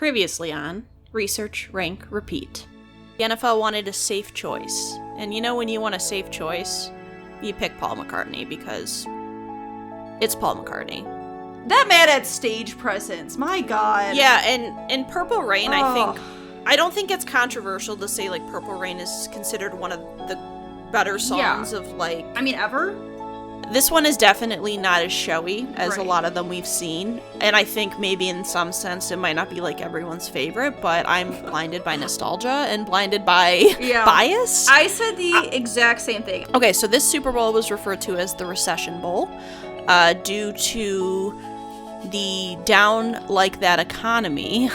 Previously on Research, Rank, Repeat. The NFL wanted a safe choice. And you know when you want a safe choice, you pick Paul McCartney because it's Paul McCartney. That man had stage presence. My God. Yeah, and in Purple Rain, I don't think it's controversial to say, like, Purple Rain is considered one of the better songs of, like... I mean, ever? This one is definitely not as showy as a lot of them we've seen. And I think maybe in some sense it might not be, like, everyone's favorite, but I'm blinded by nostalgia and blinded by bias. I said the exact same thing. Okay, so this Super Bowl was referred to as the Recession Bowl due to the down like that economy.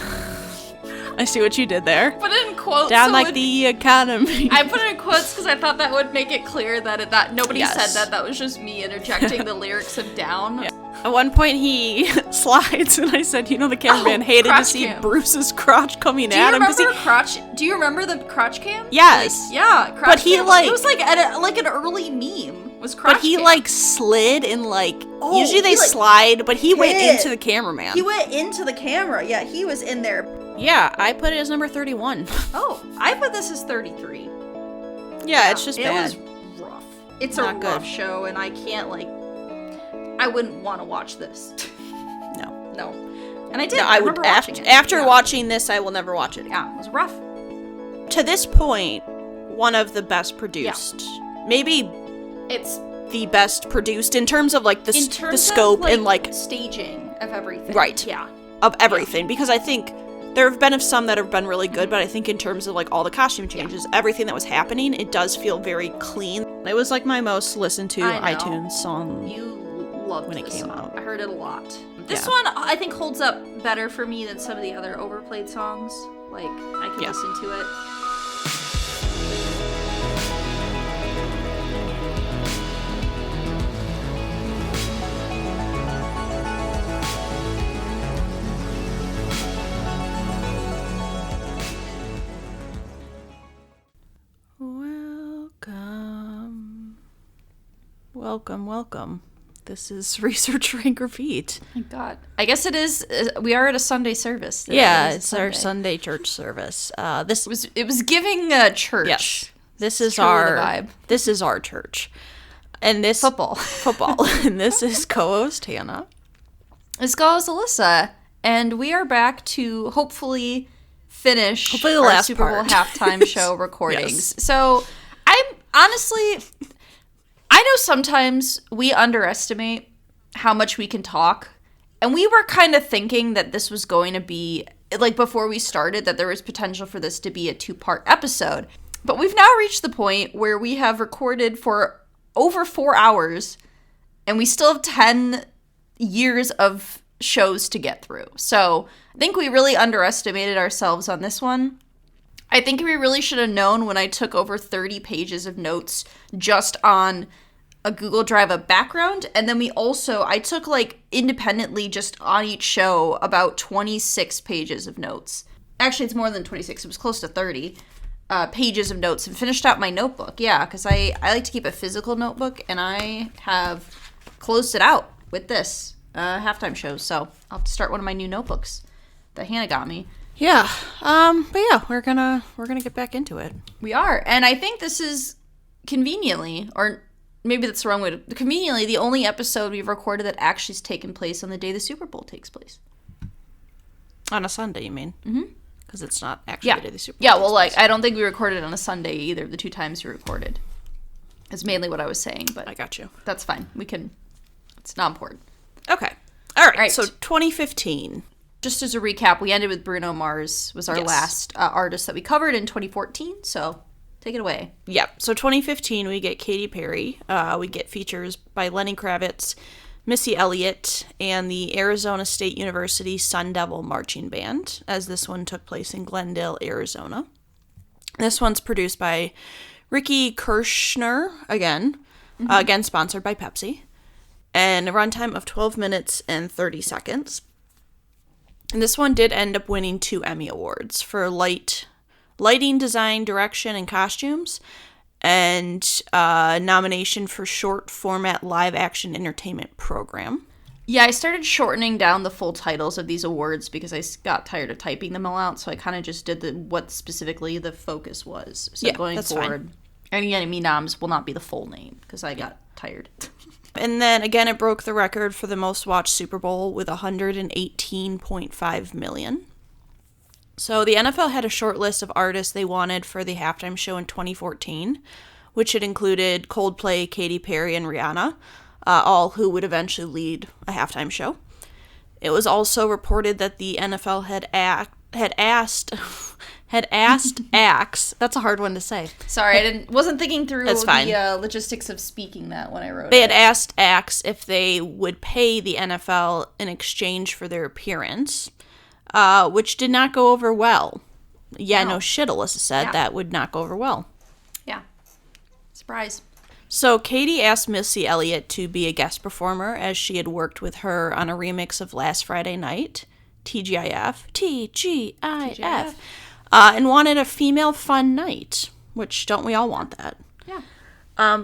I see what you did there. Put it in quotes. Down like the economy. I put it in quotes because I thought that would make it clear that nobody said that. That was just me interjecting the lyrics of down. Yeah. At one point he slides and I said, you know, the cameraman hated to see Bruce's crotch coming at him. Do you remember the crotch cam? Yes. Crotch but he cam. Like... It was like an early meme. Was crotch But he cam. Like slid and like... usually they slide, but he went into the cameraman. He went into the camera. Yeah, he was in there. Yeah, I put it as number 31. Oh, I put this as 33. Yeah, it's just bad. It was rough. It's not a rough show, and I can't, like... I wouldn't want to watch this. No. And I did. No, I would. After watching this, I will never watch it again. Yeah, it was rough. To this point, one of the best produced. Yeah. Maybe it's the best produced in terms of, like, the scope and, like... staging of everything. Right. Yeah. Of everything. Yeah. Because I think... There have been some that have been really good, but I think in terms of, like, all the costume changes, everything that was happening, it does feel very clean. It was, like, my most listened to iTunes song. You loved when it came song. out. I heard it a lot. This one, I think, holds up better for me than some of the other overplayed songs. Like, I can listen to it. Welcome. This is Research, Rank, Repeat. Oh my God. I guess it is. We are at a Sunday service. It's our Sunday church service. It was giving church. Yes. This is our vibe. This is our church. And this football. And this is co-host Hannah. This co-host Alyssa. And we are back to hopefully finish the our last Super Bowl halftime show recordings. Yes. So I'm honestly... I know sometimes we underestimate how much we can talk, and we were kind of thinking that this was going to be, like, before we started, that there was potential for this to be a 2-part episode. But we've now reached the point where we have recorded for over 4 hours, and we still have 10 years of shows to get through. So I think we really underestimated ourselves on this one. I think we really should have known when I took over 30 pages of notes just on a Google Drive of background. And then I took, like, independently just on each show about 26 pages of notes. Actually, it's more than 26. It was close to 30 pages of notes and finished out my notebook. Yeah, because I like to keep a physical notebook, and I have closed it out with this halftime show. So I'll have to start one of my new notebooks that Hannah got me. Yeah, but yeah, we're gonna get back into it. We are, and I think this is conveniently, or maybe that's the wrong way to, conveniently the only episode we've recorded that actually has taken place on the day the Super Bowl takes place. On a Sunday, you mean? Mm-hmm. Because it's not actually the day the Super Bowl takes place. I don't think we recorded on a Sunday either, the 2 times we recorded. That's mainly what I was saying, but... I got you. That's fine. It's not important. Okay. All right. So 2015... Just as a recap, we ended with Bruno Mars was our last artist that we covered in 2014, so take it away. Yep. So 2015, we get Katy Perry. We get features by Lenny Kravitz, Missy Elliott, and the Arizona State University Sun Devil Marching Band, as this one took place in Glendale, Arizona. This one's produced by Ricky Kirschner, again sponsored by Pepsi, and a runtime of 12 minutes and 30 seconds. And this one did end up winning 2 Emmy Awards for lighting, design, direction, and costumes, and nomination for short format live action entertainment program. Yeah, I started shortening down the full titles of these awards because I got tired of typing them all out, so I kind of just did what specifically the focus was. So going forward, any Emmy noms will not be the full name because I got tired. And then, again, it broke the record for the most watched Super Bowl with 118.5 million. So the NFL had a short list of artists they wanted for the halftime show in 2014, which had included Coldplay, Katy Perry, and Rihanna, all who would eventually lead a halftime show. It was also reported that the NFL had asked Axe. That's a hard one to say. Sorry, I wasn't thinking through the logistics of speaking that when I wrote it. They had asked Axe if they would pay the NFL in exchange for their appearance, which did not go over well. Yeah, no shit, Alyssa said that would not go over well. Yeah. Surprise. So Katy asked Missy Elliott to be a guest performer as she had worked with her on a remix of Last Friday Night, TGIF, and wanted a female fun night, which don't we all want that? Yeah.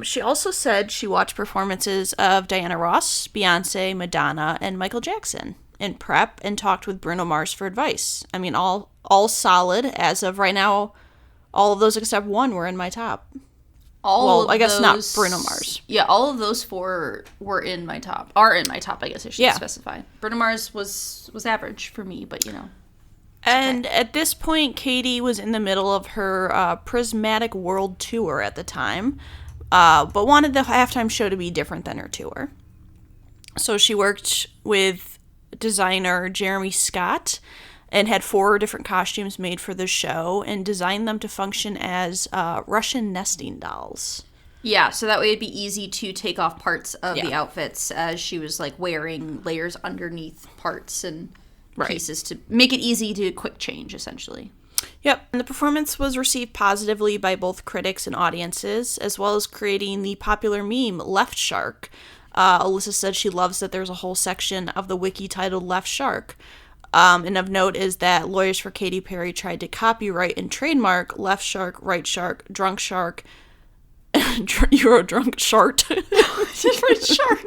She also said she watched performances of Diana Ross, Beyonce, Madonna, and Michael Jackson in prep and talked with Bruno Mars for advice. I mean, all solid as of right now. All of those except one were in my top. I guess not Bruno Mars. Yeah, all of those four are in my top, I guess I should specify. Bruno Mars was average for me, but you know. And at this point, Katy was in the middle of her Prismatic World Tour at the time, but wanted the halftime show to be different than her tour. So she worked with designer Jeremy Scott and had 4 different costumes made for the show and designed them to function as Russian nesting dolls. Yeah, so that way it'd be easy to take off parts of the outfits as she was like wearing layers underneath parts and pieces to make it easy to quick change, essentially. Yep, and the performance was received positively by both critics and audiences, as well as creating the popular meme Left Shark. Alyssa said she loves that there's a whole section of the wiki titled Left Shark. And of note is that lawyers for Katy Perry tried to copyright and trademark Left Shark, Right Shark, Drunk Shark, Euro Drunk Shark, Different shark.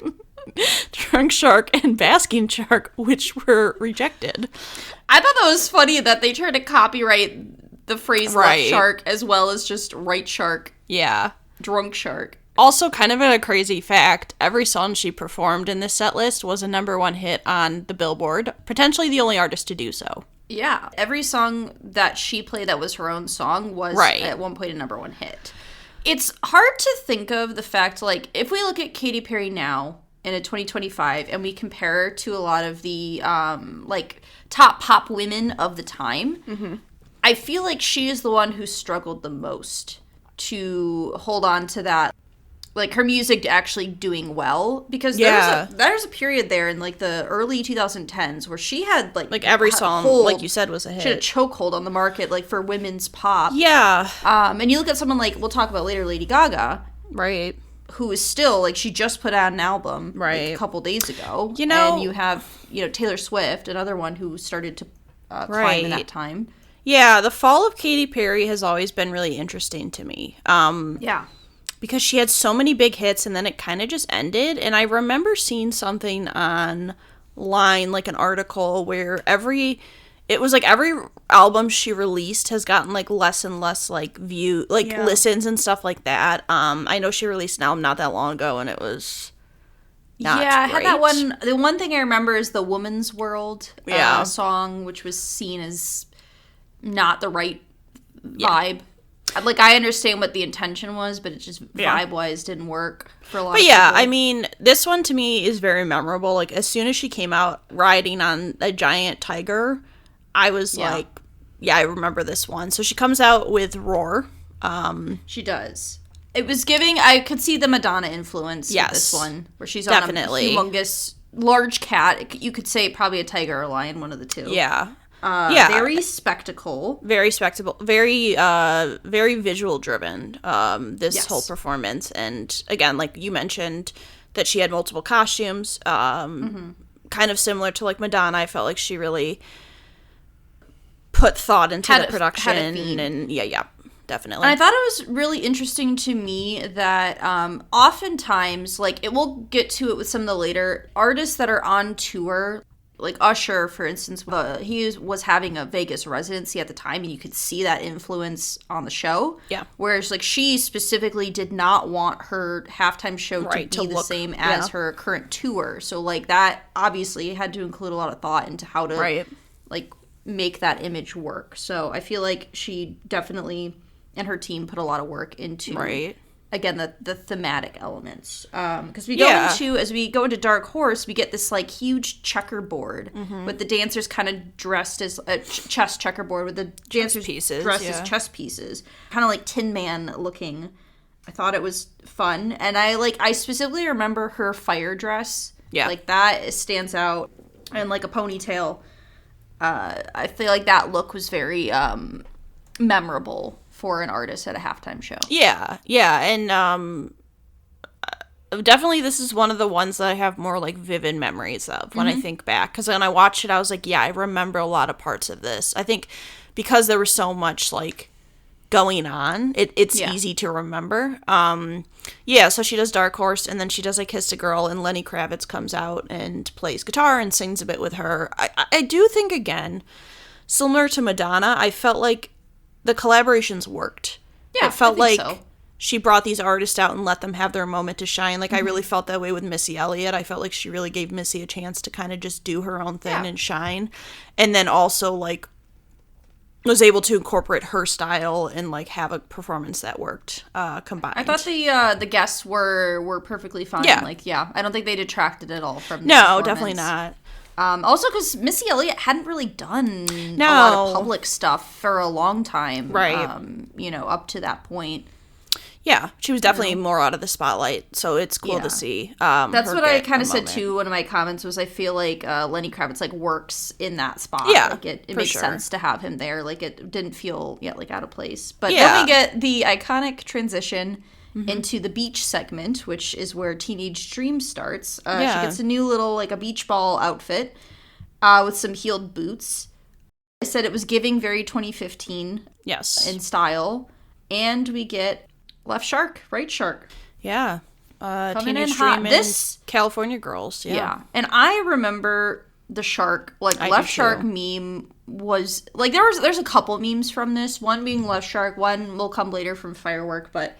Drunk Shark, and Basking Shark, which were rejected. I thought that was funny that they tried to copyright the phrase Left Shark as well as just Right Shark. Yeah. Drunk Shark. Also, kind of a crazy fact, every song she performed in this set list was a #1 hit on the Billboard, potentially the only artist to do so. Yeah. Every song that she played that was her own song was at one point a #1 hit. It's hard to think of the fact, like, if we look at Katy Perry now in a 2025 and we compare her to a lot of the, top pop women of the time, I feel like she is the one who struggled the most to hold on to that. Like, her music actually doing well, because there's a period there in, like, the early 2010s where she had, like every song, like you said, was a hit. She had a chokehold on the market, like, for women's pop. Yeah. And you look at someone like, we'll talk about later, Lady Gaga. Right. Who is still, like, she just put out an album, like, a couple days ago. You know. And you have, Taylor Swift, another one who started to climb in that time. Yeah, the fall of Katy Perry has always been really interesting to me. Yeah. Because she had so many big hits and then it kind of just ended. And I remember seeing something online, like an article where every album she released has gotten like less and less like listens and stuff like that. I know she released an album not that long ago and it was not great. I had that one. The one thing I remember is the Woman's World song, which was seen as not the right vibe. Like, I understand what the intention was, but it just vibe-wise didn't work for a lot of people. I mean, this one to me is very memorable. Like, as soon as she came out riding on a giant tiger, I was like, I remember this one. So she comes out with Roar. She does. It was giving, I could see the Madonna influence with this one, where she's on a humongous, large cat. You could say probably a tiger or a lion, one of the two. Yeah. Very spectacle. Very spectacle. Very visual driven, this whole performance. And again, like you mentioned, that she had multiple costumes. Kind of similar to like Madonna. I felt like she really put thought into the production. Had a theme. And definitely. And I thought it was really interesting to me that oftentimes, like, it will get to it with some of the later artists that are on tour. Like Usher, for instance, he was having a Vegas residency at the time, and you could see that influence on the show. Yeah. Whereas, like, she specifically did not want her halftime show to be the same as her current tour. So, like, that obviously had to include a lot of thought into how to, like, make that image work. So I feel like she definitely and her team put a lot of work into again the thematic elements, because we go into, as we go into Dark Horse, we get this like huge checkerboard with the dancers kind of dressed as a chess checkerboard with the dancers dressed as chess pieces, kind of like Tin Man looking. I thought it was fun, and I specifically remember her fire dress, like that stands out, and like a ponytail. I feel like that look was very memorable for an artist at a halftime show. Yeah, and definitely this is one of the ones that I have more like vivid memories of when I think back. Because when I watched it, I was like, yeah, I remember a lot of parts of this. I think because there was so much like going on, it's easy to remember. So she does Dark Horse, and then she does I Kissed a Girl, and Lenny Kravitz comes out and plays guitar and sings a bit with her. I do think, again, similar to Madonna, I felt like the collaborations worked. Yeah, it felt like she brought these artists out and let them have their moment to shine. Like, I really felt that way with Missy Elliott. I felt like she really gave Missy a chance to kind of just do her own thing and shine. And then also, like, was able to incorporate her style and like have a performance that worked combined. I thought the guests were perfectly fine. I don't think they detracted at all from the performance. Definitely not. Also, because Missy Elliott hadn't really done a lot of public stuff for a long time, right? Up to that point. Yeah, she was definitely more out of the spotlight, so it's cool to see. That's what I kind of said too. One of my comments was, I feel like Lenny Kravitz like works in that spot. Yeah, like it makes sense to have him there. Like, it didn't feel like out of place. But then we get the iconic transition into the beach segment, which is where Teenage Dream starts. She gets a new little like a beach ball outfit with some heeled boots. I said it was giving very 2015. Yes, in style, and we get Left Shark, Right Shark. Yeah. Teenage Dream and California Girls. Yeah. And I remember the shark, like, Left Shark meme was, like, there's a couple memes from this. One being Left Shark, one will come later from Firework, but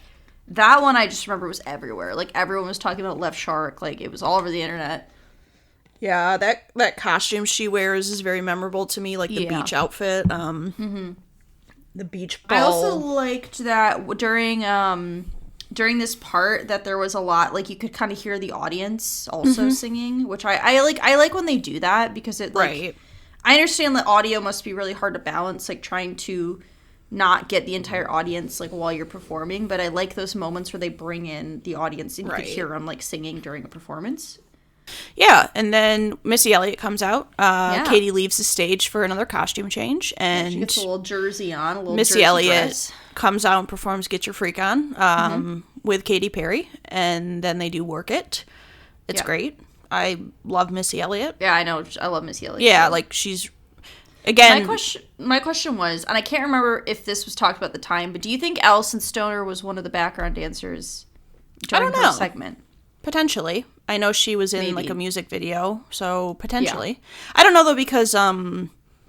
that one I just remember was everywhere. Like, everyone was talking about Left Shark. Like, it was all over the internet. Yeah, that costume she wears is very memorable to me, like the beach outfit. The beach ball. I also liked that during this part that there was a lot, like, you could kind of hear the audience also singing, which I like. I like when they do that, because it, like, I understand that audio must be really hard to balance, like, trying to not get the entire audience, like, while you're performing, but I like those moments where they bring in the audience and you could hear them, like, singing during a performance. Yeah, and then Missy Elliott comes out. Katie leaves the stage for another costume change, and she gets a little jersey on. Missy Elliott comes out and performs "Get Your Freak On" with Katy Perry, and then they do "Work It." It's great. I love Missy Elliott. Yeah, I know. I love Missy Elliott. Yeah, like, she's again. My question was, and I can't remember if this was talked about at the time, but do you think Alison Stoner was one of the background dancers during her segment? Potentially. I know she was in like a music video, so potentially. I don't know though, because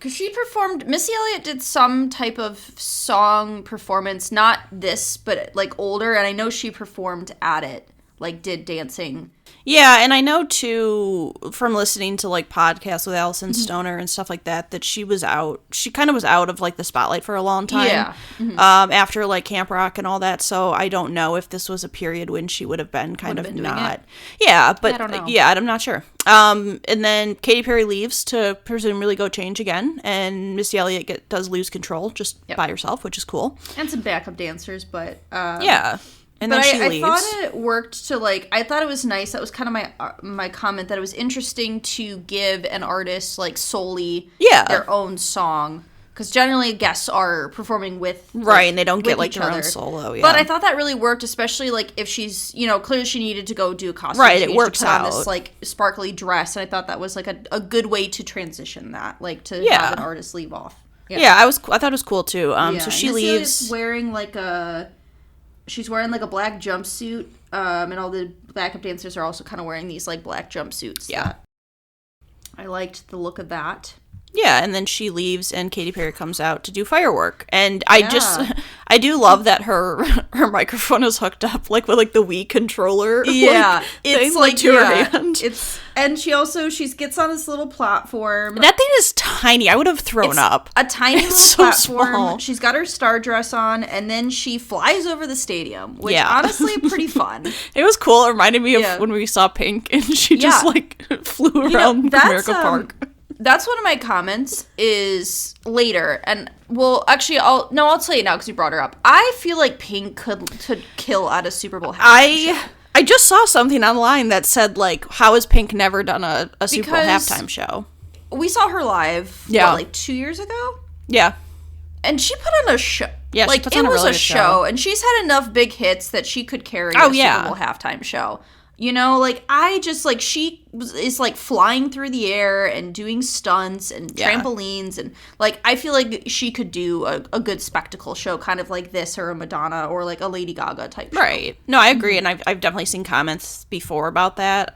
she performed, Missy Elliott did some type of song performance, not this, but like older, and I know she performed at it, like did dancing. Yeah, and I know too from listening to like podcasts with Alison Stoner and stuff like that, that she kind of was out of like the spotlight for a long time. Yeah. After like Camp Rock and all that, so I don't know if this was a period when she would have been kind of not. Yeah, but I don't know. Yeah, I'm not sure. And then Katy Perry leaves to presumably go change again, and Missy Elliott does lose control just by herself, which is cool. And some backup dancers, but yeah. And then she leaves. I thought it worked to, like, I thought it was nice. That was kind of my comment, that it was interesting to give an artist, like, solely their own song. Because generally guests are performing with and they don't get, like, their own solo, But I thought that really worked, especially, like, if she's, clearly she needed to go do a costume. Right, it works out. On this, like, sparkly dress, and I thought that was, like, a good way to transition that, like, to have an artist leave off. Yeah, I thought it was cool too. So she Missy leaves wearing she's wearing like a black jumpsuit, and all the backup dancers are also kind of wearing these like black jumpsuits. Yeah. I liked the look of that. Yeah, and then she leaves, and Katy Perry comes out to do firework. And I do love that her microphone is hooked up like with like the Wii controller. Yeah, it's like to her hand. And she gets on this little platform. That thing is tiny. I would have thrown up. A tiny little so platform. Small. She's got her star dress on, and then she flies over the stadium, which honestly pretty fun. It was cool. It reminded me of when we saw Pink, and she just like flew around America Park. That's one of my comments is later, and well, actually, I'll tell you now because you brought her up. I feel like Pink could kill at a Super Bowl halftime show. I just saw something online that said like, how has Pink never done a Super Bowl halftime show? We saw her live, like 2 years ago. Yeah, and she put on a show. Yeah, like it was a show, and she's had enough big hits that she could carry a Super Bowl halftime show. You know, like, I just, like, she is, like, flying through the air and doing stunts and trampolines. And, like, I feel like she could do a good spectacle show, kind of like this or a Madonna or, like, a Lady Gaga type show. Right. No, I agree. And I've definitely seen comments before about that.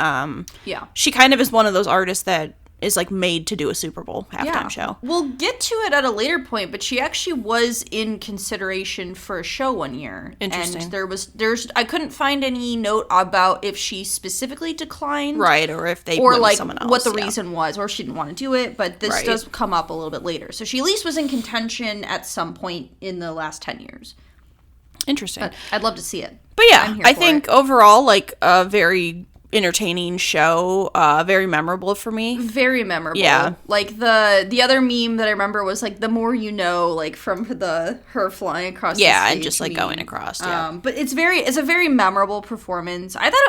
Yeah. She kind of is one of those artists that is like made to do a Super Bowl halftime show. We'll get to it at a later point, but she actually was in consideration for a show one year. Interesting. And I couldn't find any note about if she specifically declined. Right, or if they went with someone else. What the reason was, or she didn't want to do it, but this does come up a little bit later. So she at least was in contention at some point in the last 10 years. Interesting. But I'd love to see it. But yeah, I think overall, like, a very entertaining show, very memorable for me. Very memorable. Yeah. Like the other meme that I remember was like the more you know, like from her flying across the stage and just like going across. Yeah. But it's a very memorable performance. I thought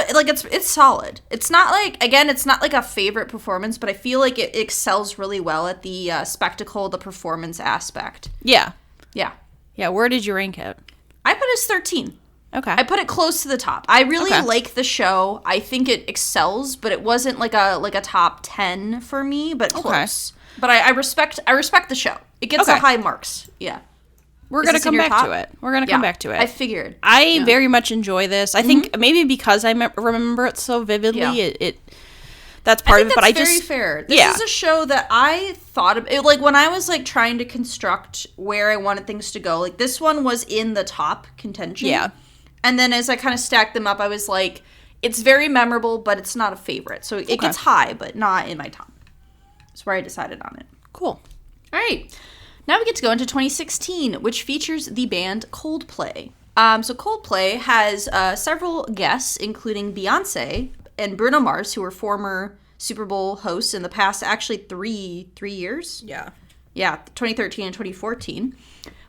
it's solid. It's not like, again, it's not like a favorite performance, but I feel like it excels really well at the spectacle, the performance aspect. Yeah. Yeah. Yeah, where did you rank it? I put it as 13. Okay. I put it close to the top. I really like the show. I think it excels, but it wasn't like a top 10 for me, but close. But I respect the show. It gets a high marks. Yeah. We're going to come back to it. We're going to come back to it. I figured. I very much enjoy this. I think maybe because I remember it so vividly, that's part of it, but I just... very fair. This is a show that I thought of... It, like, when I was, like, trying to construct where I wanted things to go, like, this one was in the top contention. Yeah. And then as I kind of stacked them up, I was like, it's very memorable, but it's not a favorite. So it gets high, but not in my top. That's where I decided on it. Cool. All right. Now we get to go into 2016, which features the band Coldplay. So Coldplay has several guests, including Beyonce and Bruno Mars, who were former Super Bowl hosts in the past, actually three years. Yeah. Yeah, 2013 and 2014.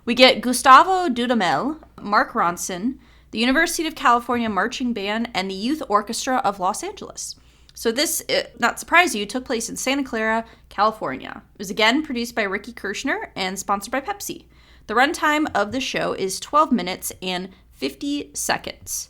We get Gustavo Dudamel, Mark Ronson, the University of California Marching Band, and the Youth Orchestra of Los Angeles. So this, not surprise you, took place in Santa Clara, California. It was again produced by Ricky Kirshner and sponsored by Pepsi. The runtime of the show is 12 minutes and 50 seconds.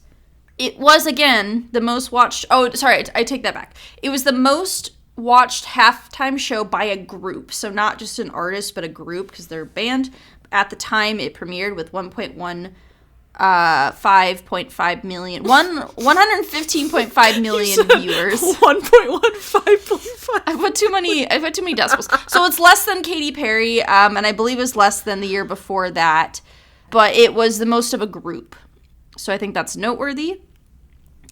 It was, again, the most watched... Oh, sorry, I take that back. It was the most watched halftime show by a group. So not just an artist, but a group, because they're a band. At the time, it premiered with 115.5 million viewers. 1.15.5. I put too many decibels. So it's less than Katy Perry, and I believe it was less than the year before that, but it was the most of a group. So I think that's noteworthy.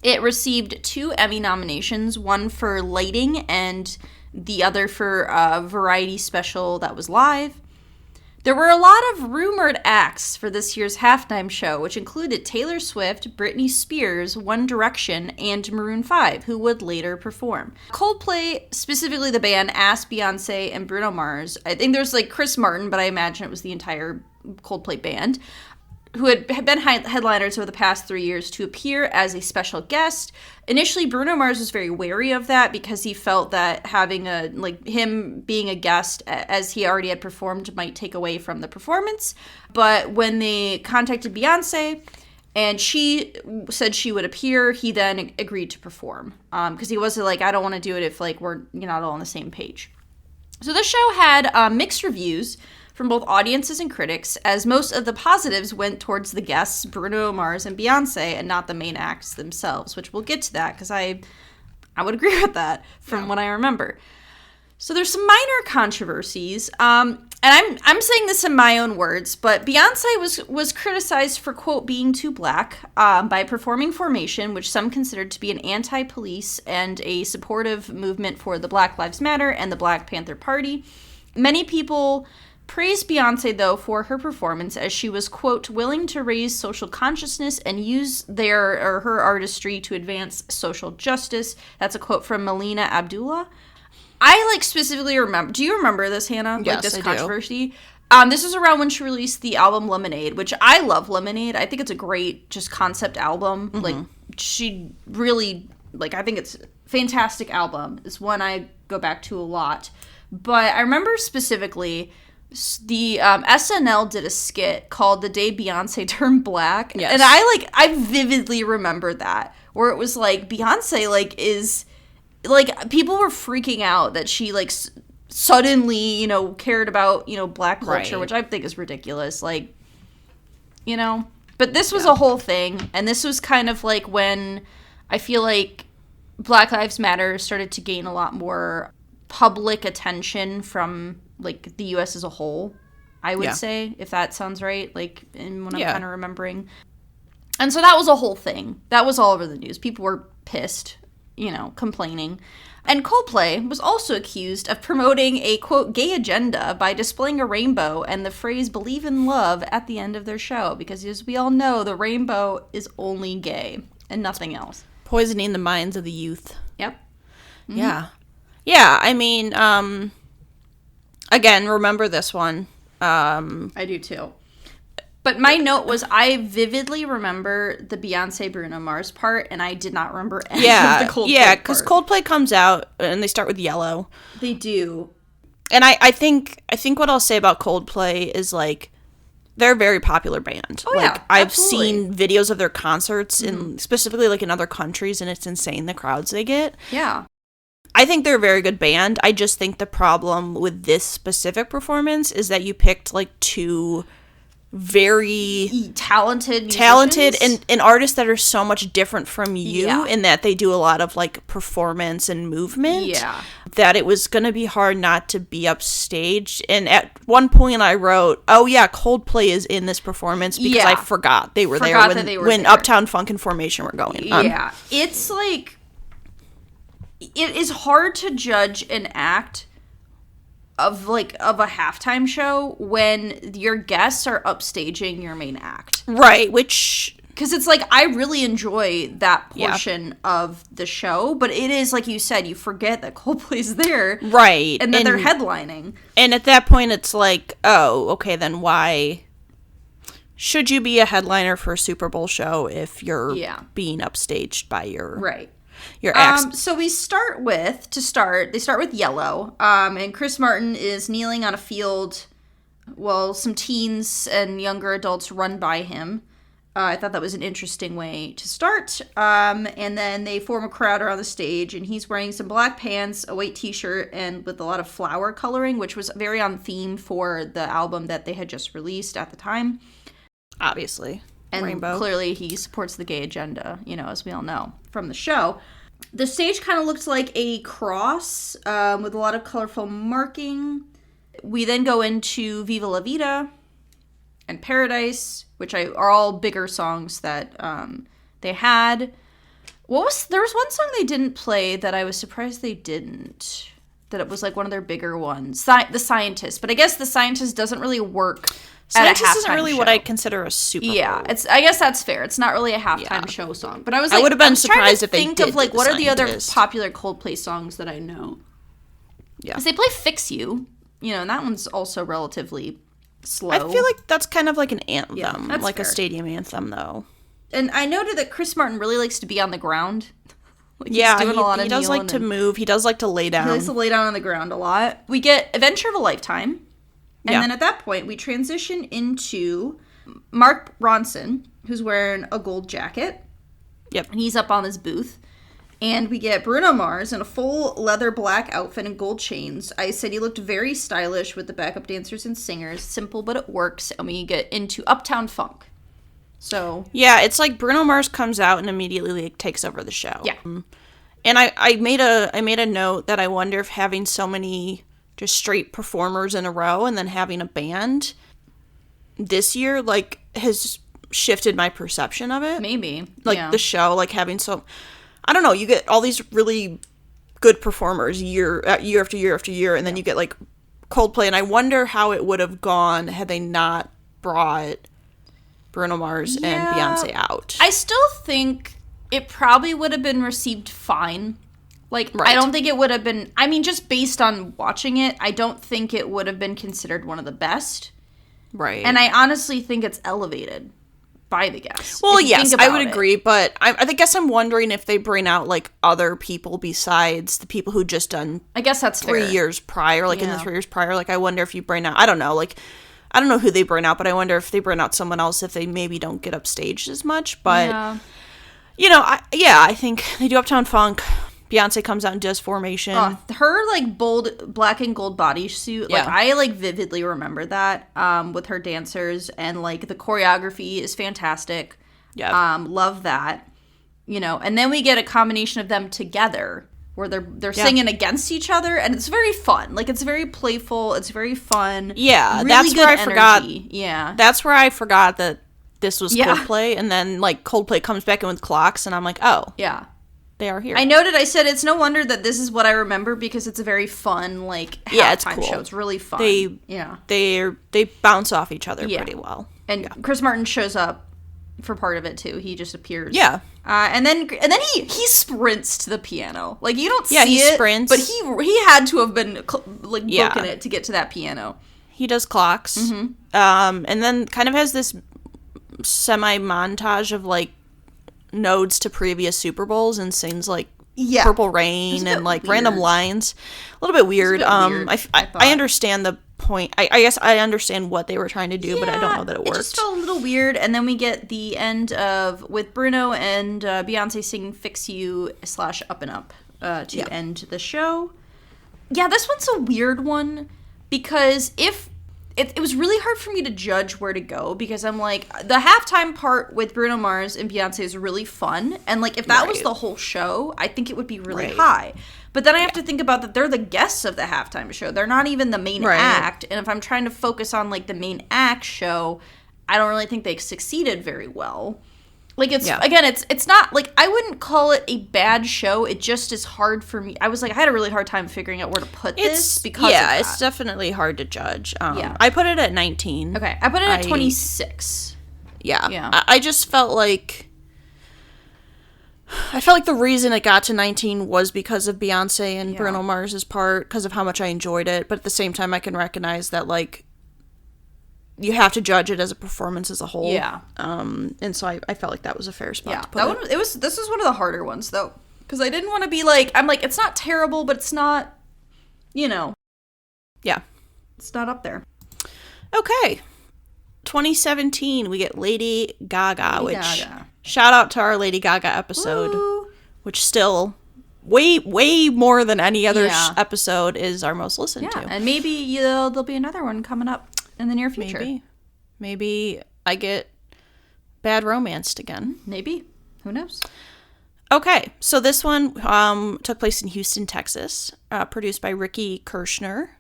It received 2 Emmy nominations, one for lighting and the other for a variety special that was live. There were a lot of rumored acts for this year's halftime show, which included Taylor Swift, Britney Spears, One Direction, and Maroon 5, who would later perform. Coldplay, specifically the band, asked Beyonce and Bruno Mars, I think there's like Chris Martin, but I imagine it was the entire Coldplay band, who had been headliners over the past 3 years, to appear as a special guest. Initially, Bruno Mars was very wary of that because he felt that having him being a guest, as he already had performed, might take away from the performance. But when they contacted Beyonce and she said she would appear, he then agreed to perform. Because he wasn't like, I don't want to do it if we're not all on the same page. So this show had mixed reviews from both audiences and critics, as most of the positives went towards the guests, Bruno Mars and Beyonce, and not the main acts themselves, which we'll get to that, because I would agree with that from what I remember. So there's some minor controversies, and I'm saying this in my own words, but Beyonce was criticized for, quote, being too black by performing Formation, which some considered to be an anti-police and a supportive movement for the Black Lives Matter and the Black Panther Party. Many people praised Beyonce, though, for her performance, as she was, quote, willing to raise social consciousness and use her artistry to advance social justice. That's a quote from Melina Abdullah. I, specifically remember... Do you remember this, Hannah? Yes, this I controversy? This was around when she released the album Lemonade, which I love Lemonade. I think it's a great, just, concept album. Mm-hmm. She really... I think it's a fantastic album. It's one I go back to a lot. But I remember specifically... The SNL did a skit called The Day Beyonce Turned Black. Yes. And I vividly remember that. Where it was Beyonce, is... people were freaking out that she, suddenly, cared about, black culture, right. which I think is ridiculous. But this was a whole thing. And this was kind of when I feel like Black Lives Matter started to gain a lot more public attention from, the U.S. as a whole, I would say, if that sounds right, in what I'm kind of remembering. And so that was a whole thing. That was all over the news. People were pissed. Complaining. And Coldplay was also accused of promoting a, quote, gay agenda by displaying a rainbow and the phrase believe in love at the end of their show. Because as we all know, the rainbow is only gay and nothing else. Poisoning the minds of the youth. Yep. Mm-hmm. Yeah. Yeah, I mean, again, remember this one. I do too. But my note was I vividly remember the Beyonce Bruno Mars part, and I did not remember any of the Coldplay Yeah, because Coldplay comes out, and they start with Yellow. They do. And I think what I'll say about Coldplay is, they're a very popular band. Oh, yeah, I've absolutely. seen videos of their concerts, in specifically, in other countries, and it's insane the crowds they get. Yeah. I think they're a very good band. I just think the problem with this specific performance is that you picked, two... very talented and artists that are so much different from you in that they do a lot of performance and movement that it was going to be hard not to be upstaged. And at one point I wrote, oh yeah, Coldplay is in this performance because I forgot they were there when Uptown Funk and Formation were going on. Yeah, it's it is hard to judge an act of a halftime show when your guests are upstaging your main act. Right, which... Because it's I really enjoy that portion of the show, but it is, like you said, you forget that Coldplay's there. Right. And that they're headlining. And at that point, it's oh, okay, then why should you be a headliner for a Super Bowl show if you're being upstaged by your... Right. Your acts. So they start with Yellow, and Chris Martin is kneeling on a field while some teens and younger adults run by him. I thought that was an interesting way to start. And then they form a crowd around the stage, and he's wearing some black pants, a white t-shirt, and with a lot of flower coloring, which was very on theme for the album that they had just released at the time. Obviously. And Rainbow. Clearly he supports the gay agenda, as we all know from the show. The stage kind of looks like a cross with a lot of colorful marking. We then go into Viva La Vida and Paradise, which are all bigger songs that they had. There was one song they didn't play that I was surprised they didn't. That it was one of their bigger ones. The Scientist. But I guess The Scientist doesn't really work. Scientist isn't really what I consider a Super Bowl. Yeah, I guess that's fair. It's not really a halftime show song. But I was I would have been surprised if they think did of what are the other Scientist. popular Coldplay songs that I know. Yeah. Because they play Fix You, and that one's also relatively slow. I feel like that's kind of like an anthem, that's like fair. a stadium anthem, though. And I noted that Chris Martin really likes to be on the ground. He's doing a lot of he does like to move. He does like to lay down. He likes to lay down on the ground a lot. We get Adventure of a Lifetime. And then at that point, we transition into Mark Ronson, who's wearing a gold jacket. Yep. And he's up on his booth. And we get Bruno Mars in a full leather black outfit and gold chains. I said he looked very stylish with the backup dancers and singers. Simple, but it works. And we get into Uptown Funk. So yeah, it's like Bruno Mars comes out and immediately like, takes over the show. Yeah. And I made a note that I wonder if having so many just straight performers in a row and then having a band this year like has shifted my perception of it. maybe. Like the show, like having I don't know, you get all these really good performers year after year after year, and then you get like Coldplay, and I wonder how it would have gone had they not brought Bruno Mars and Beyonce out. I still think it probably would have been received fine. Like, I don't think it would have been, I mean, just based on watching it, I don't think it would have been considered one of the best. Right. And I honestly think it's elevated by the guests. Well, yes, I would agree, but I guess I'm wondering if they bring out, like, other people besides the people who just done I guess that's 3 fair. years prior, like, in the 3 years prior. Like, I wonder if you bring out, I don't know, like, I don't know who they bring out, but I wonder if they bring out someone else if they maybe don't get upstaged as much, but, you know, I think they do Uptown Funk. Beyonce comes out and does Formation. Her, like, bold black and gold bodysuit, like, I, like, vividly remember that with her dancers, and, like, the choreography is fantastic. Yeah. Love that. You know, and then we get a combination of them together where they're singing against each other, and it's very fun. Like, it's very playful. It's very fun. Yeah, really that's where I forgot. Yeah. That's where I forgot that this was Coldplay, and then, like, Coldplay comes back in with clocks, and I'm like, oh. Yeah. They are here. I noted, I said, it's no wonder that this is what I remember, because it's a very fun, like, halftime cool. show. It's really fun. They bounce off each other pretty well. And Chris Martin shows up for part of it, too. He just appears. Yeah. And then he sprints to the piano. Like, you don't see he it, sprints. but he had to have been, like, booking it to get to that piano. He does clocks. Mm-hmm. And then kind of has this semi-montage of, like, nodes to previous Super Bowls and sings, like, Purple Rain and, like, random lines. A little bit weird. I understand the point. I guess I understand what they were trying to do, but I don't know that it worked. It just felt a little weird. And then we get the end with Bruno and Beyonce singing Fix You / Up and Up to end the show. Yeah, this one's a weird one, because it was really hard for me to judge where to go, because I'm like, the halftime part with Bruno Mars and Beyonce is really fun, and, like, if that was the whole show, I think it would be really high. But then I have to think about that they're the guests of the halftime show. They're not even the main act, and if I'm trying to focus on, like, the main act show, I don't really think they succeeded very well. Like, again, it's not, like, I wouldn't call it a bad show. It just is hard for me. I was like, I had a really hard time figuring out where to put this because of that. It's definitely hard to judge. I put it at 19. Okay, I put it at 26. Yeah. I just felt like the reason it got to 19 was because of Beyonce and Bruno Mars's part, because of how much I enjoyed it. But at the same time, I can recognize that, like, you have to judge it as a performance as a whole. Yeah. And so I felt like that was a fair spot to put this was one of the harder ones, though, because I didn't want to be like, I'm like, it's not terrible, but it's not, you know. Yeah. It's not up there. Okay. 2017, we get Lady Gaga, shout out to our Lady Gaga episode, which still way more than any other episode is our most listened to. And maybe there'll be another one coming up in the near future. Maybe I get bad romanced again. Maybe. Who knows? Okay, so this one took place in Houston, Texas, produced by Ricky Kirshner,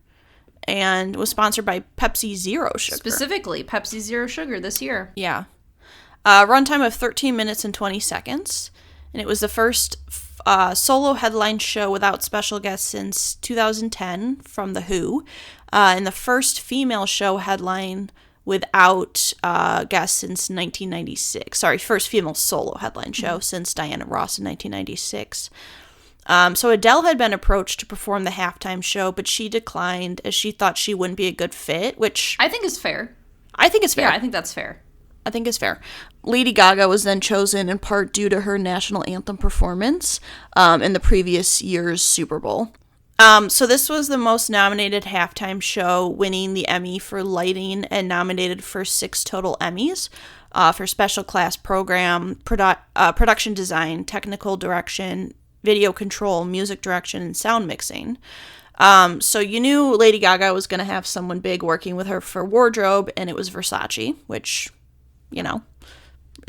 and was sponsored by Pepsi Zero Sugar. Specifically, Pepsi Zero Sugar this year. Yeah. Runtime of 13 minutes and 20 seconds, and it was the first solo headline show without special guests since 2010 from The Who, and the first female show headline without guests since 1996. Sorry, first female solo headline show since Diana Ross in 1996. So Adele had been approached to perform the halftime show, but she declined as she thought she wouldn't be a good fit, which I think is fair. I think it's fair. Yeah, I think that's fair. I think it's fair. Lady Gaga was then chosen in part due to her national anthem performance in the previous year's Super Bowl. So this was the most nominated halftime show, winning the Emmy for lighting and nominated for 6 total Emmys for special class program, production design, technical direction, video control, music direction, and sound mixing. So you knew Lady Gaga was going to have someone big working with her for wardrobe, and it was Versace, which, you know,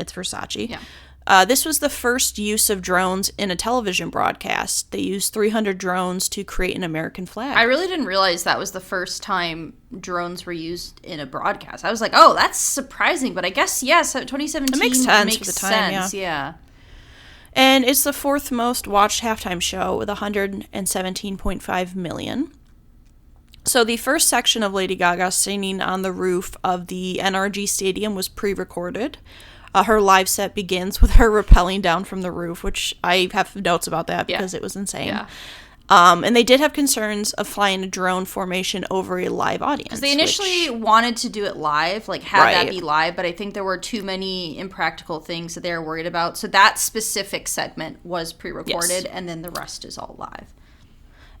it's Versace. Yeah. This was the first use of drones in a television broadcast. They used 300 drones to create an American flag. I really didn't realize that was the first time drones were used in a broadcast. I was like, oh, that's surprising, but I guess, yes, 2017 it makes sense for the time, sense. Yeah. And it's the fourth most watched halftime show with 117.5 million. So the first section of Lady Gaga singing on the roof of the NRG Stadium was pre-recorded. Her live set begins with her rappelling down from the roof, which I have notes about that because it was insane. Yeah. And they did have concerns of flying a drone formation over a live audience. They initially wanted to do it live, like have that be live, but I think there were too many impractical things that they were worried about. So that specific segment was pre-recorded, and then the rest is all live.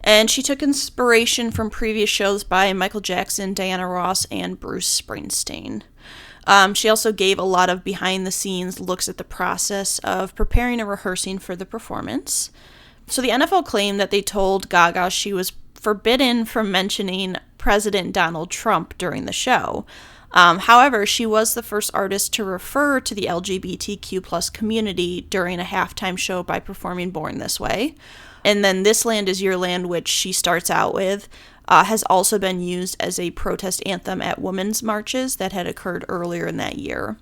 And she took inspiration from previous shows by Michael Jackson, Diana Ross, and Bruce Springsteen. She also gave a lot of behind-the-scenes looks at the process of preparing and rehearsing for the performance. So the NFL claimed that they told Gaga she was forbidden from mentioning President Donald Trump during the show. However, she was the first artist to refer to the LGBTQ plus community during a halftime show by performing Born This Way. And then This Land Is Your Land, which she starts out with, has also been used as a protest anthem at women's marches that had occurred earlier in that year.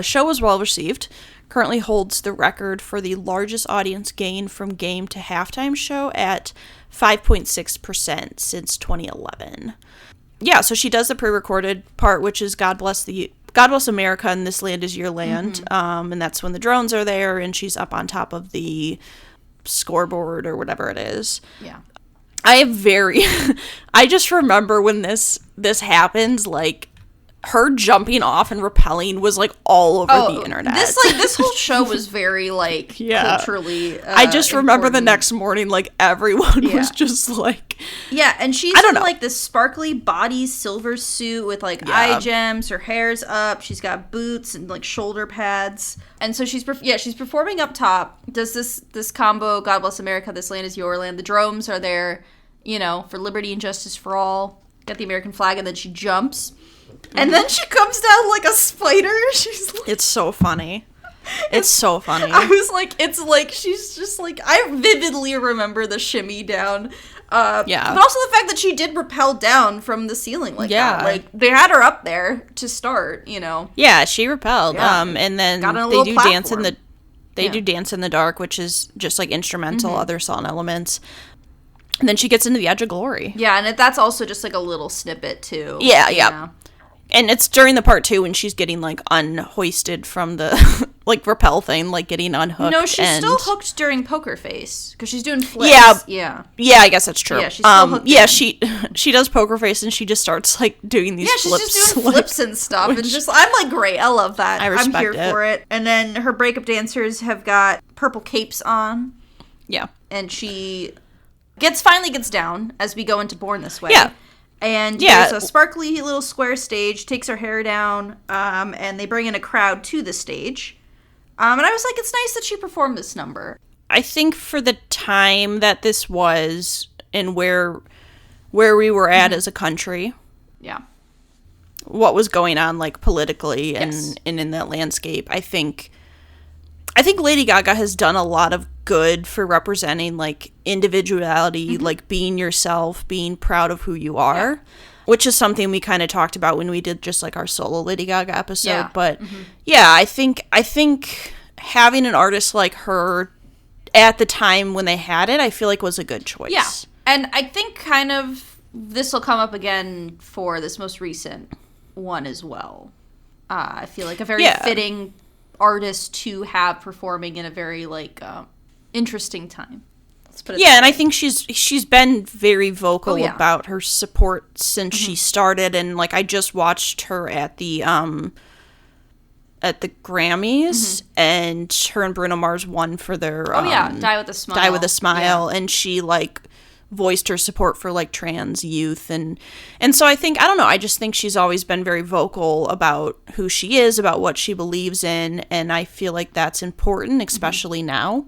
Show was well received. Currently holds the record for the largest audience gain from game to halftime show at 5.6% since 2011. Yeah, so she does the pre-recorded part, which is God Bless America and This Land Is Your Land. And that's when the drones are there and she's up on top of the scoreboard or whatever it is. Yeah. I just remember when this happens, like, her jumping off and rappelling was, like, all over the internet. This whole show was very, like, culturally I just remember important. the next morning, like, everyone was just, like... Yeah, and she's in, like, this sparkly body silver suit with, like, eye gems. Her hair's up. She's got boots and, like, shoulder pads. And so she's performing up top. Does this combo, God Bless America, This Land Is Your Land. The drums are there, you know, for liberty and justice for all. Got the American flag, and then she jumps. And then she comes down like a spider. She's like, it's so funny. It's so funny. I was like, it's like she's just like, I vividly remember the shimmy down. But also the fact that she did rappel down from the ceiling like that. Like, they had her up there to start, you know. Yeah, she rappelled. Yeah. And then they do dance in the do Dance in the Dark, which is just like instrumental, other song elements. And then she gets into the Edge of Glory. Yeah, and that's also just like a little snippet too. Yeah. And it's during the part 2 when she's getting, like, unhoisted from the, like, rappel thing, like, getting unhooked. No, she's still hooked during Poker Face, because she's doing flips. Yeah, I guess that's true. Yeah, she's still hooked. Yeah, she does Poker Face, and she just starts, like, doing these flips. Yeah, she's just doing flips and stuff, and just, I'm like, great, I love that. I'm here for it. And then her breakup dancers have got purple capes on. Yeah. And she finally gets down as we go into Born This Way. Yeah. And there's a sparkly little square stage, takes her hair down, and they bring in a crowd to the stage. And I was like, it's nice that she performed this number. I think for the time that this was and where we were at as a country. Yeah. What was going on, like, politically and in that landscape, I think Lady Gaga has done a lot of good for representing, like, individuality, like, being yourself, being proud of who you are, which is something we kind of talked about when we did just, like, our solo Lady Gaga episode. Yeah. But, I think having an artist like her at the time when they had it, I feel like was a good choice. Yeah. And I think kind of this will come up again for this most recent one as well. I feel like a very fitting artist to have performing in a very, like, interesting time. Let's put it and I think she's been very vocal about her support since she started, and, like, I just watched her at the Grammys, and her and Bruno Mars won for their Die With a Smile, and she, like, voiced her support for, like, trans youth, and so I don't know, I just think she's always been very vocal about who she is, about what she believes in, and I feel like that's important, especially now.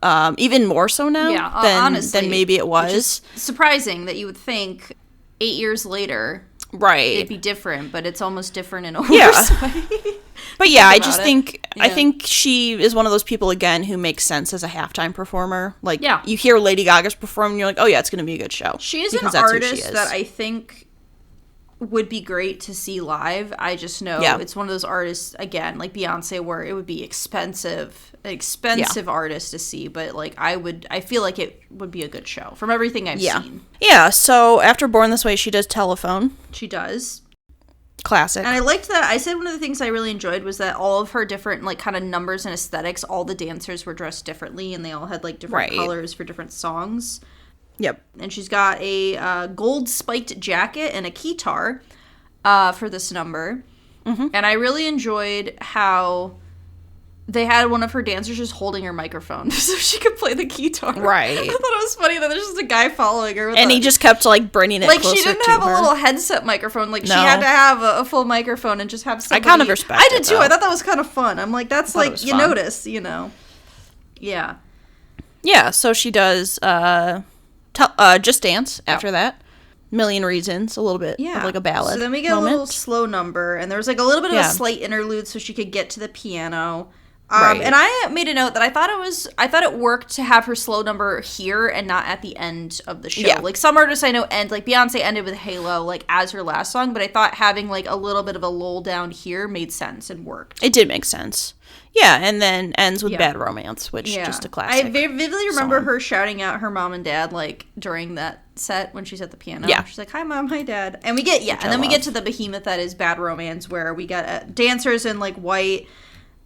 even more so now honestly, than maybe it was. Which is surprising that you would think 8 years later, right, it'd be different, but it's almost different in a worse way. But yeah, I just think I think she is one of those people again who makes sense as a halftime performer. Like, you hear Lady Gaga's perform, and you're like, oh yeah, it's going to be a good show. She is an artist that I think would be great to see live. I just know it's one of those artists, again, like Beyonce, where it would be expensive artist to see, but like I feel like it would be a good show from everything I've seen. Yeah, so after Born This Way, she does Telephone. She does. Classic. And I liked that. I said one of the things I really enjoyed was that all of her different like kind of numbers and aesthetics, all the dancers were dressed differently and they all had like different colors for different songs. Yep. And she's got a gold spiked jacket and a keytar for this number. Mm-hmm. And I really enjoyed how they had one of her dancers just holding her microphone so she could play the keytar. Right. I thought it was funny that there's just a guy following her. And he just kept, like, bringing it closer to her. Like, she didn't have a little headset microphone. Like, she had to have a full microphone and just have somebody. I kind of respect it, I did, too. I thought that was kind of fun. I'm like, that's, like, you notice, you know. Yeah. Yeah, so she does Just Dance after that. Million Reasons, a little bit of like a ballad. So then we get a little slow number, and there was like a little bit of a slight interlude so she could get to the piano. And I made a note that I thought it worked to have her slow number here and not at the end of the show. Yeah. Like some artists I know end, like Beyonce ended with Halo like as her last song, but I thought having like a little bit of a lull down here made sense and worked. It did make sense. Yeah, and then ends with Bad Romance, which just a classic. I vividly remember her shouting out her mom and dad like during that set when she's at the piano. Yeah. She's like, "Hi mom, hi dad." And we get and then we get to the behemoth that is Bad Romance, where we got dancers in like white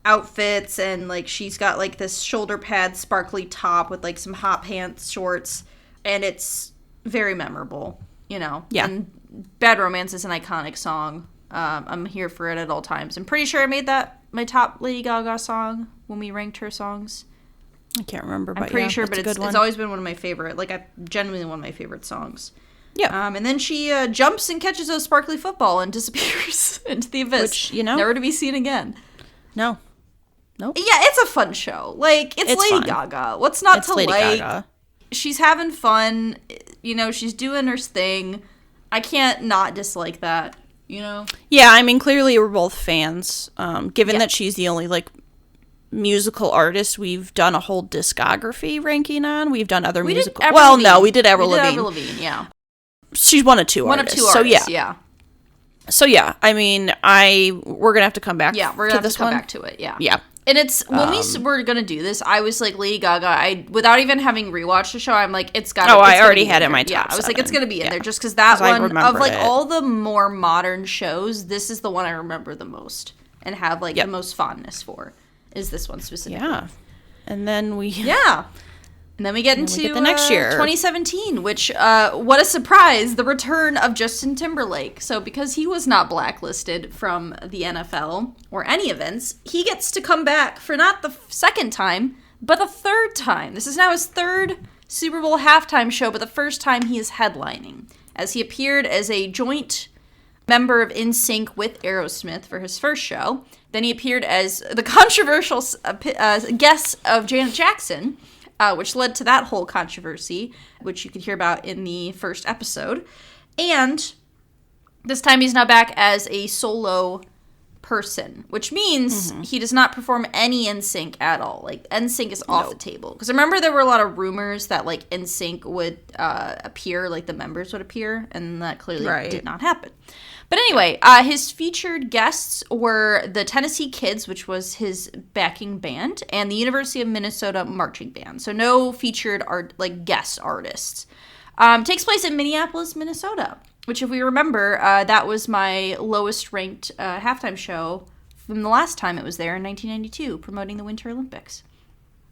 outfits, and like she's got like this shoulder pad sparkly top with like some hot pants shorts, and it's very memorable, you know. Yeah. And Bad Romance is an iconic song. I'm here for it at all times. I'm pretty sure I made that my top Lady Gaga song when we ranked her songs. I can't remember, but I'm pretty sure, but it's always been one of my favorite, genuinely one of my favorite songs. Yeah. And then she jumps and catches a sparkly football and disappears into the abyss. Which, you know, never to be seen again. No. Nope. Yeah, it's a fun show. Like, it's Lady Gaga. What's not to Lady like? Gaga. She's having fun. You know, she's doing her thing. I can't not dislike that, you know? Yeah, I mean, clearly we're both fans. Given that she's the only, like, musical artist we've done a whole discography ranking on. We've done other musical... Well, no, we did Avril Lavigne. Avril Lavigne, yeah. She's one of two artists. So, yeah. So, yeah, I mean, we're going to have to come back to this one. Yeah, we're going to have to come back to it, yeah. Yeah. And it's, when we were going to do this, I was like, Lady Gaga, without even having rewatched the show, I'm like, it's got to be. Oh, I already had it in my top Yeah, I was like, it's going to be in there, just because one, of like all the more modern shows, this is the one I remember the most and have like the most fondness for, is this one specifically. Yeah. And then we... Yeah. And then we get into the next year, 2017, which, what a surprise, the return of Justin Timberlake. So because he was not blacklisted from the NFL or any events, he gets to come back for not the second time, but the third time. This is now his third Super Bowl halftime show, but the first time he is headlining, as he appeared as a joint member of NSYNC with Aerosmith for his first show. Then he appeared as the controversial guest of Janet Jackson, which led to that whole controversy, which you could hear about in the first episode. And this time he's now back as a solo person, which means he does not perform any NSYNC at all. Like, NSYNC is off the table. Because remember there were a lot of rumors that, like, NSYNC would appear, like, the members would appear, and that clearly did not happen. But anyway, his featured guests were the Tennessee Kids, which was his backing band, and the University of Minnesota Marching Band. So no featured guest artists. Takes place in Minneapolis, Minnesota, which if we remember, that was my lowest ranked halftime show from the last time it was there in 1992, promoting the Winter Olympics.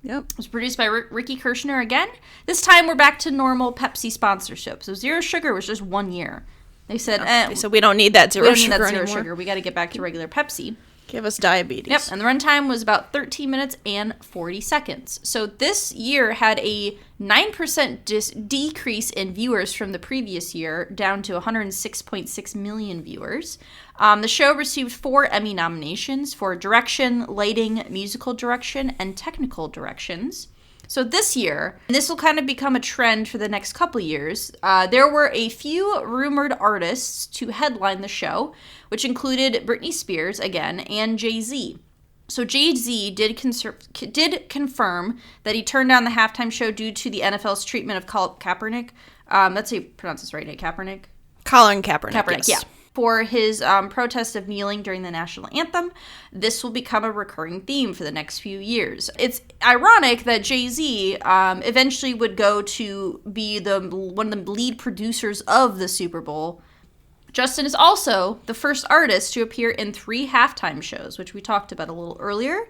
Yep. It was produced by Ricky Kirshner again. This time we're back to normal Pepsi sponsorship. So Zero Sugar was just 1 year. They said, so we don't need that zero sugar anymore. We got to get back to regular Pepsi. Give us diabetes. Yep, and the runtime was about 13 minutes and 40 seconds. So this year had a 9% decrease in viewers from the previous year, down to 106.6 million viewers. The show received 4 Emmy nominations for direction, lighting, musical direction, and technical directions. So this year, and this will kind of become a trend for the next couple years, there were a few rumored artists to headline the show, which included Britney Spears, again, and Jay-Z. So Jay-Z did confirm that he turned down the halftime show due to the NFL's treatment of Kaepernick. That's how you pronounce this right, Nate? Kaepernick? Colin Kaepernick, yes. Yeah. For his protest of kneeling during the national anthem. This will become a recurring theme for the next few years. It's ironic that Jay-Z eventually would go to be one of the lead producers of the Super Bowl. Justin is also the first artist to appear in 3 halftime shows, which we talked about a little earlier.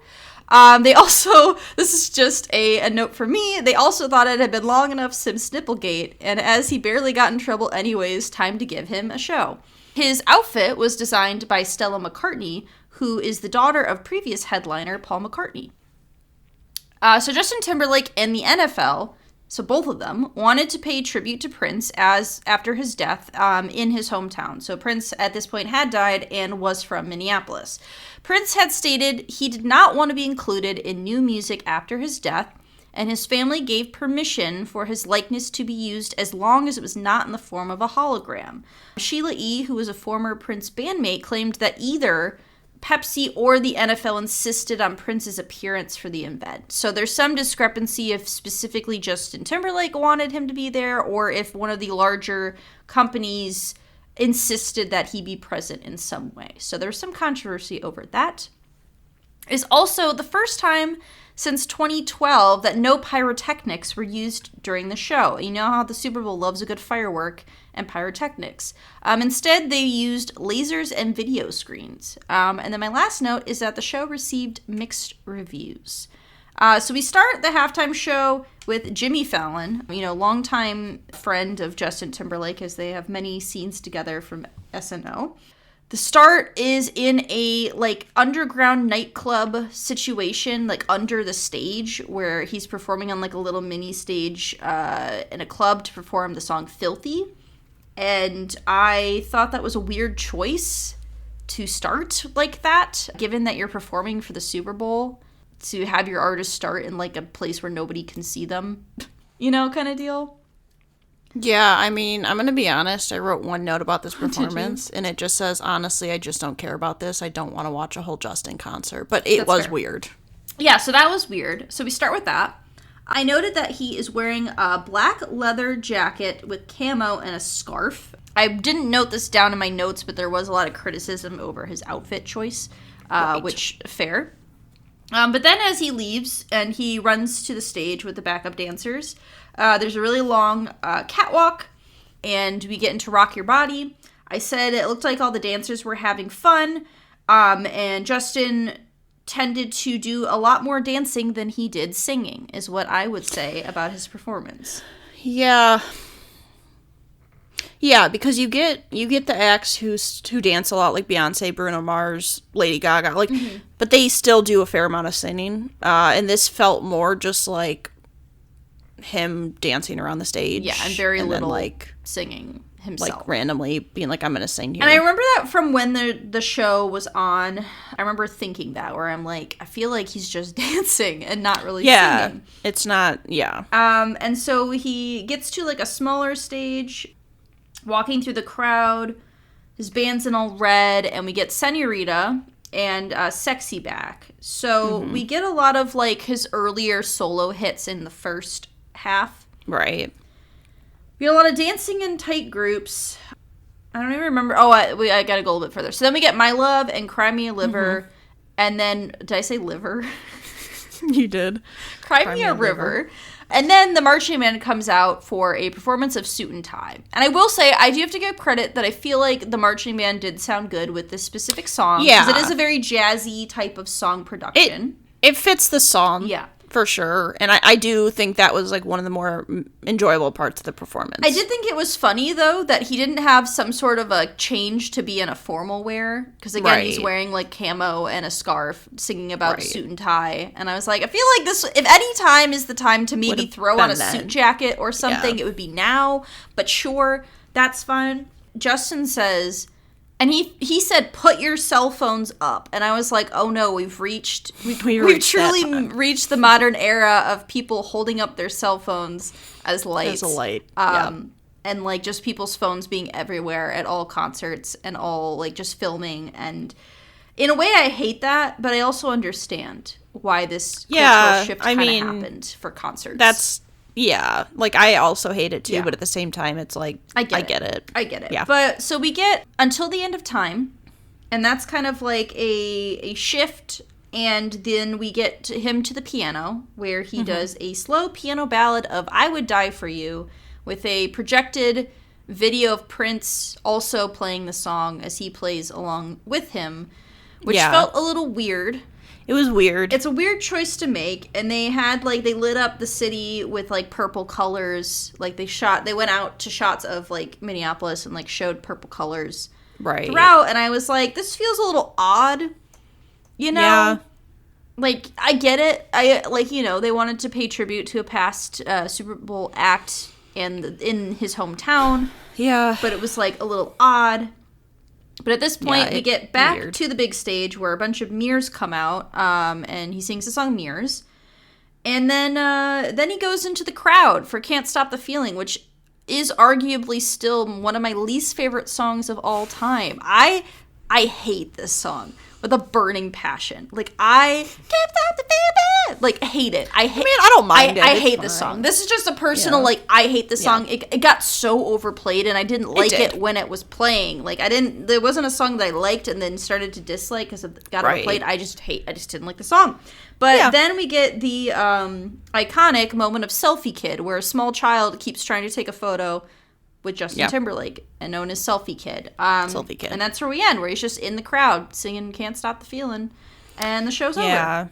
They also, this is just a note for me, they also thought it had been long enough since Snipplegate, and as he barely got in trouble anyways, time to give him a show. His outfit was designed by Stella McCartney, who is the daughter of previous headliner Paul McCartney. So Justin Timberlake and the NFL, so both of them, wanted to pay tribute to Prince after his death in his hometown. So Prince at this point had died and was from Minneapolis. Prince had stated he did not want to be included in new music after his death, and his family gave permission for his likeness to be used as long as it was not in the form of a hologram. Sheila E., who was a former Prince bandmate, claimed that either Pepsi or the NFL insisted on Prince's appearance for the event. So there's some discrepancy if specifically Justin Timberlake wanted him to be there or if one of the larger companies insisted that he be present in some way. So there's some controversy over that. It's also the first time since 2012 that no pyrotechnics were used during the show. You know how the Super Bowl loves a good firework and pyrotechnics. Instead, they used lasers and video screens. And then my last note is that the show received mixed reviews. So we start the halftime show with Jimmy Fallon, longtime friend of Justin Timberlake, as they have many scenes together from SNL. The start is in a, underground nightclub situation, under the stage, where he's performing on, a little mini stage in a club to perform the song Filthy. And I thought that was a weird choice to start like that, given that you're performing for the Super Bowl, to have your artist start in, a place where nobody can see them, kind of deal. Yeah, I mean, I'm going to be honest. I wrote one note about this performance, and it just says, honestly, I just don't care about this. I don't want to watch a whole Justin concert. But it was weird. Yeah, so that was weird. So we start with that. I noted that he is wearing a black leather jacket with camo and a scarf. I didn't note this down in my notes, but there was a lot of criticism over his outfit choice, which, fair. But then as he leaves and he runs to the stage with the backup dancers, there's a really long catwalk, and we get into Rock Your Body. I said it looked like all the dancers were having fun, and Justin tended to do a lot more dancing than he did singing, is what I would say about his performance. Yeah. Yeah, because you get the acts who dance a lot, like Beyonce, Bruno Mars, Lady Gaga, but they still do a fair amount of singing. And this felt more just like him dancing around the stage. Yeah, and very little singing himself. Randomly being like, I'm going to sing here. And I remember that from when the show was on. I remember thinking that, where I'm like, I feel like he's just dancing and not really singing. It's not, yeah. And so he gets to a smaller stage, walking through the crowd, his band's in all red, and we get Senorita and Sexy back. So we get a lot of his earlier solo hits in the first half. Right. We get a lot of dancing in tight groups. I don't even remember. Oh, I gotta go a little bit further. So then we get My Love and Cry Me a Liver, and then, did I say liver? You did. Cry Me a River. And then the marching band comes out for a performance of Suit and Tie. And I will say, I do have to give credit that I feel like the marching band did sound good with this specific song. Yeah. Because it is a very jazzy type of song production. It fits the song. Yeah. For sure. And I do think that was one of the more enjoyable parts of the performance. I did think it was funny, though, that he didn't have some sort of a change to be in a formal wear. Because, again, he's wearing, camo and a scarf, singing about Suit and Tie. And I was like, I feel like this, if any time is the time to maybe throw on a suit jacket or something, it would be now. But sure, that's fine. Justin says And he said, "Put your cell phones up." And I was like, "Oh no, we've truly reached the modern era of people holding up their cell phones as lights." As a light. And like just people's phones being everywhere at all concerts and all like just filming. And in a way, I hate that, but I also understand why this cultural shift kind of happened for concerts. Like, I also hate it, too, but at the same time, it's like, I get it. I get it. Yeah. But, so we get Until the End of Time, and that's kind of like a shift, and then we get him to the piano, where he does a slow piano ballad of I Would Die For You, with a projected video of Prince also playing the song as he plays along with him, which felt a little weird. It was weird. It's a weird choice to make, and they had, like, they lit up the city with, like, purple colors. Like, they went out to shots of, like, Minneapolis and, like, showed purple colors throughout, and I was like, this feels a little odd, you know? Yeah. Like, I get it. They wanted to pay tribute to a past Super Bowl act in his hometown. Yeah. But it was, like, a little odd. But at this point, we get back to the big stage where a bunch of mirrors come out, and he sings the song Mirrors. And then he goes into the crowd for Can't Stop the Feeling, which is arguably still one of my least favorite songs of all time. I hate this song with a burning passion. Like, I can't stop the feeling. Like, hate it. I don't mind it. I hate this song. This is just a personal, I hate this song. It got so overplayed, and I didn't like it when it was playing. Like, there wasn't a song that I liked and then started to dislike because it got overplayed. I just didn't like the song. But then we get the iconic moment of Selfie Kid, where a small child keeps trying to take a photo with Justin Timberlake, and known as Selfie Kid. Selfie Kid. And that's where we end, where he's just in the crowd singing Can't Stop the Feeling, and the show's over.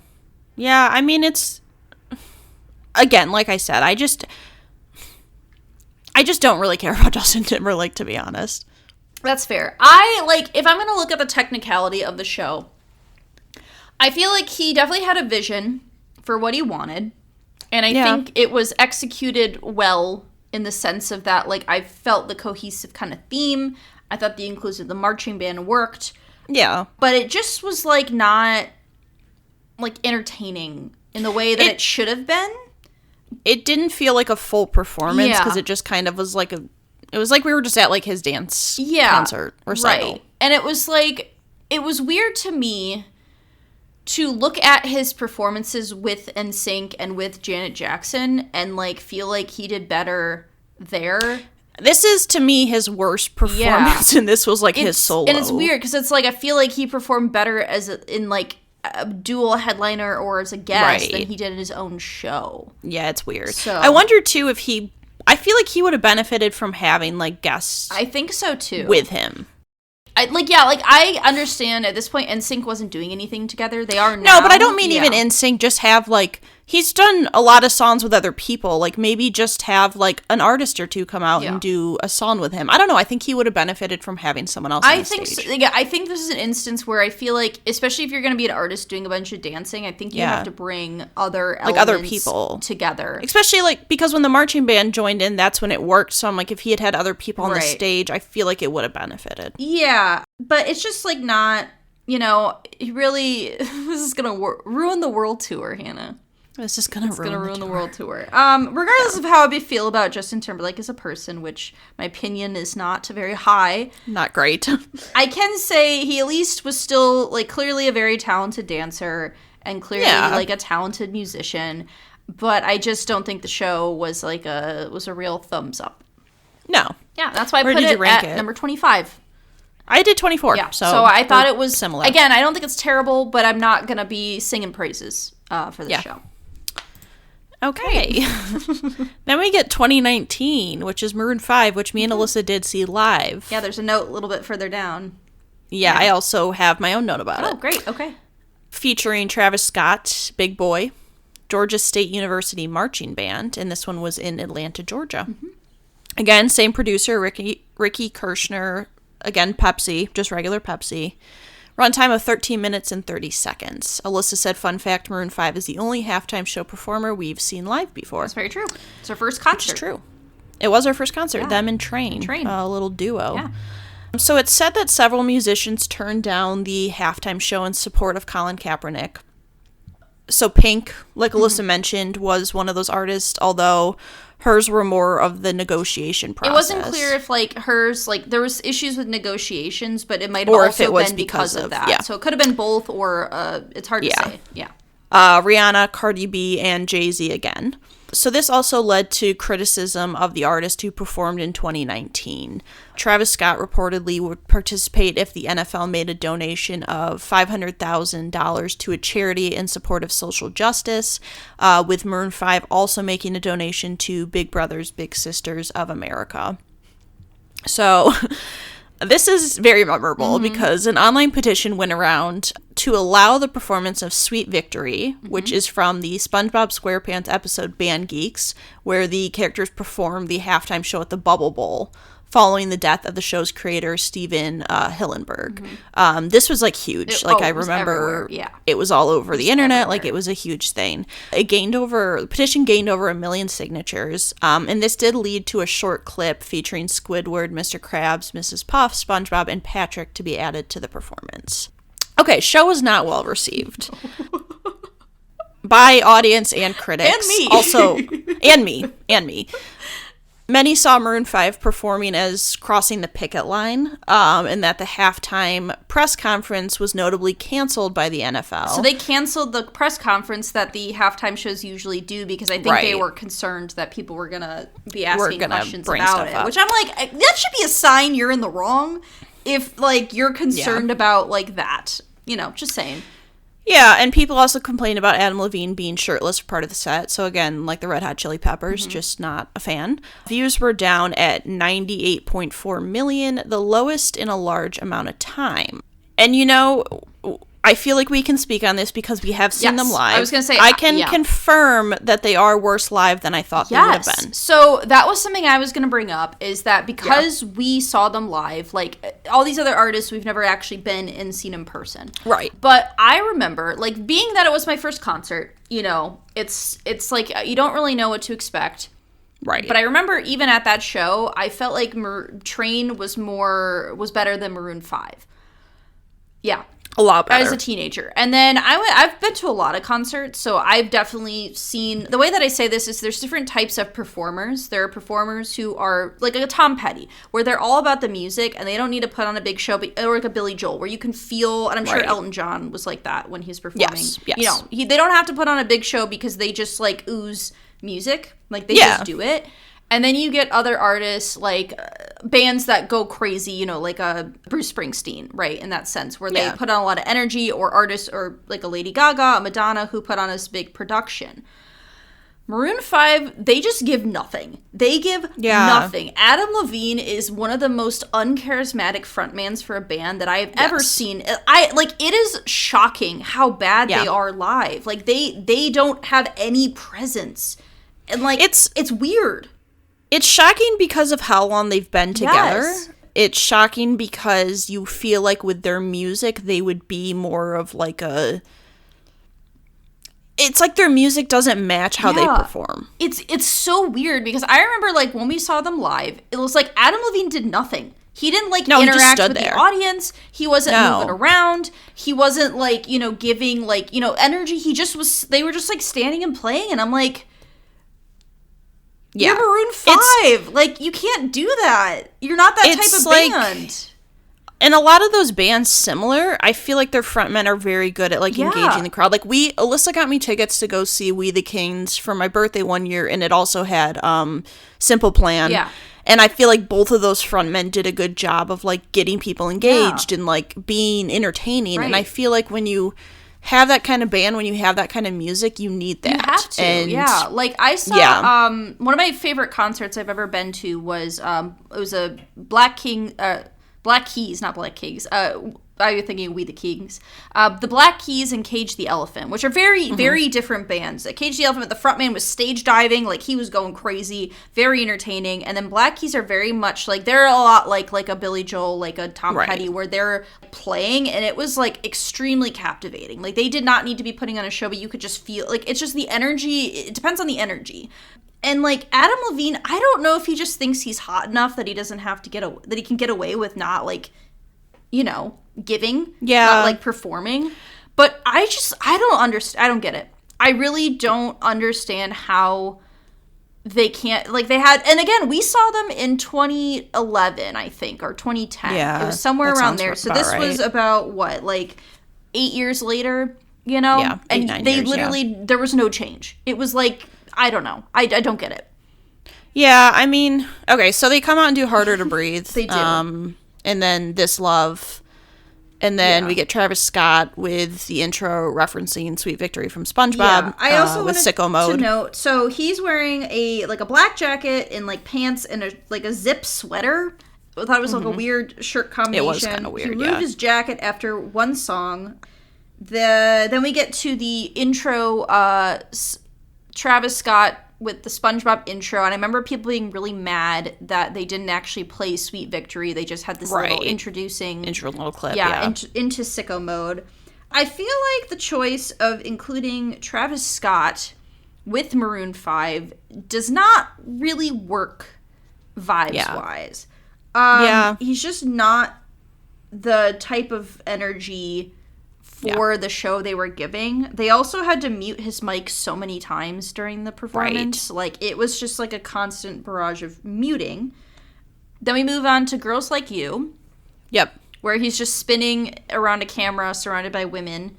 Yeah, I mean, it's... Again, like I said, I just don't really care about Justin Timberlake, to be honest. That's fair. If I'm going to look at the technicality of the show, I feel like he definitely had a vision for what he wanted, and I think it was executed well in the sense of that, like, I felt the cohesive kind of theme. I thought the inclusion of the marching band worked. Yeah. But it just was, like, not, like, entertaining in the way that it should have been. It didn't feel like a full performance, because it just kind of was like it was like we were just at, like, his dance concert recital. Right. And it was, like, it was weird to me to look at his performances with NSYNC and with Janet Jackson and, like, feel like he did better there. This is, to me, his worst performance, and this was, like, his solo. And it's weird, because it's, like, I feel like he performed better in, like, a dual headliner or as a guest than he did in his own show. Yeah, it's weird. So I wonder, too, if I feel like he would have benefited from having, like, guests. I think so, too. With him. I understand at this point NSYNC wasn't doing anything together. They are now. No, but I don't mean even NSYNC. Just have, like, he's done a lot of songs with other people. Like, maybe just have, like, an artist or two come out and do a song with him. I don't know. I think he would have benefited from having someone else on the stage. So, I think this is an instance where I feel like, especially if you're going to be an artist doing a bunch of dancing, I think you have to bring other elements, like, other people together. Especially, like, because when the marching band joined in, that's when it worked. So I'm like, if he had other people on the stage, I feel like it would have benefited. Yeah, but it's just, like, not, he really, this is going to ruin the world tour, Hannah. It's just going to ruin the world tour. Regardless of how I feel about Justin Timberlake as a person, which my opinion is not very high. Not great. I can say he at least was still, like, clearly a very talented dancer and clearly, like, a talented musician. But I just don't think the show was, like, was a real thumbs up. No. Yeah, that's why I put it at number 25. I did 24. Yeah, so I thought it was similar. Again, I don't think it's terrible, but I'm not going to be singing praises for this show. Okay. Then we get 2019, which is Maroon 5, which me and Alyssa did see live. Yeah, there's a note a little bit further down. Yeah, I also have my own note about it. Oh, great. Okay. Featuring Travis Scott, Big Boy, Georgia State University Marching Band, and this one was in Atlanta, Georgia. Mm-hmm. Again, same producer, Ricky Kirshner. Again, Pepsi, just regular Pepsi. Runtime of 13 minutes and 30 seconds. Alyssa said, fun fact, Maroon 5 is the only halftime show performer we've seen live before. That's very true. It's our first concert. It's true. It was our first concert. Them and Train. A little duo. So it's said that several musicians turned down the halftime show in support of Colin Kaepernick. So Pink, like Alyssa mentioned, was one of those artists, although hers were more of the negotiation process. It wasn't clear if, like, hers, like, there was issues with negotiations, but it might have also been because of that. Yeah. So it could have been both, or it's hard to say. Yeah. Rihanna, Cardi B, and Jay-Z again. So this also led to criticism of the artist who performed in 2019. Travis Scott reportedly would participate if the NFL made a donation of $500,000 to a charity in support of social justice, with Maroon 5 also making a donation to Big Brothers Big Sisters of America. So this is very memorable because an online petition went around to allow the performance of Sweet Victory, which is from the SpongeBob SquarePants episode Band Geeks, where the characters perform the halftime show at the Bubble Bowl following the death of the show's creator, Steven Hillenburg. This was, like, huge. I remember it was all over the internet. Everywhere. Like, it was a huge thing. The petition gained over 1 million signatures, and this did lead to a short clip featuring Squidward, Mr. Krabs, Mrs. Puff, SpongeBob, and Patrick to be added to the performance. Okay, show was not well received. By audience and critics. And me. Also, and me. Many saw Maroon 5 performing as crossing the picket line, and that the halftime press conference was notably canceled by the NFL. So they canceled the press conference that the halftime shows usually do because I think they were concerned that people were going to be asking questions about it. Which I'm like, that should be a sign you're in the wrong if, like, you're concerned about, like, that. You know, just saying. Yeah, and people also complained about Adam Levine being shirtless for part of the set. So again, like the Red Hot Chili Peppers, just not a fan. Views were down at 98.4 million, the lowest in a large amount of time. And, you know, I feel like we can speak on this because we have seen them live. I was going to say, I can confirm that they are worse live than I thought they would have been. So that was something I was going to bring up, is that because we saw them live, like all these other artists, we've never actually been and seen in person. Right. But I remember, like, being that it was my first concert, you know, it's like you don't really know what to expect. Right. But I remember even at that show, I felt like Train was better than Maroon 5. Yeah. A lot better. As a teenager. And then I've been to a lot of concerts, so I've definitely seen, the way that I say this is there's different types of performers. There are performers who are like a Tom Petty, where they're all about the music and they don't need to put on a big show, or like a Billy Joel, where you can feel, and I'm sure Elton John was like that when he was performing. Yes. You know, they don't have to put on a big show because they just like ooze music. Like they just do it. And then you get other artists, like bands that go crazy, you know, like Bruce Springsteen, right, in that sense, where they put on a lot of energy, or artists, or like a Lady Gaga, a Madonna, who put on this big production. Maroon 5, they just give nothing. They give nothing. Adam Levine is one of the most uncharismatic frontmans for a band that I have ever seen. It is shocking how bad they are live. Like, they don't have any presence. And, like, it's weird. It's shocking because of how long they've been together. Yes. It's shocking because you feel like with their music, they would be more of like a... It's like their music doesn't match how they perform. It's so weird because I remember, like, when we saw them live, it was like Adam Levine did nothing. He didn't, like, interact with the audience. He wasn't moving around. He wasn't, like, you know, giving, like, you know, energy. He just was... They were just, like, standing and playing, and I'm like... You're Maroon 5. Like, you can't do that. You're not that type of band. And a lot of those bands similar, I feel like their frontmen are very good at, like, engaging the crowd. Like, Alyssa got me tickets to go see We the Kings for my birthday one year, and it also had Simple Plan. Yeah. And I feel like both of those frontmen did a good job of, like, getting people engaged and, like, being entertaining. Right. And I feel like when you... have that kind of band, when you have that kind of music, you need that. You have to, and like I saw, one of my favorite concerts I've ever been to was, it was a Black Keys, not Black Kings. You're thinking We the Kings. The Black Keys and Cage the Elephant, which are very, very different bands. Cage the Elephant, the frontman was stage diving, like he was going crazy, very entertaining. And then Black Keys are very much like, they're a lot like a Billy Joel, like a Tom Petty, where they're playing, and it was like extremely captivating. Like they did not need to be putting on a show, but you could just feel, like, it's just the energy, it depends on the energy. And, like, Adam Levine, I don't know if he just thinks he's hot enough that he doesn't have to that he can get away with not, like, you know, giving. Yeah. Not, like, performing. But I don't understand. I don't get it. I really don't understand how they can't, like, they had, and again, we saw them in 2011, I think, or 2010. Yeah. It was somewhere around there. So this was about, what, like, 8 years later, you know? Yeah, 8, 9 they years, literally, there was no change. It was like, I don't know. I don't get it. Yeah, I mean, okay, so they come out and do Harder to Breathe. They do. And then This Love. And then we get Travis Scott with the intro referencing Sweet Victory from SpongeBob. Yeah, I also with wanted Sicko Mode. to note, so he's wearing a black jacket and, like, pants and a zip sweater. I thought it was like a weird shirt combination. It was kind of weird, He removed his jacket after one song. Then we get to the intro, Travis Scott with the SpongeBob intro, and I remember people being really mad that they didn't actually play Sweet Victory. They just had this little intro little clip. Into Sicko Mode. I feel like the choice of including Travis Scott with Maroon 5 does not really work vibes-wise. He's just not the type of energy for the show they were giving. They also had to mute his mic so many times during the performance. Right. Like, it was just like a constant barrage of muting. Then we move on to Girls Like You. Yep. Where he's just spinning around a camera surrounded by women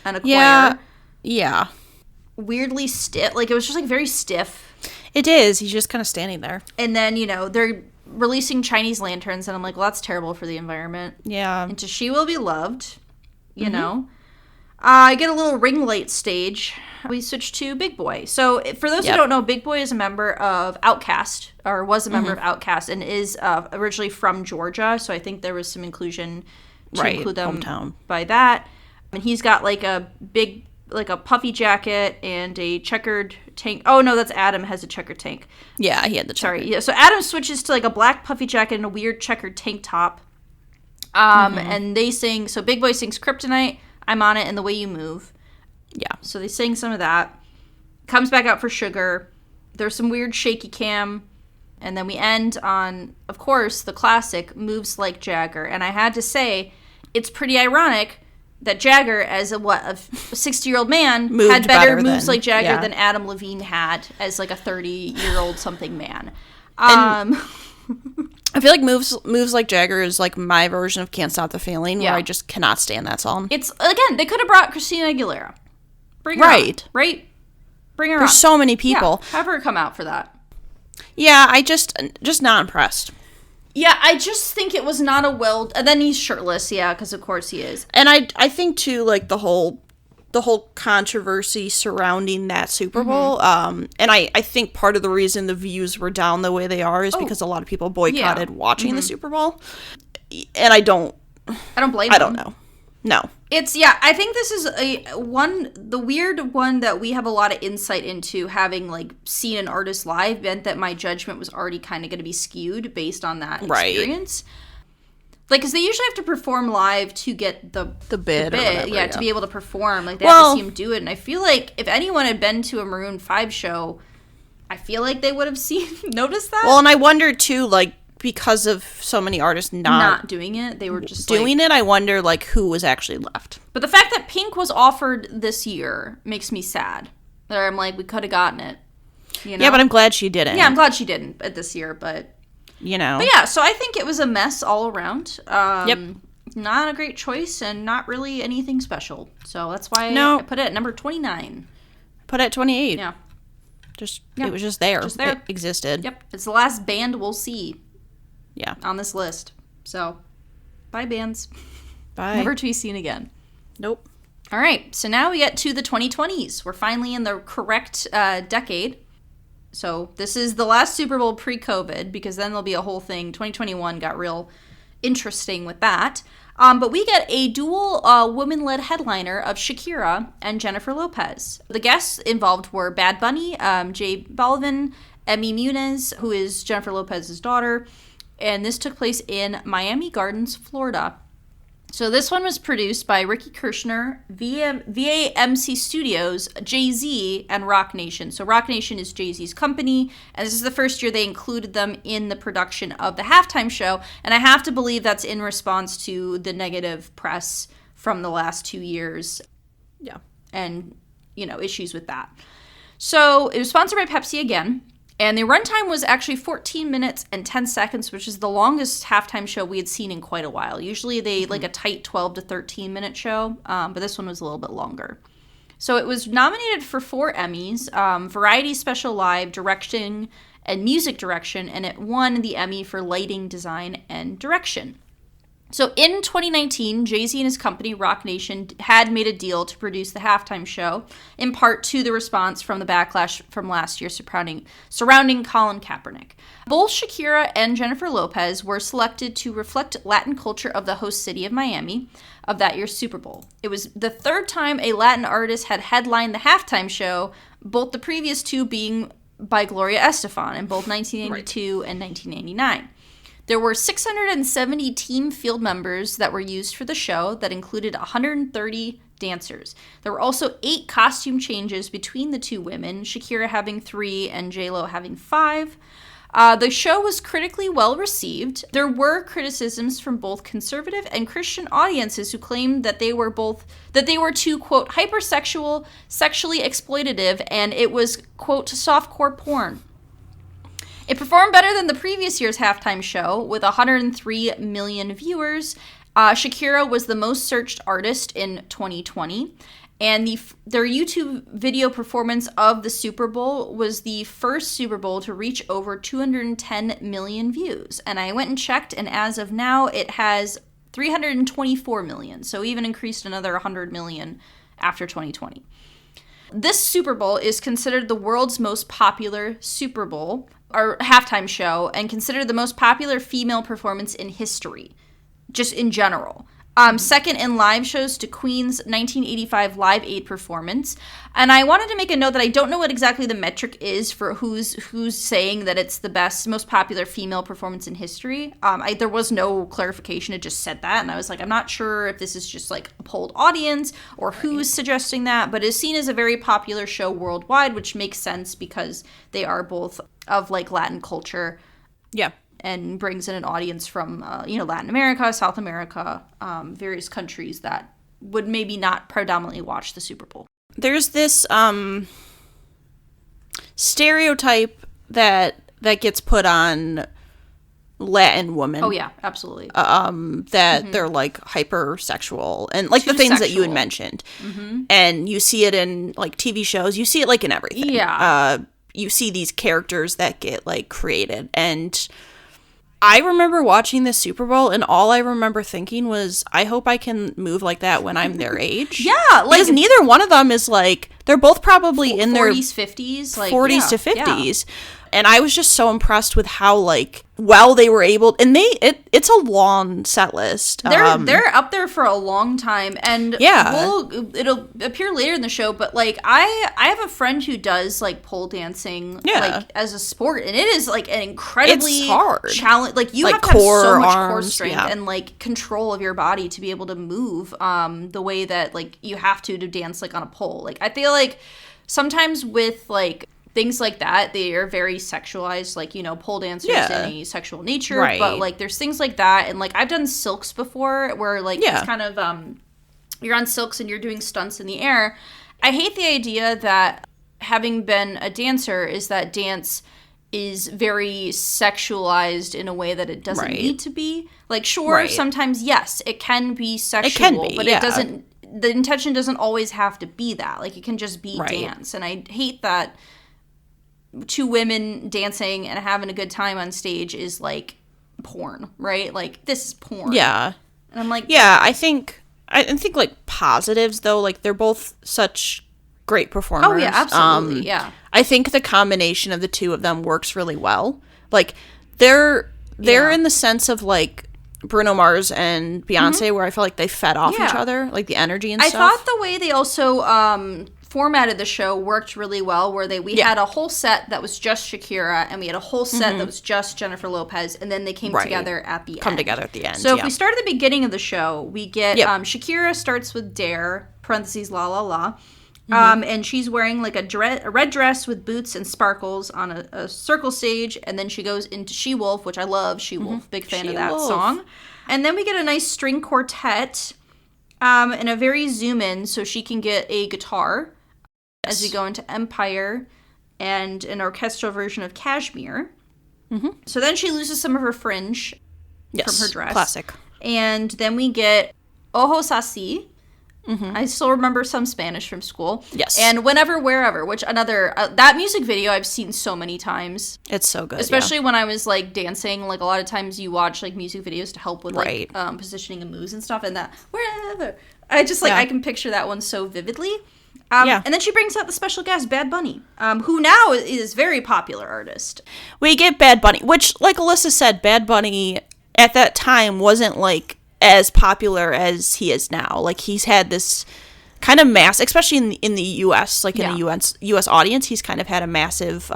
and a choir. Yeah. Weirdly stiff. Like, it was just, like, very stiff. It is. He's just kind of standing there. And then, you know, they're releasing Chinese lanterns, and I'm like, well, that's terrible for the environment. Yeah. Into She Will Be Loved. You know, I get a little ring light stage. We switch to Big Boy. So for those who don't know, Big Boy is a member of Outkast, or was a member of Outkast, and is originally from Georgia. So I think there was some inclusion to include them hometown. By that. And he's got like a big, like a puffy jacket and a checkered tank. Oh no, that's Adam has a checkered tank. Yeah, he had the checkered. Sorry, yeah. So Adam switches to like a black puffy jacket and a weird checkered tank top. And they sing, so Big Boy sings Kryptonite, I'm On It, and The Way You Move. Yeah. So they sing some of that. Comes back out for Sugar. There's some weird shaky cam. And then we end on, of course, the classic Moves Like Jagger. And I had to say, it's pretty ironic that Jagger, as a 60-year-old man, had better moves like Jagger than Adam Levine had as like a 30-year-old something man. I feel like moves like Jagger is like my version of Can't Stop the Feeling, where I just cannot stand that song. It's, again, they could have brought Christina Aguilera. Bring her on, right? Bring her on. There's so many people. Yeah, have her come out for that. Yeah, I just not impressed. Yeah, I just think it was not a well... And then he's shirtless, yeah, because of course he is. And I think, too, like, the whole controversy surrounding that Super Bowl, and I think part of the reason the views were down the way they are is because a lot of people boycotted watching the Super Bowl. And I don't blame them. I don't know. No. It's, I think this is the weird one that we have a lot of insight into, having, like, seen an artist live, meant that my judgment was already kind of going to be skewed based on that experience. Like, because they usually have to perform live to get the bid, whatever, to be able to perform. Like, they have to see him do it. And I feel like if anyone had been to a Maroon 5 show, I feel like they would have noticed that. Well, and I wonder, too, like, because of so many artists not doing it, they were just doing it, I wonder, like, who was actually left. But the fact that Pink was offered this year makes me sad. That I'm like, we could have gotten it. You know? Yeah, but I'm glad she didn't. Yeah, I'm glad she didn't this year, but... You know. But yeah, so I think it was a mess all around. Yep. Not a great choice and not really anything special. So that's why I put it at number 29. Put it at 28. Yeah. It was just there. Just there. It existed. Yep. It's the last band we'll see. Yeah. On this list. So, bye bands. Bye. Never to be seen again. Nope. All right. So now we get to the 2020s. We're finally in the correct decade. So this is the last Super Bowl pre-COVID, because then there'll be a whole thing. 2021 got real interesting with that. But we get a dual woman-led headliner of Shakira and Jennifer Lopez. The guests involved were Bad Bunny, J Balvin, Emmy Muniz, who is Jennifer Lopez's daughter. And this took place in Miami Gardens, Florida. So this one was produced by Ricky Kirshner, VAMC Studios, Jay-Z, and Rock Nation. So Rock Nation is Jay-Z's company, and this is the first year they included them in the production of the halftime show. And I have to believe that's in response to the negative press from the last 2 years. Yeah. And, issues with that. So it was sponsored by Pepsi again. And the runtime was actually 14 minutes and 10 seconds, which is the longest halftime show we had seen in quite a while. Usually they like a tight 12 to 13 minute show, but this one was a little bit longer. So it was nominated for 4 Emmys, Variety Special Live, Directing, and Music Direction, and it won the Emmy for Lighting, Design, and Direction. So in 2019, Jay-Z and his company, Rock Nation, had made a deal to produce the halftime show, in part to the response from the backlash from last year surrounding Colin Kaepernick. Both Shakira and Jennifer Lopez were selected to reflect Latin culture of the host city of Miami of that year's Super Bowl. It was the third time a Latin artist had headlined the halftime show, both the previous 2 being by Gloria Estefan in both 1982 and 1999. There were 670 team field members that were used for the show that included 130 dancers. There were also 8 costume changes between the 2 women, Shakira having 3 and J-Lo having 5. The show was critically well received. There were criticisms from both conservative and Christian audiences who claimed that they were too, quote, hypersexual, sexually exploitative, and it was, quote, softcore porn. It performed better than the previous year's halftime show, with 103 million viewers. Shakira was the most searched artist in 2020, and their YouTube video performance of the Super Bowl was the first Super Bowl to reach over 210 million views. And I went and checked, and as of now, it has 324 million, so even increased another 100 million after 2020. This Super Bowl is considered the world's most popular Super Bowl, or halftime show, and considered the most popular female performance in history, just in general. Second in live shows to Queen's 1985 Live Aid performance. And I wanted to make a note that I don't know what exactly the metric is for who's saying that it's the most popular female performance in history. There was no clarification. It just said that. And I was like, I'm not sure if this is just like a polled audience or who's suggesting that, but it's seen as a very popular show worldwide, which makes sense because they are both of like Latin culture. Yeah. And brings in an audience from, Latin America, South America, various countries that would maybe not predominantly watch the Super Bowl. There's this stereotype that gets put on Latin women. Oh, yeah, absolutely. That they're, like, hypersexual. And, like, the things that you had mentioned. Mm-hmm. And you see it in, like, TV shows. You see it, like, in everything. Yeah. You see these characters that get, like, created. And I remember watching the Super Bowl, and all I remember thinking was, I hope I can move like that when I'm their age. Yeah. Like, because neither one of them is, like, they're both probably in their 40s, 50s. Like, 40s to 50s. Yeah. And I was just so impressed with how, like, well they were able, and it's a long set list. They're up there for a long time, and yeah, it'll appear later in the show. But like, I have a friend who does like pole dancing, like as a sport, and it is like an incredibly hard challenge. Like you have to have so much core strength and like control of your body to be able to move the way that like you have to dance like on a pole. Like I feel like sometimes with like things like that, they are very sexualized, like, pole dancers in a sexual nature, right. But, like, there's things like that, and, like, I've done silks before, where, like, it's kind of, you're on silks and you're doing stunts in the air. I hate the idea that, having been a dancer, is that dance is very sexualized in a way that it doesn't need to be. Like, sure, sometimes, yes, it can be sexual, but it doesn't, the intention doesn't always have to be that. Like, it can just be dance, and I hate that two women dancing and having a good time on stage is like porn, right? Like this is porn. Yeah. And I'm like, yeah, I think like positives though, like they're both such great performers. Oh yeah, absolutely. Yeah. I think the combination of the two of them works really well. Like they're in the sense of like Bruno Mars and Beyonce, where I feel like they fed off each other, like the energy and stuff. I thought the way they also formatted the show worked really well, where we had a whole set that was just Shakira, and we had a whole set that was just Jennifer Lopez, and then they came together at the end. Come together at the end. So if we start at the beginning of the show, we get Shakira starts with Dare, parentheses, la la la. And she's wearing like a red dress with boots and sparkles on a circle stage, and then she goes into She-Wolf, which I love. She-Wolf, big fan of that song. And then we get a nice string quartet, and a very zoom in so she can get a guitar as we go into Empire and an orchestral version of Kashmir. So then she loses some of her fringe from her dress. Classic. And then we get Ojo Sasi. I still remember some Spanish from school. Yes. And Whenever, Wherever, which that music video I've seen so many times. It's so good. Especially when I was, like, dancing. Like, a lot of times you watch, like, music videos to help with, like, positioning and moves and stuff. And that, wherever. I just, like, I can picture that one so vividly. And then she brings out the special guest, Bad Bunny, who now is a very popular artist. We get Bad Bunny, which, like Alyssa said, Bad Bunny at that time wasn't, like, as popular as he is now. Like, he's had this kind of mass, especially in the U.S., like in the U.S. audience, he's kind of had a massive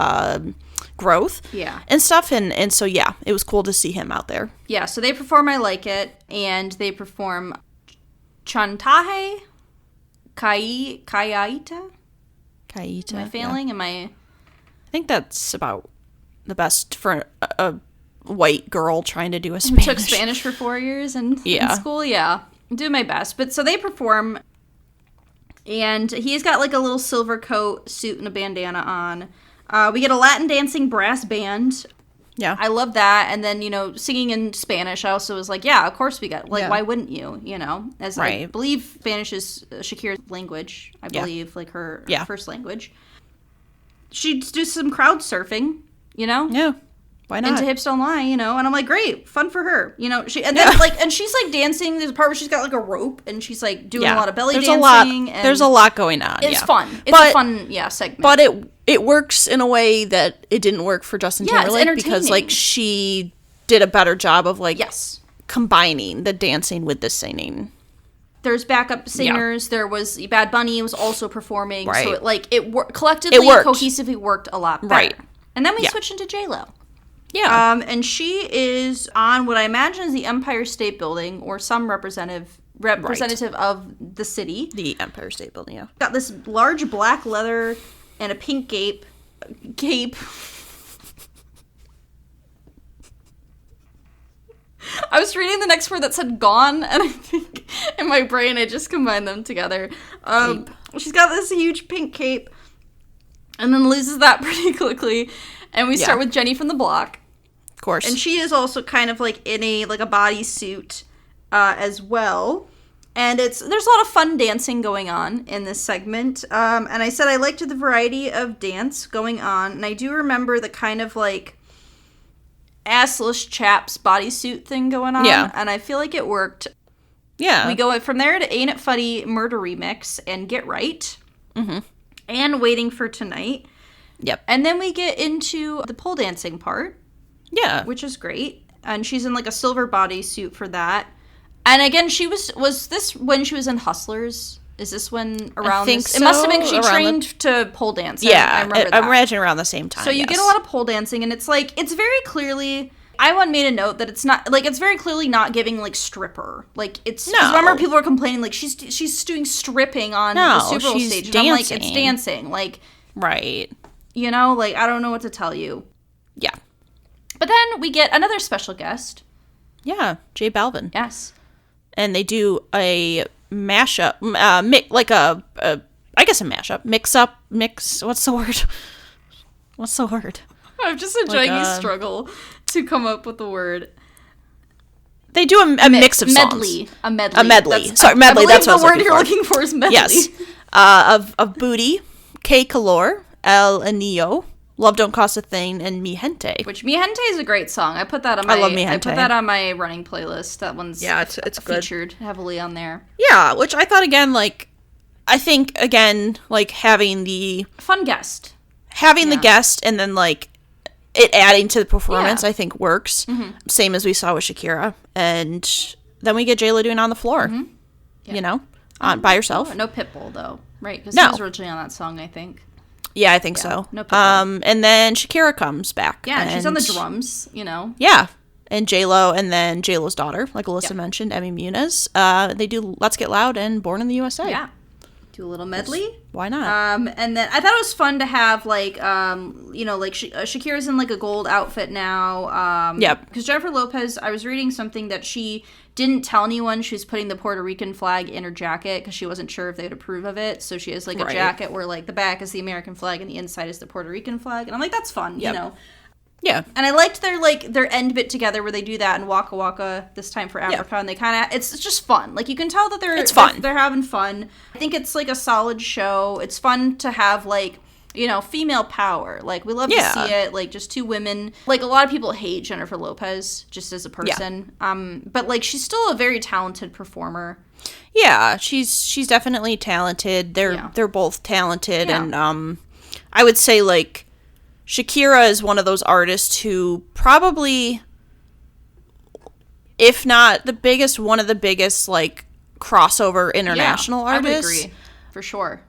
growth and stuff. And so, yeah, it was cool to see him out there. Yeah, so they perform I Like It, and they perform Chantaje Kayaita? Kayaita. Am I failing? Am I... I think that's about the best for a white girl trying to do a Spanish. Took Spanish for 4 years in school. Yeah, do my best. But so they perform, and he's got like a little silver coat, suit, and a bandana on. We get a Latin dancing brass band. Yeah, I love that. And then, singing in Spanish. I also was like, yeah, of course we got. Like, why wouldn't you? As I believe Spanish is Shakira's language. I believe like her first language. She does some crowd surfing. Yeah. Why not? Into Hips Don't Lie, and I'm like, great, fun for her, then she's like dancing. There's a part where she's got like a rope and she's like doing a lot of belly dancing. There's a lot going on. It's fun. It's a fun, segment. But it works in a way that it didn't work for Justin Timberlake because like she did a better job of like combining the dancing with the singing. There's backup singers. Yeah. There was Bad Bunny was also performing. Right. So collectively, cohesively worked a lot better. Right. And then we switched into J-Lo. Yeah. And she is on what I imagine is the Empire State Building or some representative of the city. The Empire State Building, yeah. Got this large black leather and a pink cape. I was reading the next word that said gone, and I think in my brain I just combined them together. She's got this huge pink cape and then loses that pretty quickly. And we start with Jenny from the Block. Of course. And she is also kind of like in a bodysuit as well. And there's a lot of fun dancing going on in this segment. And I said I liked the variety of dance going on. And I do remember the kind of like assless chaps bodysuit thing going on. Yeah. And I feel like it worked. Yeah. We go from there to Ain't It Funny Murder Remix and Get Right. Mm-hmm. And Waiting for Tonight. Yep. And then we get into the pole dancing part. Yeah. Which is great. And she's in like a silver bodysuit for that. And again, she was this when she was in Hustlers? Is this when around I think this? So. It must have been she trained to pole dance. Yeah. I remember that. I imagine around the same time. So you get a lot of pole dancing, and it's like, it's very clearly, I made a note that it's not, like, it's very clearly not giving, like, stripper. Like, it's, no. I remember people were complaining, like, she's doing stripping on the Super Bowl stage. And I'm like, it's dancing. Like, right. Like, I don't know what to tell you. Yeah. But then we get another special guest. Yeah, J Balvin. Yes. And they do a mashup, I guess a mashup, what's the word? I'm just enjoying you struggle to come up with the word. They do a mix of songs. A medley. A medley. Sorry, medley, that's what I was looking for. The word you're looking for is medley. Yes. Of Booty, Que Calor, El Anillo, Love Don't Cost a Thing, and Mi Gente. Which Mi Gente is a great song. I put that on my I love Mi Gente. I put that on my running playlist. That one's it's featured heavily on there. Yeah, which I thought again, like, I think again, like having the fun guest. Having the guest and then like it adding to the performance, I think works. Mm-hmm. Same as we saw with Shakira. And then we get J-Lo doing On the Floor. Mm-hmm. Yeah. by herself. Oh, no Pitbull, though, right? Because No. he was originally on that song, I think. Yeah, I think so. No Pitbull. And then Shakira comes back. Yeah, and she's on the drums, you know. Yeah. And J-Lo, and then J-Lo's daughter, like Alyssa mentioned, Emmy Muniz. They do Let's Get Loud and Born in the USA. Yeah. Do a little medley. Why not? And then I thought it was fun to have, like, you know, like, Shakira's in, like, a gold outfit now. Yep. Because Jennifer Lopez, I was reading something that she didn't tell anyone she was putting the Puerto Rican flag in her jacket because she wasn't sure if they would approve of it. So she has, like, a jacket where, like, the back is the American flag and the inside is the Puerto Rican flag. And I'm like, that's fun, you know. Yeah. And I liked their end bit together where they do that in Waka Waka, This Time for Africa, and they kind of, it's just fun. Like, you can tell that it's fun. They're having fun. I think it's, like, a solid show. It's fun to have, like, you know, female power. Like, we love to see it. Like, just two women. Like, a lot of people hate Jennifer Lopez just as a person. But, like, she's still a very talented performer. Yeah, she's definitely talented. They're both talented, and I would say, like, Shakira is one of those artists who probably, if not the biggest, one of the biggest, like, crossover international artists. I would agree, for sure.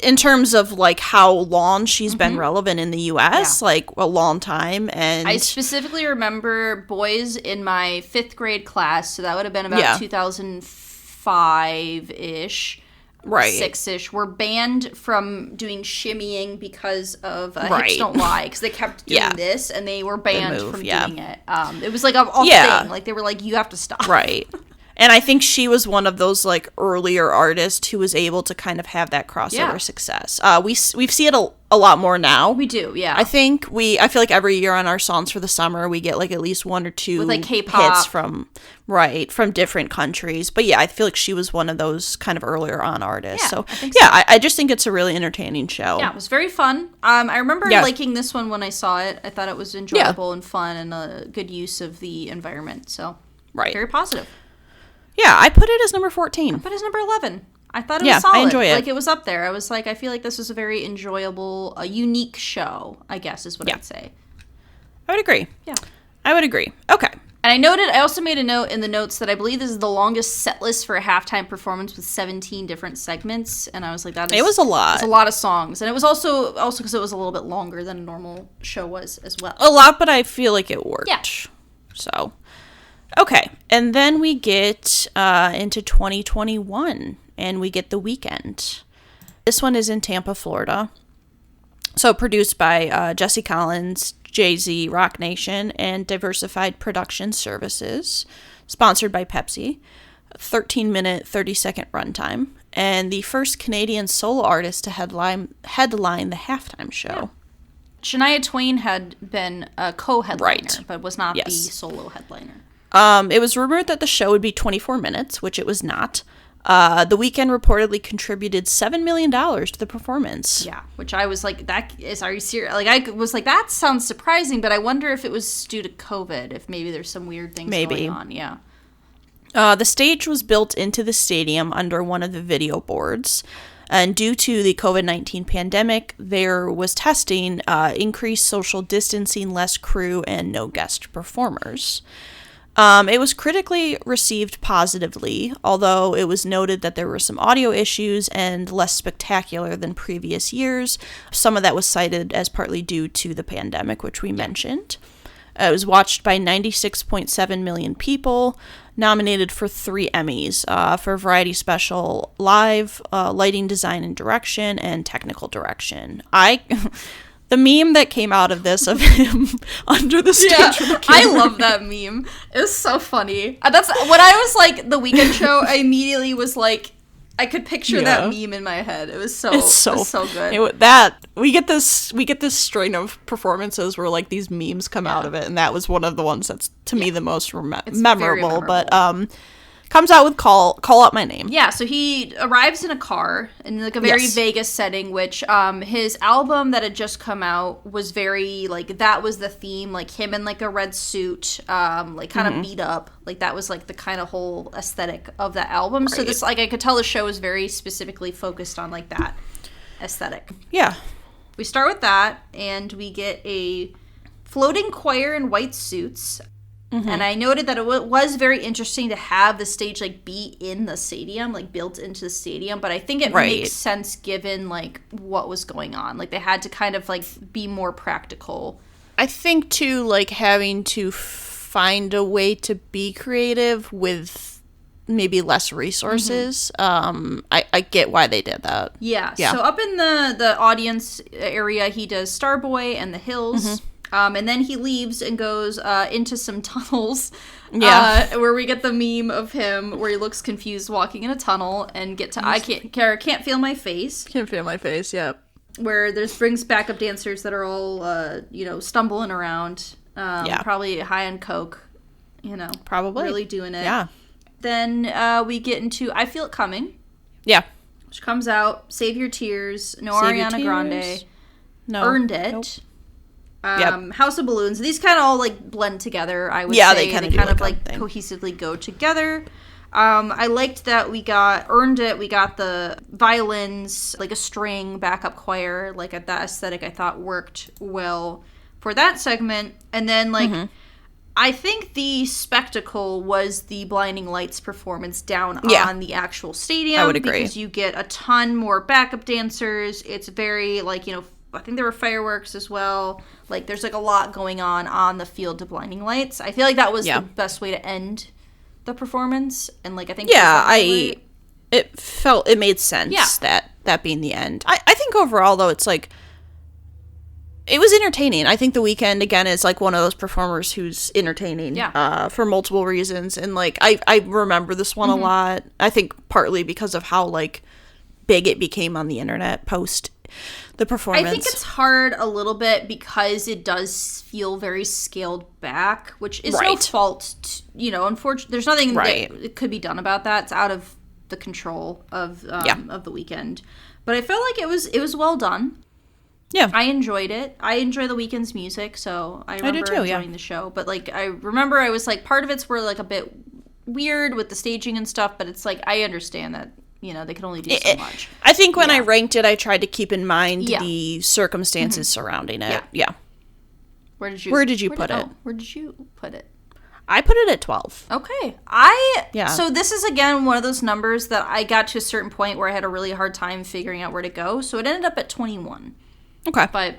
In terms of, like, how long she's been relevant in the U.S., like, a long time. And I specifically remember boys in my 5th grade class, so that would have been about 2005-ish. Right. 6-ish, were banned from doing shimmying because of Hips Don't Lie, because they kept doing this, and they were banned from doing it. It was like a thing. Like, they were like, you have to stop. Right. And I think she was one of those, like, earlier artists who was able to kind of have that crossover success. We see it a lot more now. We do, yeah. I think I feel like every year on our Songs for the Summer, we get, like, at least one or two with, like, K-pop hits from different countries. But yeah, I feel like she was one of those kind of earlier on artists. So I just think it's a really entertaining show. Yeah, it was very fun. I remember liking this one when I saw it. I thought it was enjoyable and fun and a good use of the environment. So very positive. Yeah, I put it as number 14. I put it as number 11. I thought it was solid. I enjoy it. Like, it was up there. I was like, I feel like this was a very enjoyable, unique show, I guess is what I'd say. I would agree. Yeah. I would agree. Okay. And I also made a note in the notes that I believe this is the longest set list for a halftime performance with 17 different segments. And I was like, it was a lot. It's a lot of songs. And it was also because it was a little bit longer than a normal show was as well. A lot, but I feel like it worked. Yeah. So, okay. And then we get into 2021, and we get The Weeknd. This one is in Tampa, Florida. So produced by Jesse Collins, Jay-Z, Rock Nation, and Diversified Production Services. Sponsored by Pepsi. 13-minute, 30-second runtime. And the first Canadian solo artist to headline the halftime show. Yeah. Shania Twain had been a co-headliner, but was not the solo headliner. It was rumored that the show would be 24 minutes, which it was not. The Weeknd reportedly contributed $7 million to the performance. Yeah, which I was like, are you serious? Like, I was like, that sounds surprising, but I wonder if it was due to COVID, if maybe there's some weird things going on. Yeah. The stage was built into the stadium under one of the video boards. And due to the COVID-19 pandemic, there was testing, increased social distancing, less crew, and no guest performers. It was critically received positively, although it was noted that there were some audio issues and less spectacular than previous years. Some of that was cited as partly due to the pandemic, which we mentioned. It was watched by 96.7 million people, nominated for 3 Emmys for Variety Special Live, Lighting Design and Direction, and Technical Direction. The meme that came out of this of him under the stage with the camera. I love that meme. It was so funny. That's when I was like the Weeknd show. I immediately was like, I could picture that meme in my head. It was so good. We get this string of performances where like these memes come out of it, and that was one of the ones that's to me the most memorable. But comes out with call out my name. Yeah, so he arrives in a car in like a very Vegas setting, which his album that had just come out was very like, that was the theme, like him in like a red suit, like kind of beat up, like that was like the kind of whole aesthetic of that album. Right. So this, like, I could tell the show is very specifically focused on like that aesthetic. Yeah. We start with that, and we get a floating choir in white suits. And I noted that it was very interesting to have the stage like be in the stadium, like built into the stadium. But I think it makes sense given like what was going on. Like they had to kind of like be more practical. I think too, like having to find a way to be creative with maybe less resources. I get why they did that. Yeah. So up in the audience area, he does Starboy and the Hills. And then he leaves and goes into some tunnels where we get the meme of him where he looks confused walking in a tunnel and get to can't feel my face. Can't feel my face, yeah. Where there's brings backup dancers that are all, stumbling around. Probably high on coke, Probably. Really doing it. Yeah. Then we get into I Feel It Coming. Yeah. Which comes out, Save Your Tears, no Save Ariana Your Grande. Tears. No. Earned It. Nope. House of Balloons. These kind of all like blend together. I would Yeah, say they kind of like cohesively go together. I liked that we got Earned It. We got the violins, like a string backup choir, like that aesthetic I thought worked well for that segment. And then like I think the spectacle was the Blinding Lights performance down on the actual stadium. I would agree. Because you get a ton more backup dancers. It's very like I think there were fireworks as well. Like, there's, like, a lot going on the field to Blinding Lights. I feel like that was the best way to end the performance. And, like, I think... It made sense that being the end. I think overall, though, it's, like... It was entertaining. I think The Weeknd, again, is, like, one of those performers who's entertaining for multiple reasons. And, like, I remember this one a lot. I think partly because of how, like, big it became on the internet post the performance. I think it's hard a little bit because it does feel very scaled back, which is no fault. Unfortunately, there's nothing that could be done about that. It's out of the control of The Weeknd. But I felt like it was well done. Yeah, I enjoyed it. I enjoy The Weeknd's music, so I remember enjoying the show. But like, I remember I was like, part of it's were like a bit weird with the staging and stuff. But it's like I understand that. They can only do so much. I think when I ranked it, I tried to keep in mind the circumstances surrounding it. Yeah. Where did you put it? Where did you put it? I put it at 12. Okay. So this is, again, one of those numbers that I got to a certain point where I had a really hard time figuring out where to go. So it ended up at 21. Okay. But...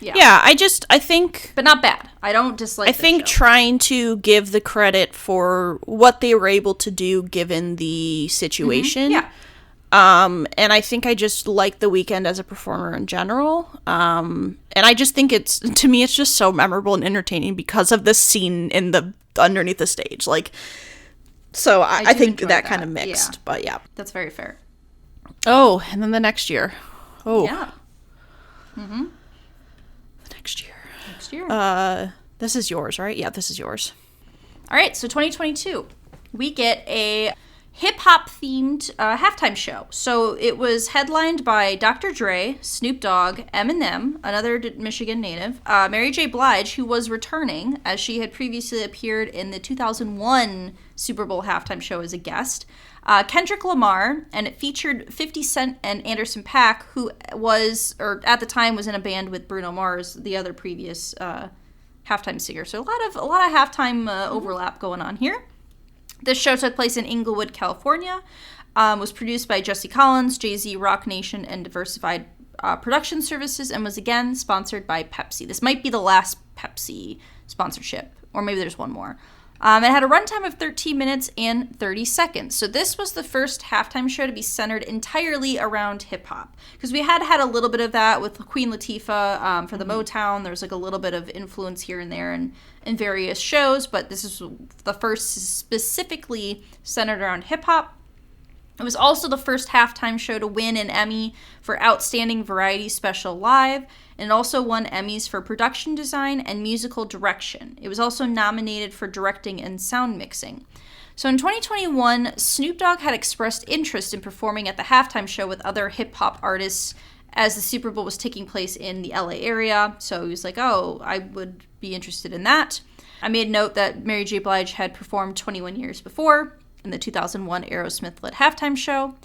Yeah, I think... But not bad. I don't dislike I think trying to give the credit for what they were able to do given the situation. And I think I just like The Weeknd as a performer in general. And I just think to me, it's just so memorable and entertaining because of the scene in the underneath the stage. Like, so I think that kind of mixed, but yeah. That's very fair. Oh, and then the next year. Oh. Yeah. Mm-hmm. Next year. This is yours, right? Yeah, this is yours. All right, so 2022, we get a hip-hop themed halftime show. So it was headlined by Dr. Dre, Snoop Dogg, Eminem, another Michigan native, Mary J. Blige, who was returning as she had previously appeared in the 2001 Super Bowl halftime show as a guest, Kendrick Lamar, and it featured 50 Cent and Anderson .Paak, who was, or at the time was in a band with Bruno Mars, the other previous halftime singer. So a lot of halftime overlap going on here. This show took place in Inglewood, California. Was produced by Jesse Collins, Jay-Z, Rock Nation, and Diversified Production Services, and was again sponsored by Pepsi. This might be the last Pepsi sponsorship, or maybe there's one more. It had a runtime of 13 minutes and 30 seconds. So this was the first halftime show to be centered entirely around hip-hop. Because we had a little bit of that with Queen Latifah for the Motown. There was like a little bit of influence here and there in various shows. But this is the first specifically centered around hip-hop. It was also the first halftime show to win an Emmy for Outstanding Variety Special Live, and it also won Emmys for production design and musical direction. It was also nominated for directing and sound mixing. So in 2021, Snoop Dogg had expressed interest in performing at the halftime show with other hip-hop artists as the Super Bowl was taking place in the LA area. So he was like, oh, I would be interested in that. I made note that Mary J. Blige had performed 21 years before in the 2001 Aerosmith-led halftime show.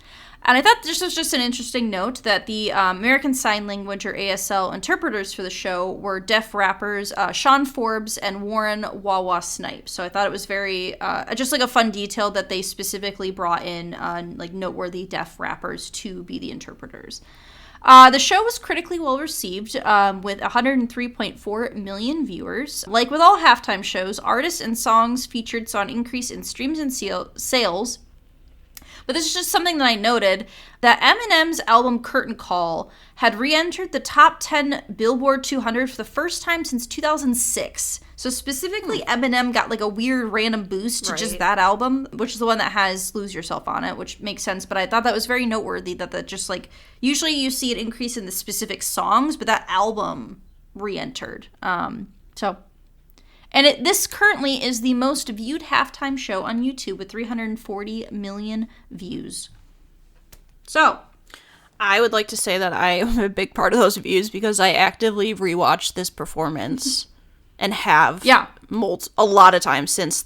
And I thought this was just an interesting note that the American Sign Language, or ASL, interpreters for the show were deaf rappers Sean Forbes and Warren Wawa Snipe. So I thought it was very, just like a fun detail that they specifically brought in like noteworthy deaf rappers to be the interpreters. The show was critically well received with 103.4 million viewers. Like with all halftime shows, artists and songs featured saw an increase in streams and sales. But this is just something that I noted, that Eminem's album Curtain Call had re-entered the top 10 Billboard 200 for the first time since 2006. So specifically, Eminem got like a weird random boost to just that album, which is the one that has Lose Yourself on it, which makes sense. But I thought that was very noteworthy that just like, usually you see an increase in the specific songs, but that album re-entered. And this currently is the most viewed halftime show on YouTube with 340 million views. So, I would like to say that I am a big part of those views because I actively rewatched this performance and have a lot of times since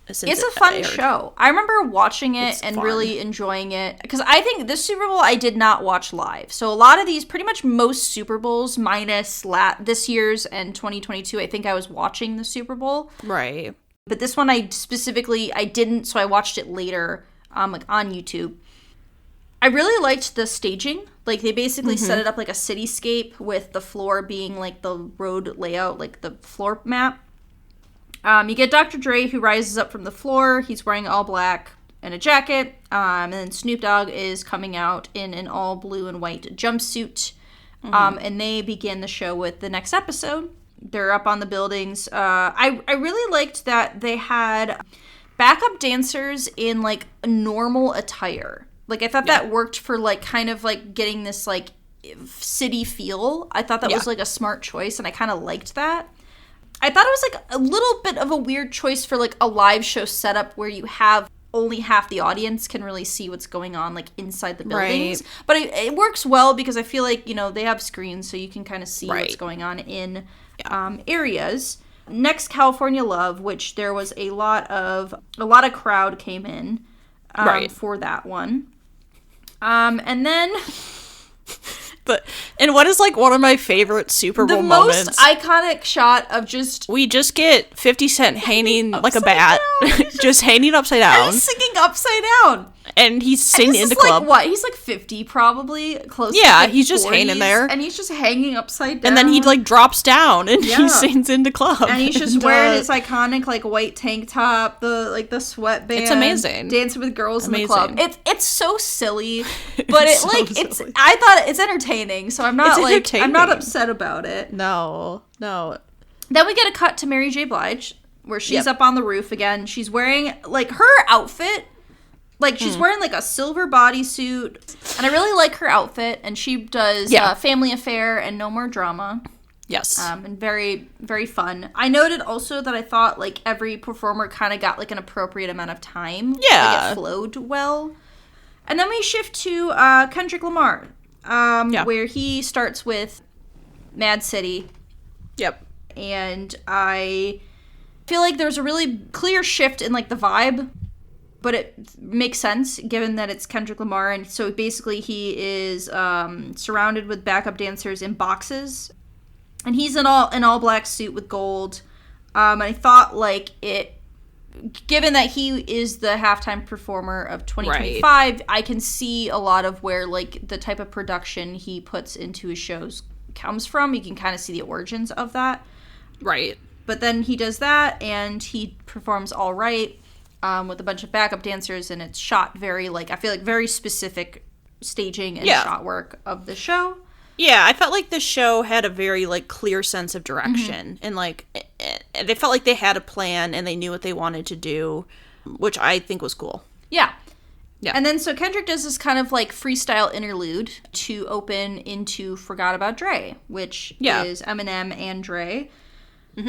it's a fun show. I remember watching it and really enjoying it because I think this Super Bowl I did not watch live. So a lot of these, pretty much most Super Bowls minus this year's and 2022, I think I was watching the Super Bowl. Right. But this one I didn't, so I watched it later like on YouTube. I really liked the staging. Like they basically set it up like a cityscape with the floor being like the road layout, like the floor map. You get Dr. Dre, who rises up from the floor. He's wearing all black and a jacket. And then Snoop Dogg is coming out in an all blue and white jumpsuit. And they begin the show with the next episode. They're up on the buildings. I really liked that they had backup dancers in, like, normal attire. Like, I thought that worked for, like, kind of, like, getting this, like, city feel. I thought that was, like, a smart choice, and I kind of liked that. I thought it was, like, a little bit of a weird choice for, like, a live show setup where you have only half the audience can really see what's going on, like, inside the buildings. Right. But it works well because I feel like, you know, they have screens so you can kind of see what's going on in areas. Next, California Love, which there was a lot of crowd came in for that one. And then... And what is, like, one of my favorite Super Bowl moments? The most iconic shot of just... We just get 50 Cent hanging like a bat. Just hanging upside down. And he's singing upside down. And he's singing in the club. Like, what? He's, like, 50, probably. Close to like he's just 40s, hanging there. And he's just hanging upside down. And then he, like, drops down and he sings in the club. And he's just wearing his iconic, like, white tank top, the sweatband. It's amazing. Dancing with girls in the club. It's so silly. But I thought it's entertaining, so I'm not upset about it. No. Then we get a cut to Mary J. Blige, where she's up on the roof again. She's wearing, like, her outfit. Like, she's wearing, like, a silver bodysuit. And I really like her outfit. And she does Family Affair and No More Drama. Yes. And very, very fun. I noted also that I thought, like, every performer kind of got, like, an appropriate amount of time. Yeah. Like, it flowed well. And then we shift to Kendrick Lamar. Where he starts with Mad City. Yep. And I feel like there's a really clear shift in, like, the vibe. But it makes sense, given that it's Kendrick Lamar. And so basically he is surrounded with backup dancers in boxes. And he's in all black suit with gold. And I thought, like, given that he is the halftime performer of 2025, I can see a lot of where, like, the type of production he puts into his shows comes from. You can kind of see the origins of that. Right. But then he does that, and he performs all right. With a bunch of backup dancers, and it's shot very, like, I feel like very specific staging and shot work of the show. Yeah, I felt like the show had a very, like, clear sense of direction, and, like, it felt like they had a plan, and they knew what they wanted to do, which I think was cool. Yeah. And then, so Kendrick does this kind of, like, freestyle interlude to open into Forgot About Dre, which is Eminem and Dre.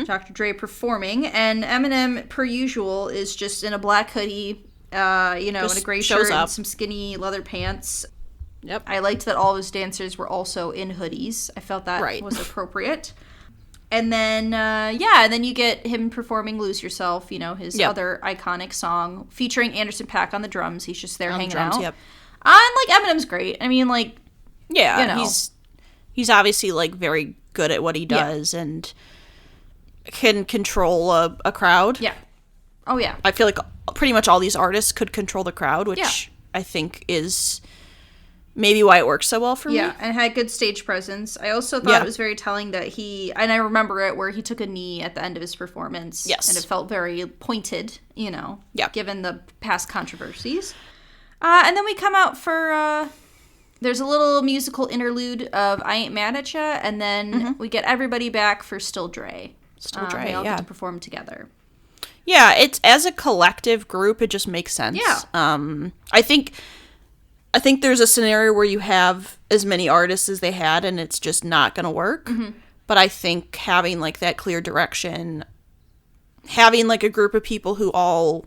Dr. Dre performing, and Eminem, per usual, is just in a black hoodie, in a gray shirt and some skinny leather pants. Yep. I liked that all of his dancers were also in hoodies. I felt that was appropriate. And then, and then you get him performing Lose Yourself, his other iconic song, featuring Anderson .Paak on the drums. He's just there hanging out. And, like, Eminem's great. I mean, like, Yeah, you know. he's obviously, like, very good at what he does and can control a crowd. Yeah. Oh, yeah. I feel like pretty much all these artists could control the crowd, which Yeah. I think is maybe why it works so well for me. Yeah, and had good stage presence. I also thought it was very telling that and I remember it where he took a knee at the end of his performance. Yes. And it felt very pointed, given the past controversies. And then we come out for, there's a little musical interlude of I Ain't Mad at Ya, and then we get everybody back for Still Dre. They all get to perform together. Yeah, it's as a collective group, it just makes sense. Yeah. I think there's a scenario where you have as many artists as they had, and it's just not going to work. Mm-hmm. But I think having, like, that clear direction, having, like, a group of people who all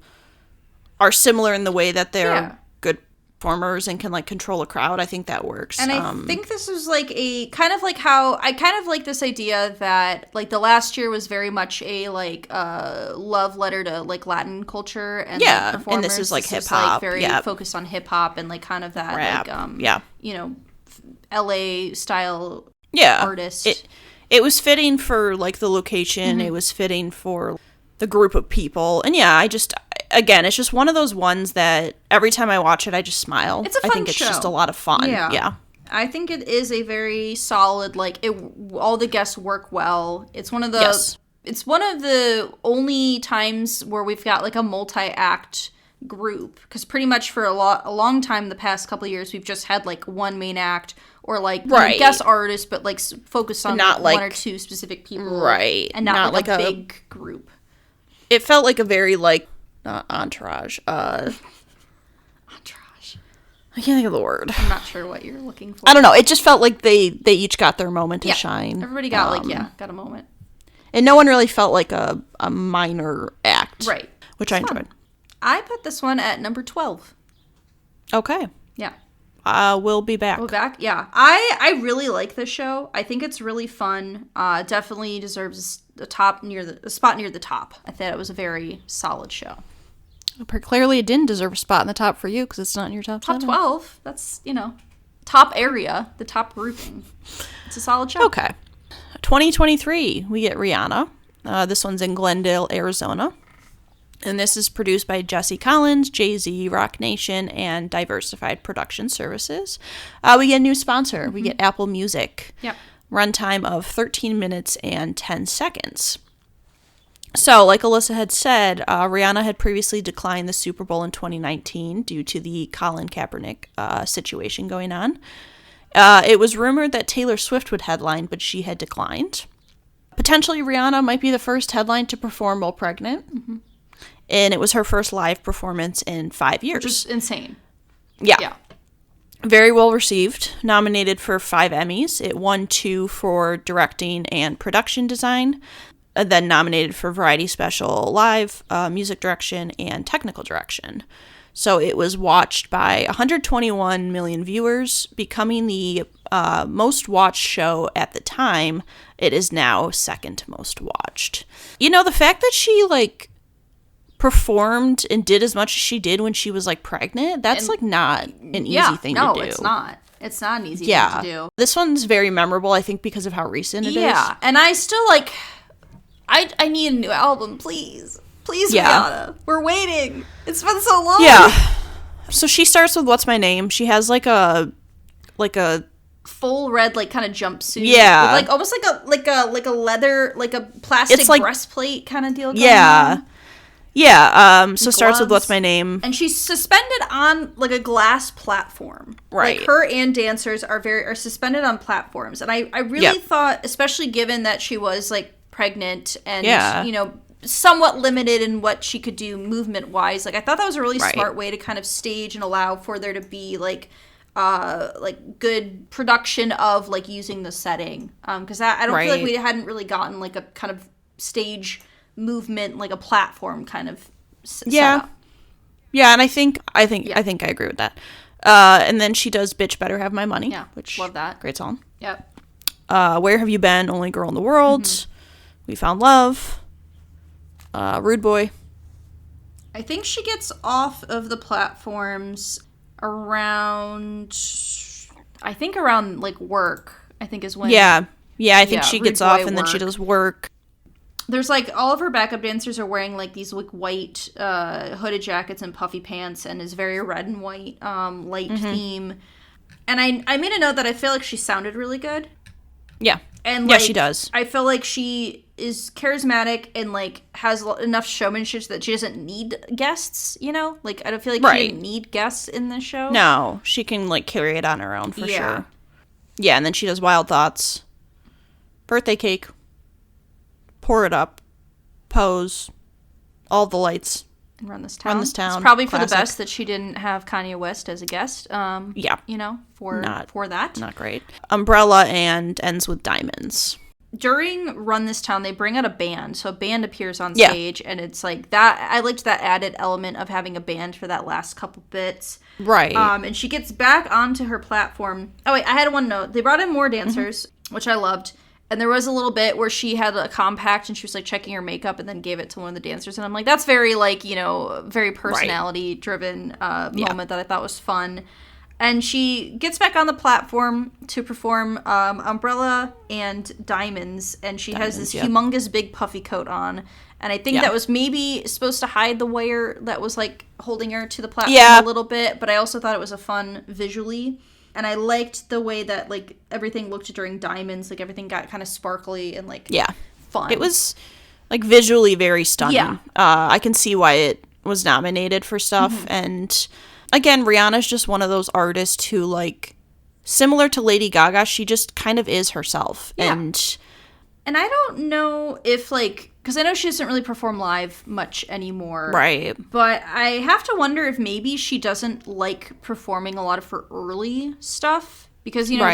are similar in the way that they're good performers and can, like, control a crowd, I think that works. And I think this is, like, a kind of like how I kind of like this idea that, like, the last year was very much a, like, love letter to, like, Latin culture and, like, performers. And this is, like, This hip-hop. Is, like, very focused on hip-hop and, like, kind of that, rap. like, LA style artist. It was fitting for, like, the location. Mm-hmm. It was fitting for the group of people. And, again, it's just one of those ones that every time I watch it, I just smile. It's a fun I think it's show. just a lot of fun. Yeah. I think it is a very solid, like, all the guests work well. It's one of the it's one of the only times where we've got, like, a multi-act group, because pretty much for a long time the past couple of years we've just had, like, one main act or, like, guest artists, but, like, focused on not, like, one or two specific people, and not like a big group. It felt like a very, like, not entourage. Entourage. I can't think of the word. I'm not sure what you're looking for. I don't know. It just felt like they each got their moment to shine. Everybody got got a moment. And no one really felt like a minor act. Right. Which I enjoyed. I put this one at number 12. Okay. Yeah. We'll be back. We'll be back. Yeah. I really like this show. I think it's really fun. Definitely deserves a spot near the top. I thought it was a very solid show. Clearly it didn't deserve a spot in the top for you because it's not in your top 7. 12. That's, top area, the top grouping. It's a solid show. Okay. 2023, we get Rihanna. This one's in Glendale, Arizona. And this is produced by Jesse Collins, Jay-Z, Rock Nation, and Diversified Production Services. We get a new sponsor. Mm-hmm. We get Apple Music. Yep. Runtime of 13 minutes and 10 seconds. So, like Alyssa had said, Rihanna had previously declined the Super Bowl in 2019 due to the Colin Kaepernick situation going on. It was rumored that Taylor Swift would headline, but she had declined. Potentially, Rihanna might be the first headline to perform while pregnant. Mm-hmm. And it was her first live performance in 5 years. Which is insane. Yeah. Very well received. Nominated for 5 Emmys. It won 2 for directing and production design. Then nominated for Variety Special Live, music direction, and technical direction. So it was watched by 121 million viewers, becoming the most watched show at the time. It is now second most watched. The fact that she, like, performed and did as much as she did when she was, like, pregnant, that's, like, not an easy thing to do. No, it's not. It's not an easy thing to do. This one's very memorable, I think, because of how recent it is. Yeah, and I still, like, I need a new album, please. Please, Rihanna. We're waiting. It's been so long. Yeah. So she starts with What's My Name. She has, like a full red, like, kind of jumpsuit. Yeah. With, like, almost like a leather, like a plastic breastplate kind of deal going on. Yeah, so starts with What's My Name. And she's suspended on, like, a glass platform. Right. Like, her and dancers are suspended on platforms. And I really thought, especially given that she was, like, pregnant and, somewhat limited in what she could do movement-wise, like, I thought that was a really smart way to kind of stage and allow for there to be, like good production of, like, using the setting. Because I don't feel like we hadn't really gotten, like, a kind of stage movement, like a platform kind of setup. Yeah, and I think I agree with that. And then she does Bitch Better Have My Money. Yeah, which love that. Great song. Yep. Where Have You Been? Only Girl in the World. Mm-hmm. We Found Love. Rude Boy. I think she gets off of the platforms around, I think around, like, work, I think is when. Yeah, I think she gets off and work. then she does work. There's, like, all of her backup dancers are wearing, like, these, like, white hooded jackets and puffy pants, and is very red and white, light theme. And I made a note that I feel like she sounded really good. Yeah. And, yeah, like, she does. I feel like she is charismatic and, like, has enough showmanship that she doesn't need guests, you know? Like, I don't feel like she didn't need guests in this show. No, she can, like, carry it on her own for sure. Yeah, and then she does Wild Thoughts, Birthday Cake, Pour It Up, Pose, All the Lights. Run This Town. It's Classic. probably for the best that she didn't have Kanye West as a guest. Yeah. You know, for that. Not great. Umbrella and Ends with Diamonds. During Run This Town, they bring out a band. So a band appears on stage, and it's like that. I liked that added element of having a band for that last couple bits. Right. And she gets back onto her platform. Oh, wait, I had one note. They brought in more dancers, which I loved. And there was a little bit where she had a compact and she was, like, checking her makeup and then gave it to one of the dancers. And I'm like, that's very, like, you know, very personality-driven moment that I thought was fun. And she gets back on the platform to perform Umbrella and Diamonds. And she has this humongous big puffy coat on. And I think that was maybe supposed to hide the wire that was, like, holding her to the platform a little bit. But I also thought it was a fun visually. And I liked the way that, like, everything looked during Diamonds. Like, everything got kind of sparkly and, like, fun. It was, like, visually very stunning. Yeah. I can see why it was nominated for stuff. And, again, Rihanna's just one of those artists who, like, similar to Lady Gaga, she just kind of is herself. Yeah. And I don't know if, like, because I know she doesn't really perform live much anymore. Right. But I have to wonder if maybe she doesn't like performing a lot of her early stuff. Because, you know,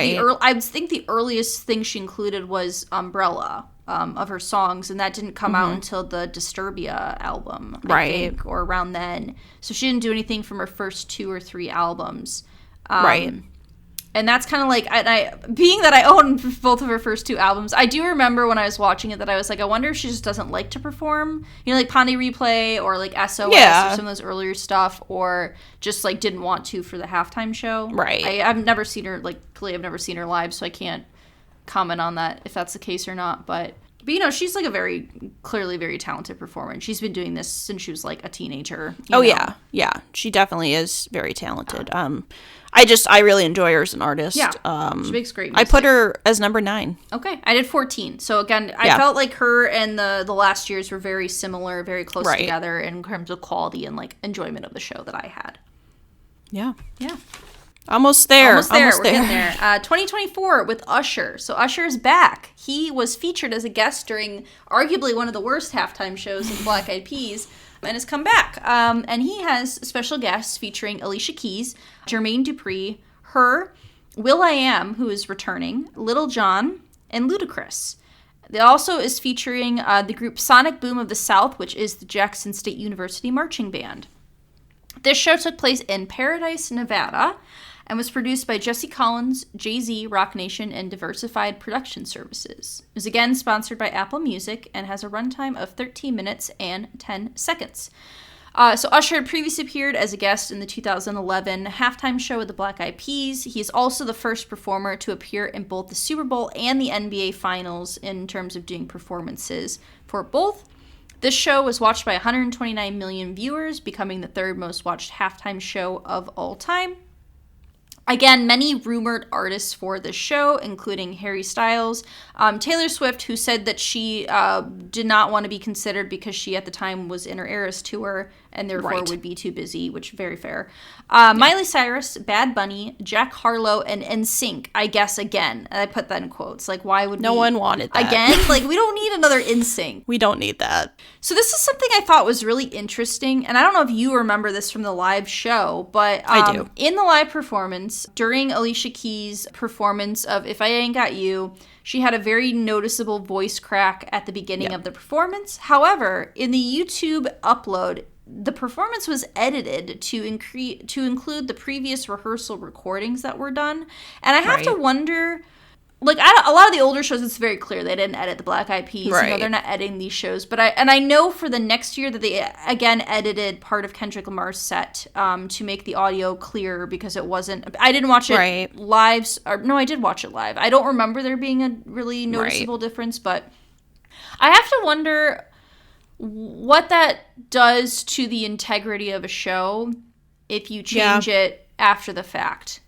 I think the earliest thing she included was Umbrella of her songs. And that didn't come out until the Disturbia album, I think, or around then. So she didn't do anything from her first 2 or 3 albums. And that's kind of like, being that I own both of her first 2 albums, I do remember when I was watching it that I was like, I wonder if she just doesn't like to perform. You know, like Pondy Replay or like SOS or some of those earlier stuff, or just like didn't want to for the halftime show. Right. I've never seen her, like, clearly I've never seen her live, so I can't comment on that if that's the case or not. But you know, she's like a very, clearly very talented performer. And she's been doing this since she was like a teenager. You know? Yeah. She definitely is very talented. I really enjoy her as an artist. Yeah, she makes great music. I put her as number 9. Okay, I did 14. So again, I felt like her and the last years were very similar, very close together in terms of quality and, like, enjoyment of the show that I had. Yeah. Yeah. Almost there. We're getting there. 2024 with Usher. So Usher is back. He was featured as a guest during arguably one of the worst halftime shows in Black Eyed Peas, and has come back. And he has special guests featuring Alicia Keys, Jermaine Dupri, her, will.i.am, who is returning, Little John, and Ludacris. It also is featuring the group Sonic Boom of the South, which is the Jackson State University marching band. This show took place in Paradise, Nevada, and was produced by Jesse Collins, Jay-Z, Rock Nation, and Diversified Production Services. It was again sponsored by Apple Music and has a runtime of 13 minutes and 10 seconds. So Usher had previously appeared as a guest in the 2011 halftime show with the Black Eyed Peas. He is also the first performer to appear in both the Super Bowl and the NBA Finals in terms of doing performances for both. This show was watched by 129 million viewers, becoming the 3rd most watched halftime show of all time. Again, many rumored artists for this show, including Harry Styles, Taylor Swift, who said that she did not want to be considered because she at the time was in her Eras tour and therefore would be too busy, which very fair. Miley Cyrus, Bad Bunny, Jack Harlow, and NSYNC, I guess again. And I put that in quotes. Like, why would no one wanted that. Again? Like, we don't need another NSYNC. We don't need that. So this is something I thought was really interesting, and I don't know if you remember this from the live show, but I do. In the live performance, during Alicia Keys' performance of If I Ain't Got You, she had a very noticeable voice crack at the beginning of the performance. However, in the YouTube upload, the performance was edited to include the previous rehearsal recordings that were done. And I have to wonder, like a lot of the older shows, it's very clear they didn't edit the Black Eyed Peas. Right. You know, they're not editing these shows. But I know for the next year that they again edited part of Kendrick Lamar's set to make the audio clearer because it wasn't. I didn't watch it live. Or, no, I did watch it live. I don't remember there being a really noticeable difference, but I have to wonder what that does to the integrity of a show if you change it after the fact.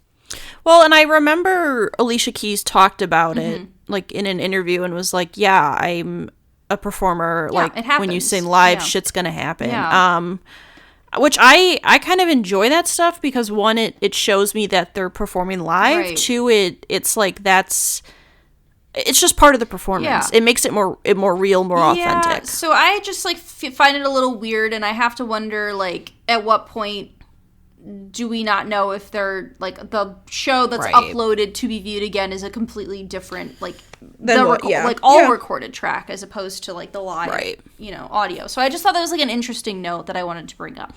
Well, and I remember Alicia Keys talked about it, like, in an interview and was like, yeah, I'm a performer. Yeah, like, it happens. when you sing live, shit's gonna happen. Yeah. Which I kind of enjoy that stuff because, one, it shows me that they're performing live. Right. Two, it's like it's just part of the performance. Yeah. It makes it more real, more authentic. So I just, like, find it a little weird, and I have to wonder, like, at what point do we not know if they're, like, the show that's uploaded to be viewed again is a completely different, like, recorded track as opposed to, like, the live, you know, audio. So I just thought that was, like, an interesting note that I wanted to bring up.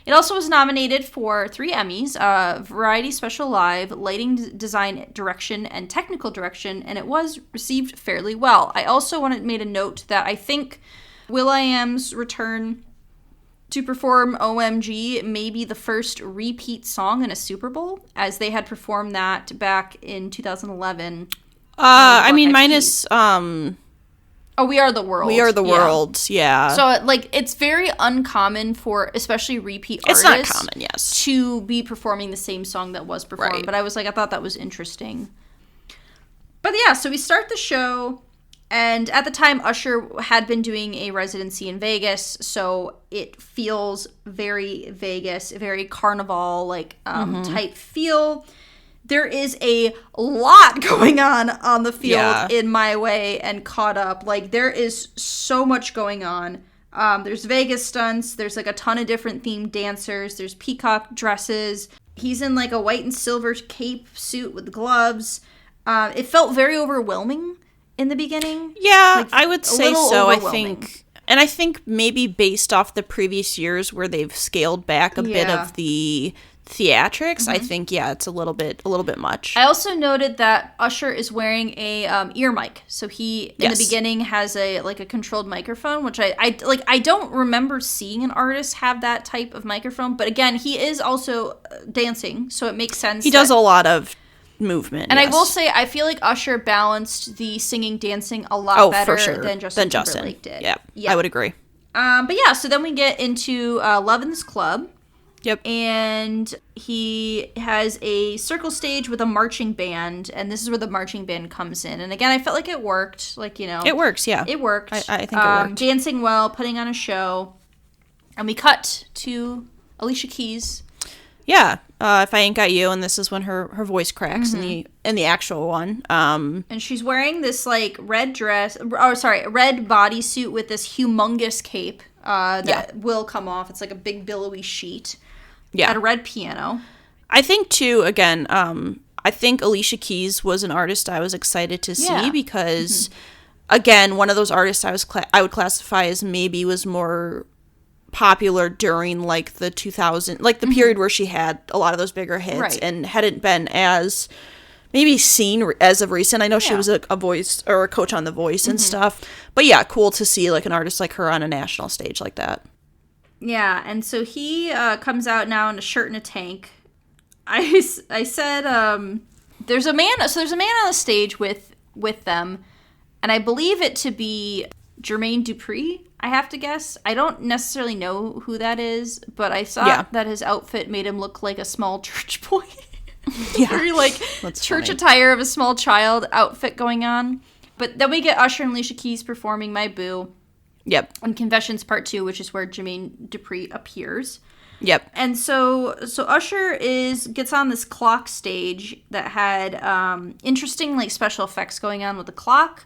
It also was nominated for 3 Emmys, Variety Special Live, Lighting Design Direction, and Technical Direction, and it was received fairly well. I also made a note that I think will.i.am's return to perform OMG may be the first repeat song in a Super Bowl, as they had performed that back in 2011. I mean, minus Oh, We Are the World. We Are the World, yeah. So, like, it's very uncommon for, especially repeat artists. It's not common, yes. To be performing the same song that was performed. Right. But I thought that was interesting. But yeah, so we start the show, and at the time, Usher had been doing a residency in Vegas, so it feels very Vegas, very carnival, like, type feel. There is a lot going on the field in my way and caught up. Like, there is so much going on. There's Vegas stunts. There's, like, a ton of different themed dancers. There's peacock dresses. He's in, like, a white and silver cape suit with gloves. It felt very overwhelming in the beginning. Yeah, like, I would say so. I think maybe based off the previous years where they've scaled back a bit of the theatrics, I think it's a little bit much. I also noted that Usher is wearing a ear mic, so he in the beginning has a controlled microphone, which I don't remember seeing an artist have that type of microphone. But again, he is also dancing, so it makes sense. He does a lot of movement, and I will say I feel like Usher balanced the singing dancing a lot better than Justin Timberlake did. Yeah, I would agree. But yeah, so then we get into Love in This Club. Yep. And he has a circle stage with a marching band, and this is where the marching band comes in. And again, I felt like it worked. Like, you know. It works, yeah. It worked. I think it worked. Dancing well, putting on a show. And we cut to Alicia Keys. Yeah. If I Ain't Got You, and this is when her voice cracks in the actual one. And she's wearing this, like, red bodysuit with this humongous cape that will come off. It's like a big billowy sheet. Yeah. At a red piano. I think, too, again, I think Alicia Keys was an artist I was excited to see because, again, one of those artists I would classify as maybe was more popular during, like, the 2000, like, the period where she had a lot of those bigger hits and hadn't been as maybe seen as of recent. I know she was a voice or a coach on The Voice and stuff. But, yeah, cool to see, like, an artist like her on a national stage like that. Yeah, and so he comes out now in a shirt and a tank. I said there's a man on the stage with them, and I believe it to be Jermaine Dupri, I have to guess. I don't necessarily know who that is, but I thought that his outfit made him look like a small church boy. Very, like, church attire of a small child outfit going on. But then we get Usher and Alicia Keys performing My Boo. Yep. And Confessions Part 2, which is where Jermaine Dupri appears. Yep. And so Usher gets on this clock stage that had interesting, like, special effects going on with the clock.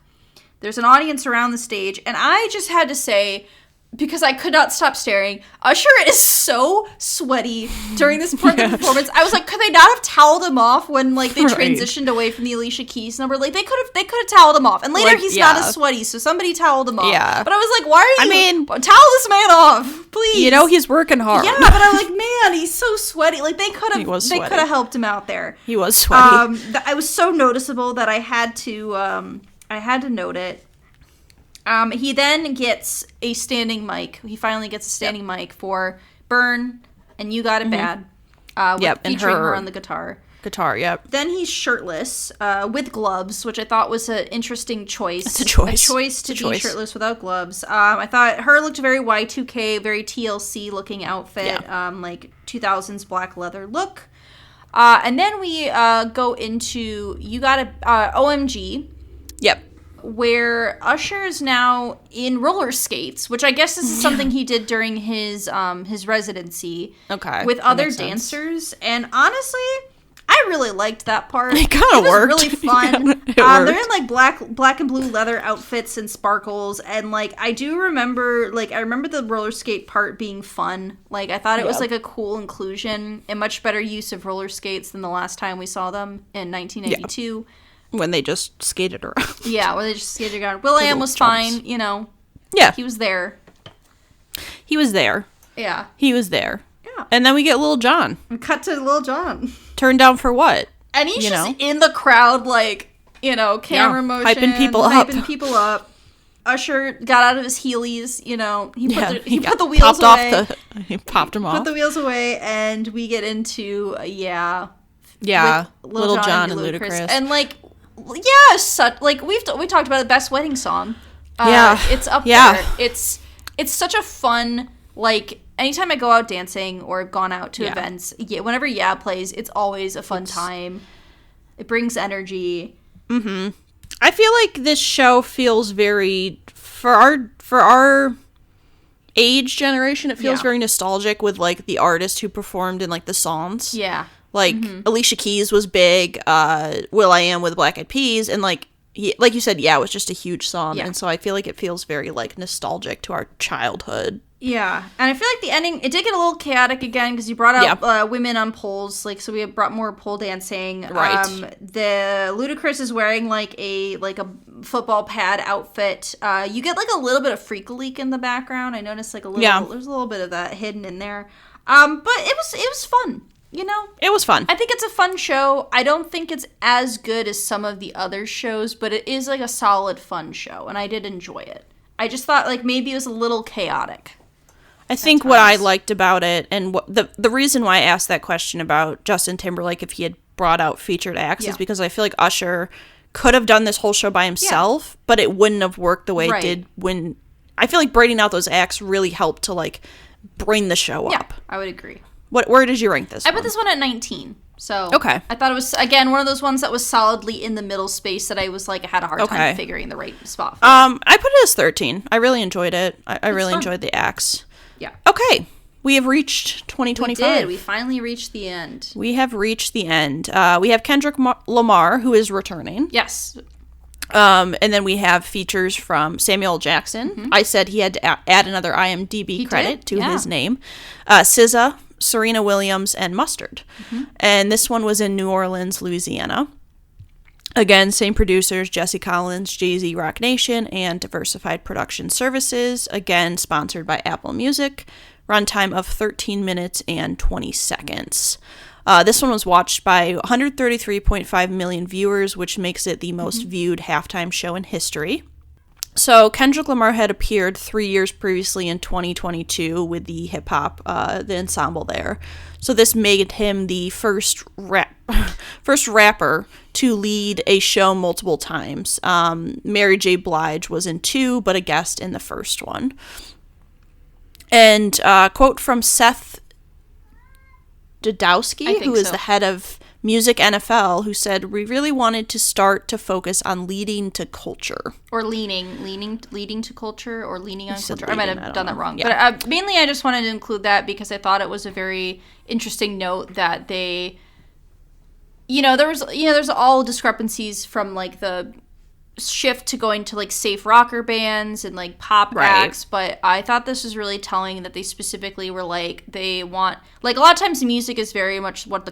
There's an audience around the stage, and I just had to say, because I could not stop staring. Usher is so sweaty during this part of the performance. I was like, could they not have toweled him off when like they transitioned away from the Alicia Keys number? Like they could have toweled him off. And later he's not as sweaty, so somebody toweled him off. Yeah. But I was like, why are you towel this man off, please? You know he's working hard. Yeah, but I'm like, man, he's so sweaty. Like they could have helped him out there. He was sweaty. I was so noticeable that I had to note it. He then gets a standing mic. He finally gets a standing mic for Burn and You Got It Bad. Featuring her on the guitar. Then he's shirtless with gloves, which I thought was an interesting choice. It's a choice. A choice to be shirtless without gloves. I thought her looked very Y2K, very TLC looking outfit, like 2000s black leather look. And then we go into You Got It, OMG. Yep. Where Usher is now in roller skates, which I guess this is something he did during his residency. Okay. With other dancers. And honestly, I really liked that part. It kind of worked. It was really fun. They're in like black and blue leather outfits and sparkles, and like I remember the roller skate part being fun. Like I thought it was like a cool inclusion and much better use of roller skates than the last time we saw them in 1982. Yeah. When they just skated around. Yeah, when they just skated around. Will.i.am was fine, you know. Yeah. He was there. Yeah. Yeah. And then we get Lil Jon. We cut to Lil Jon. Turned down for what? And he's just in the crowd, like, camera motion. Hyping people up. Usher got out of his Heelys, He put the wheels popped away. He popped them off. Put the wheels away, and we get into, Yeah. Lil Jon and Ludacris. And, like, we talked about the best wedding song. It's up there. It's such a fun, like, anytime I go out dancing or have gone out to events, whenever plays, it's always a fun time. It brings energy. Mm-hmm. I feel like this show feels very, for our age generation, it feels very nostalgic with, like, the artist who performed in, like, the songs. Yeah. Like, Alicia Keys was big, Will.i.am with Black Eyed Peas, and, like you said, it was just a huge song, and so I feel like it feels very, like, nostalgic to our childhood. Yeah, and I feel like the ending, it did get a little chaotic again, because you brought out women on poles, like, so we have brought more pole dancing. Right. The Ludacris is wearing, like a football pad outfit. You get, like, a little bit of Freak Leak in the background. I noticed, like, there's a little bit of that hidden in there. But it was fun. It was fun. I think it's a fun show. I don't think it's as good as some of the other shows, but it is like a solid fun show, and I did enjoy it. I just thought like maybe it was a little chaotic. I think what I liked about it, and what the reason why I asked that question about Justin Timberlake if he had brought out featured acts is because I feel like Usher could have done this whole show by himself, but it wouldn't have worked the way it did when... I feel like breaking out those acts really helped to like bring the show up. Yeah, I would agree. Where did you rank this one? I put this one at 19. So okay. I thought it was, again, one of those ones that was solidly in the middle space that I was like, I had a hard time figuring the right spot for. I put it as 13. I really enjoyed it. I really enjoyed the acts. Yeah. Okay. We have reached 2025. We did. We finally reached the end. We have reached the end. We have Kendrick Lamar, who is returning. Yes. And then we have features from Samuel L. Jackson. Mm-hmm. I said he had to add another IMDb credit to his name. SZA, Serena Williams, and Mustard. Mm-hmm. And this one was in New Orleans, Louisiana. Again, same producers, Jesse Collins, Jay-Z Rock Nation, and Diversified Production Services. Again, sponsored by Apple Music. Runtime of 13 minutes and 20 seconds. This one was watched by 133.5 million viewers, which makes it the most viewed halftime show in history. So Kendrick Lamar had appeared 3 years previously in 2022 with the hip-hop, the ensemble there. So this made him the first rapper to lead a show multiple times. Mary J. Blige was in 2, but a guest in the first one. And quote from Seth Dudowski, who is the head of Music NFL, who said, "We really wanted to start to focus on leading to culture." Or leading to culture, or leaning on culture. Leading, I might have done that wrong. Yeah. But mainly I just wanted to include that because I thought it was a very interesting note that they, there's all discrepancies from like the shift to going to like safe rocker bands and like pop acts, but I thought this was really telling that they specifically were like, they want, like, a lot of times music is very much what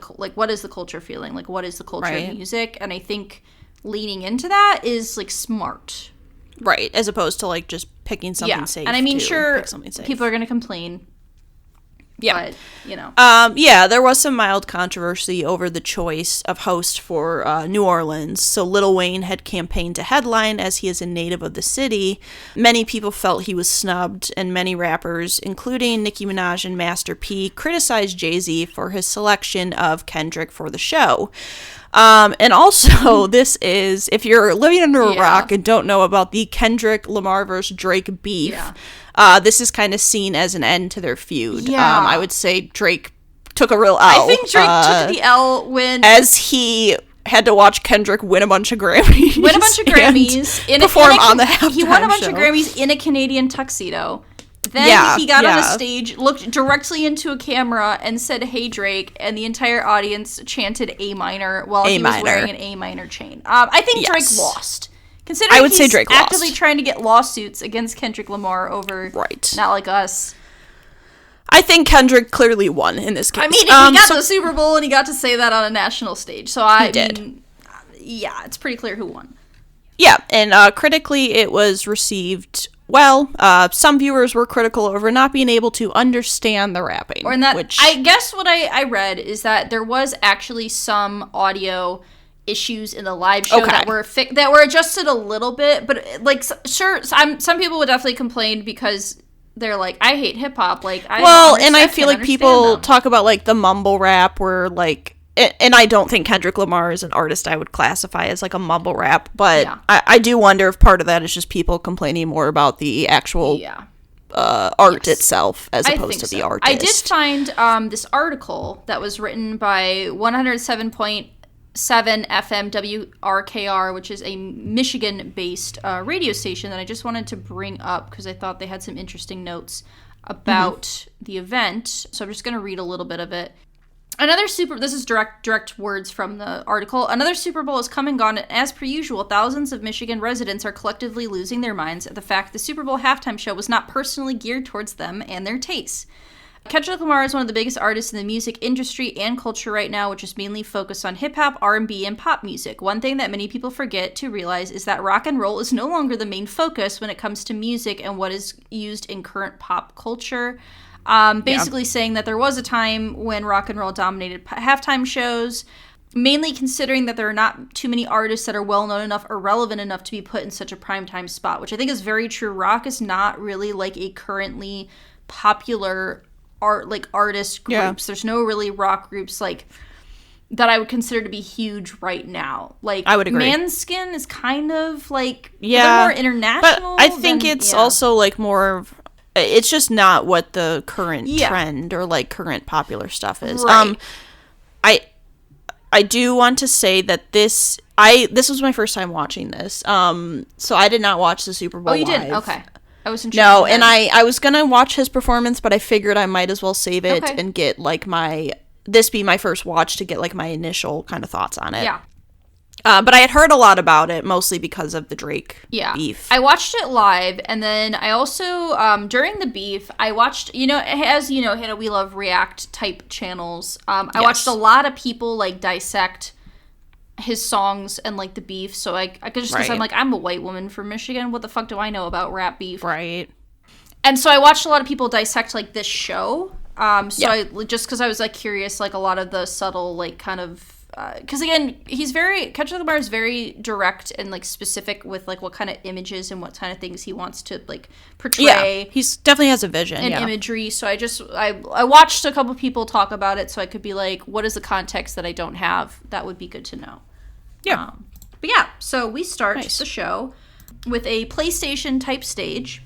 is the culture feeling, like what is the culture of music, and I think leaning into that is like smart, right, as opposed to like just picking something safe. And I mean, sure, people are going to complain. Yeah. But, you know. There was some mild controversy over the choice of host for New Orleans. So Lil Wayne had campaigned to headline as he is a native of the city. Many people felt he was snubbed, and many rappers, including Nicki Minaj and Master P, criticized Jay-Z for his selection of Kendrick for the show. And also, this is, if you're living under a rock and don't know about the Kendrick Lamar versus Drake beef, this is kind of seen as an end to their feud. I would say Drake took a real L. I think Drake took the L as he had to watch Kendrick win a bunch of Grammys. Perform on the halftime show. He won a bunch of Grammys in a Canadian tuxedo. Then he got on a stage, looked directly into a camera, and said, "Hey, Drake," and the entire audience chanted A minor while he was wearing an A minor chain. I think Drake lost. Considering I would say Drake actively lost. Trying to get lawsuits against Kendrick Lamar over Not Like Us. I think Kendrick clearly won in this case. I mean, he got the Super Bowl, and he got to say that on a national stage. So I mean, it's pretty clear who won. Yeah, and critically, it was received well. Some viewers were critical over not being able to understand the rapping. Or in that, I guess what I read is that there was actually some audio issues in the live show that were adjusted a little bit, but like some people would definitely complain because they're like, I hate hip hop. Like, I feel like people talk about like the mumble rap where like, and I don't think Kendrick Lamar is an artist I would classify as like a mumble rap, but I do wonder if part of that is just people complaining more about the actual art itself as opposed to the artist. I did find this article that was written by 107.7 FM WRKR, which is a Michigan-based radio station that I just wanted to bring up because I thought they had some interesting notes about the event. So I'm just going to read a little bit of it. This is direct words from the article. Another Super Bowl has come and gone, and as per usual, thousands of Michigan residents are collectively losing their minds at the fact the Super Bowl halftime show was not personally geared towards them and their tastes. Kendrick Lamar is one of the biggest artists in the music industry and culture right now, which is mainly focused on hip-hop, R&B, and pop music. One thing that many people forget to realize is that rock and roll is no longer the main focus when it comes to music and what is used in current pop culture. Basically saying that there was a time when rock and roll dominated halftime shows, mainly considering that there are not too many artists that are well-known enough or relevant enough to be put in such a primetime spot, which I think is very true. Rock is not really like a currently popular artist groups. There's no really rock groups like that I would consider to be huge right now. Like, I would agree. Manskin is kind of like they're more international. But I think it's also like more of, it's just not what the current trend or like current popular stuff is. Right. I do want to say that this was my first time watching this. So I did not watch the Super Bowl. Oh, you live. didn't? Okay. I was interested. No, and I was gonna watch his performance, but I figured I might as well save it and get like this be my first watch to get like my initial kind of thoughts on it. Yeah. But I had heard a lot about it, mostly because of the Drake beef. I watched it live, and then I also, during the beef, I watched, as you know, Hannah, we love React type channels. I watched a lot of people like dissect his songs and like the beef. So I could just, because I'm like, I'm a white woman from Michigan. What the fuck do I know about rap beef? Right. And so I watched a lot of people dissect like this show. I just because I was like curious, like a lot of the subtle like kind of. Because again, Kendrick Lamar is very direct and like specific with like what kind of images and what kind of things he wants to like portray. Yeah, he definitely has a vision and imagery. So I watched a couple people talk about it, so I could be like, what is the context that I don't have? That would be good to know. Yeah, so we start the show with a PlayStation type stage,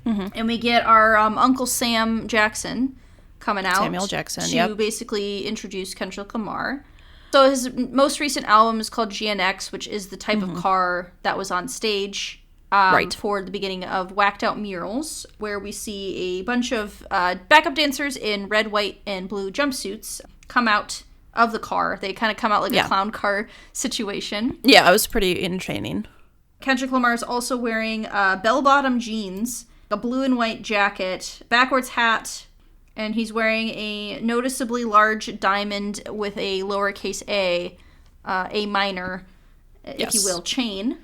and we get our Uncle Sam Jackson coming out. Samuel Jackson, to basically introduce Kendrick Lamar. So his most recent album is called GNX, which is the type of car that was on stage for the beginning of Whacked Out Murals, where we see a bunch of backup dancers in red, white, and blue jumpsuits come out of the car. They kind of come out like a clown car situation. Yeah, it was pretty entertaining. Kendrick Lamar is also wearing bell-bottom jeans, a blue and white jacket, backwards hat, and he's wearing a noticeably large diamond with a lowercase a minor, if you will, chain.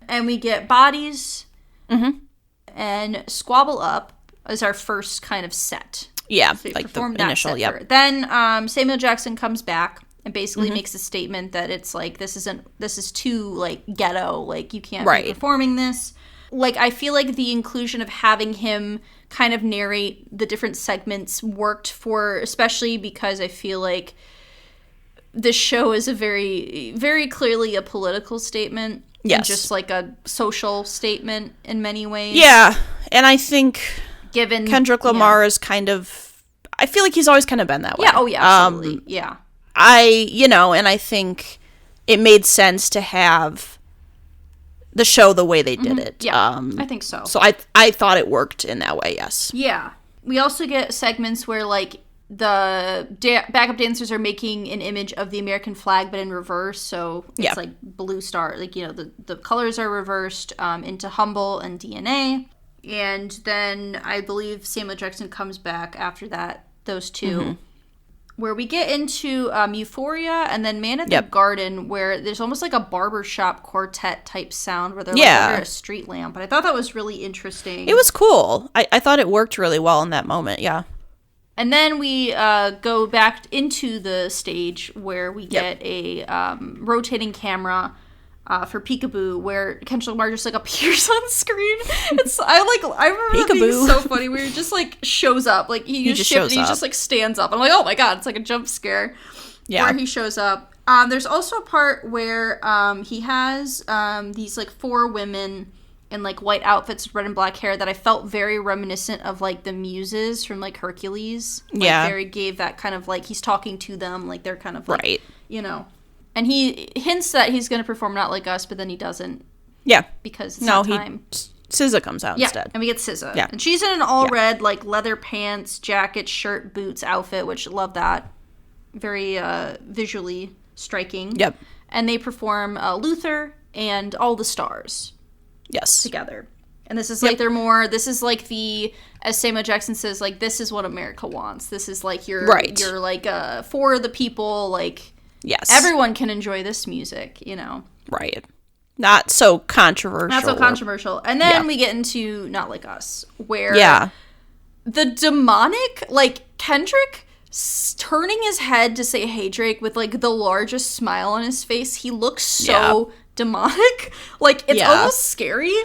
And we get Bodies and Squabble Up as our first kind of set. Yeah, so like the initial, Then Samuel Jackson comes back and basically makes a statement that it's like, this is too, like, ghetto, like, you can't be performing this. Like, I feel like the inclusion of having him kind of narrate the different segments worked for, especially because I feel like this show is a very, very clearly a political statement. Yes. And just like a social statement in many ways. Yeah, and I think given Kendrick Lamar is kind of, I feel like he's always kind of been that way. Yeah, oh yeah, absolutely. Yeah. And I think it made sense to have the show the way they did it. Yeah, I think so. So I thought it worked in that way, yes. Yeah. We also get segments where, like, the backup dancers are making an image of the American flag, but in reverse. So it's like blue star, like, you know, the colors are reversed into Humble and DNA. And then I believe Samuel Jackson comes back after that, those two. Where we get into Euphoria and then Man at the Garden, where there's almost like a barbershop quartet type sound where they're like under a street lamp. But I thought that was really interesting. It was cool. I thought it worked really well in that moment, yeah. And then we go back into the stage where we get a rotating camera for Peekaboo, where Kendrick Lamar just like appears on screen. I remember it being so funny where he just like shows up, like he just shows up. He just like stands up. I'm like, oh my god, it's like a jump scare. Yeah, where he shows up. There's also a part where he has these like 4 women in like white outfits, red and black hair that I felt very reminiscent of like the Muses from like Hercules. Like, very gave that kind of like he's talking to them, like they're kind of like, you know. And he hints that he's going to perform Not Like Us, but then he doesn't. Yeah. Because it's not time. SZA comes out instead. And we get SZA. Yeah. And she's in an all red, like, leather pants, jacket, shirt, boots outfit, which love that. Very visually striking. Yep. And they perform Luther and All the Stars. Yes. Together. And this is like this is like the, as Samuel Jackson says, like, this is what America wants. This is like you're like for the people, like, yes, everyone can enjoy this music, you know. Right. Not so controversial. And then we get into Not Like Us, where the demonic, like, Kendrick turning his head to say, hey, Drake, with, like, the largest smile on his face. He looks so demonic. Like, it's almost scary.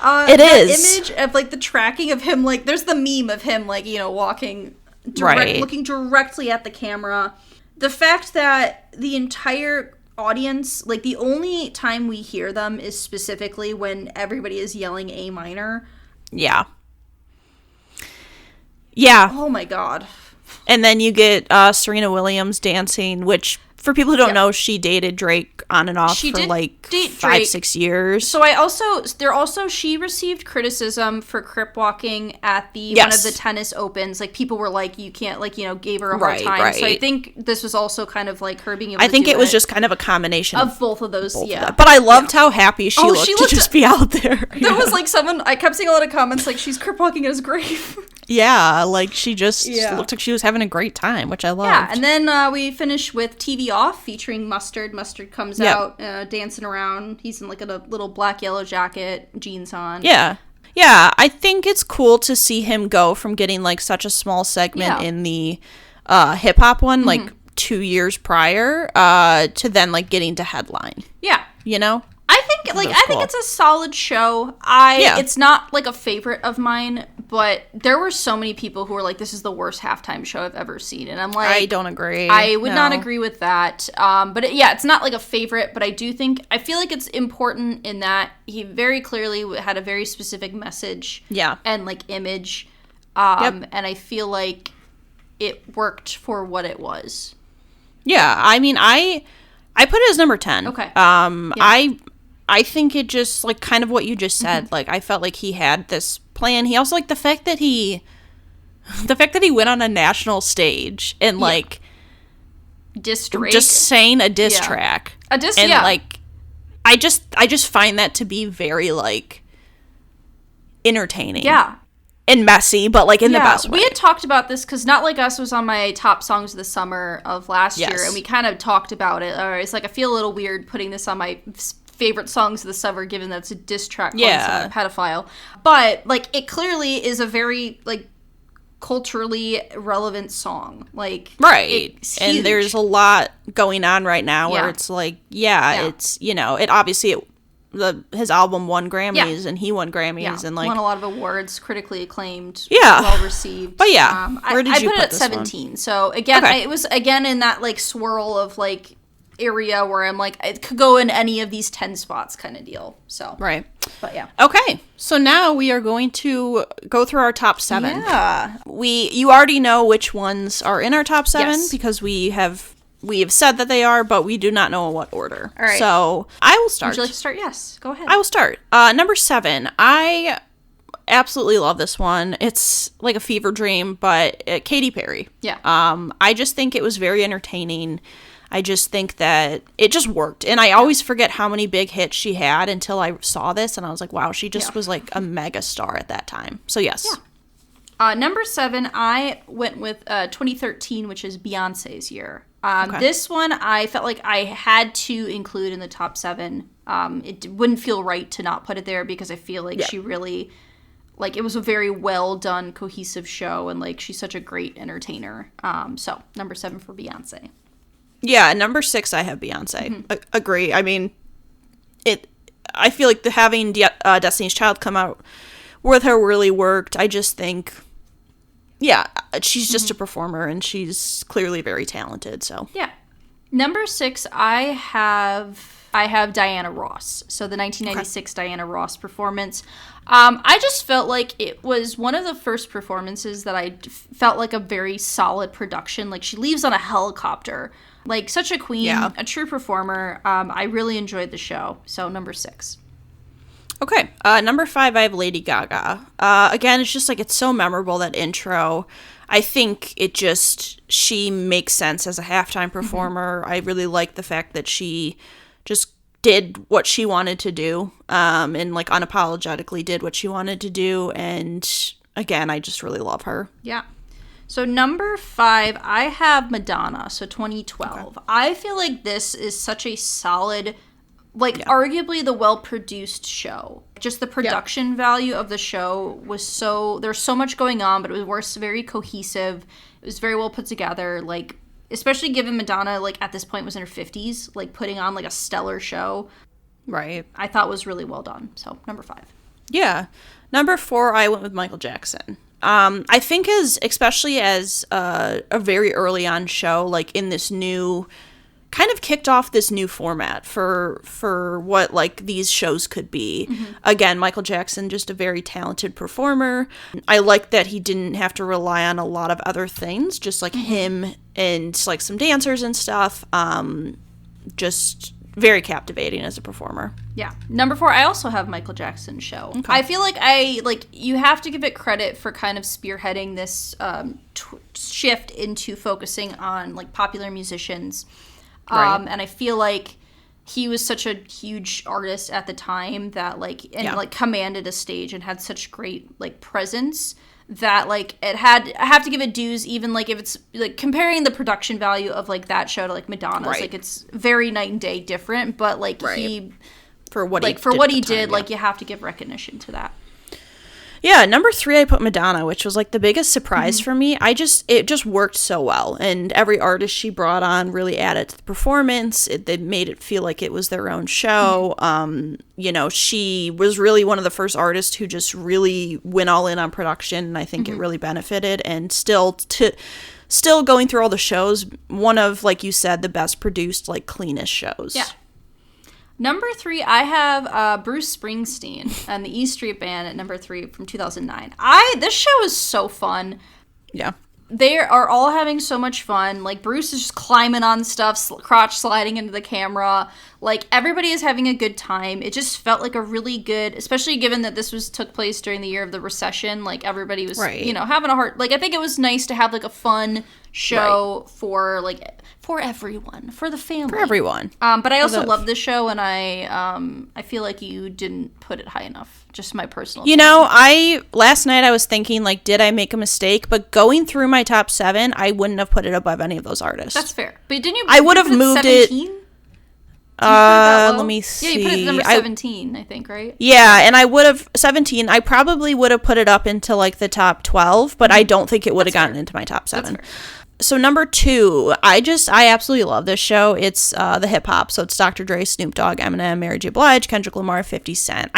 It is. Image of, like, the tracking of him, like, there's the meme of him, like, you know, walking, looking directly at the camera. The fact that the entire audience, like, the only time we hear them is specifically when everybody is yelling A minor. Yeah. Yeah. Oh my god. And then you get Serena Williams dancing, which, for people who don't know, she dated Drake on and off for like 5-6 years. So she received criticism for crip walking at one of the tennis opens. Like, people were like, you can't, like, you know, gave her a hard time. Right. So I think this was also kind of like her being able to it was just kind of a combination of both of those. But I loved how happy she looked to just be out there. There was like I kept seeing a lot of comments like, she's crip walking at his grave. Yeah, like, she just looked like she was having a great time, which I loved. Yeah, and then we finish with TV Off featuring Mustard. Mustard comes out dancing around. He's in like a little black-yellow jacket, jeans on. Yeah. Yeah, I think it's cool to see him go from getting like such a small segment in the hip-hop one, like 2 years prior, to then like getting to headline. Yeah. You know? I think it's a solid show. It's not like a favorite of mine, but there were so many people who were like, this is the worst halftime show I've ever seen. And I'm like, I don't agree. I would not agree with that. But it's not like a favorite, but I feel like it's important in that he very clearly had a very specific message. Yeah. And like image. And I feel like it worked for what it was. Yeah. I mean, I put it as number 10. Okay. I think it just, like, kind of what you just said. Like, I felt like he had this plan. He also, like, the fact that he went on a national stage and, like, diss Drake. Just saying a diss track. And, like, I just find that to be very, like, entertaining. Yeah. And messy, but, like, in the best way. We had talked about this because Not Like Us was on my top songs of the summer of last year, and we kind of talked about it. It's like, I feel a little weird putting this on my favorite songs of the summer, given that it's a diss track on a pedophile. But, like, it clearly is a very, like, culturally relevant song. Like, right. And there's a lot going on right now where it's like, it's, you know, it obviously... his album won Grammys and he won Grammys and, like, won a lot of awards, critically acclaimed, yeah, well received. But where did I you put it at this 17. one? So again, it was again in that, like, swirl of, like, area where I'm like, it could go in any of these 10 spots kind of deal. So right, but yeah. Okay, so now we are going to go through our top 7. Yeah, you already know which ones are in our top 7 because we have said that they are, but we do not know in what order. All right. So I will start. Would you like to start? Yes, go ahead. I will start. Number 7. I absolutely love this one. It's like a fever dream, but Katy Perry. Yeah. I just think it was very entertaining. I just think that it just worked. And I always forget how many big hits she had until I saw this, and I was like, wow, she just was like a mega star at that time. So yes. Yeah. Number 7, I went with 2013, which is Beyonce's year. This one I felt like I had to include in the top 7. It wouldn't feel right to not put it there because I feel like she really, like, it was a very well done, cohesive show, and, like, she's such a great entertainer. So number 7 for Beyonce. Yeah, number 6 I have Beyonce. Agree. I mean, I feel like having Destiny's Child come out with her really worked. I just think, she's just a performer, and she's clearly very talented. So yeah. Number 6, I have Diana Ross. So the 1996 Diana Ross performance. I just felt like it was one of the first performances that I felt like a very solid production. Like, she leaves on a helicopter. Like, such a queen, a true performer. I really enjoyed the show. So number 6. Okay. Number 5, I have Lady Gaga. Again, it's just like, it's so memorable, that intro. I think she makes sense as a halftime performer. I really like the fact that she just did what she wanted to do, and, like, unapologetically did what she wanted to do. And again, I just really love her. Yeah. So number 5, I have Madonna. So 2012. Okay. I feel like this is such a solid, like, arguably the well-produced show. Just the production value of the show was there's so much going on, but it was very cohesive. It was very well put together. Like, especially given Madonna, like, at this point was in her 50s, like, putting on, like, a stellar show. Right. I thought was really well done. So number 5. Yeah. Number 4, I went with Michael Jackson. I think especially as a very early on show, like, in this new, kind of kicked off this new format for what, like, these shows could be. Again, Michael Jackson, just a very talented performer. I like that he didn't have to rely on a lot of other things, just, like, him and, like, some dancers and stuff. Just very captivating as a performer. Yeah. Number 4, I also have Michael Jackson's show. Okay. I feel like you have to give it credit for kind of spearheading this shift into focusing on, like, popular musicians. Right. And I feel like he was such a huge artist at the time that, like, like, commanded a stage and had such great, like, presence that, like, I have to give it dues, even, like, if it's, like, comparing the production value of, like, that show to, like, Madonna's, like, it's very night and day different, but, like, for what he did, like, you have to give recognition to that. Yeah, number 3, I put Madonna, which was, like, the biggest surprise for me. It just worked so well, and every artist she brought on really added to the performance. They made it feel like it was their own show. You know, she was really one of the first artists who just really went all in on production, and I think it really benefited. And still going through all the shows, one of, like you said, the best produced, like, cleanest shows. Yeah. Number 3, I have Bruce Springsteen and the E Street Band at number 3 from 2009. This show is so fun. Yeah. They are all having so much fun. Like, Bruce is just climbing on stuff, crotch sliding into the camera. Like, everybody is having a good time. It just felt like a really good, especially given that this took place during the year of the recession. Like, everybody was, you know, having a hard, like, I think it was nice to have, like, a fun show for, like, for everyone, for the family. For everyone. But I also love this show, and I feel like you didn't put it high enough. Just my personal opinion. You know, last night I was thinking, like, did I make a mistake? But going through my top 7, I wouldn't have put it above any of those artists. That's fair. But didn't you? I would have moved 17? Let me see. Yeah, you put it at number 17, I think, right? Yeah, and I would have 17. I probably would have put it up into like the top 12, but I don't think it would have gotten into my top 7. So number 2, I absolutely love this show. It's the hip hop. So it's Dr. Dre, Snoop Dogg, Eminem, Mary J. Blige, Kendrick Lamar, 50 Cent.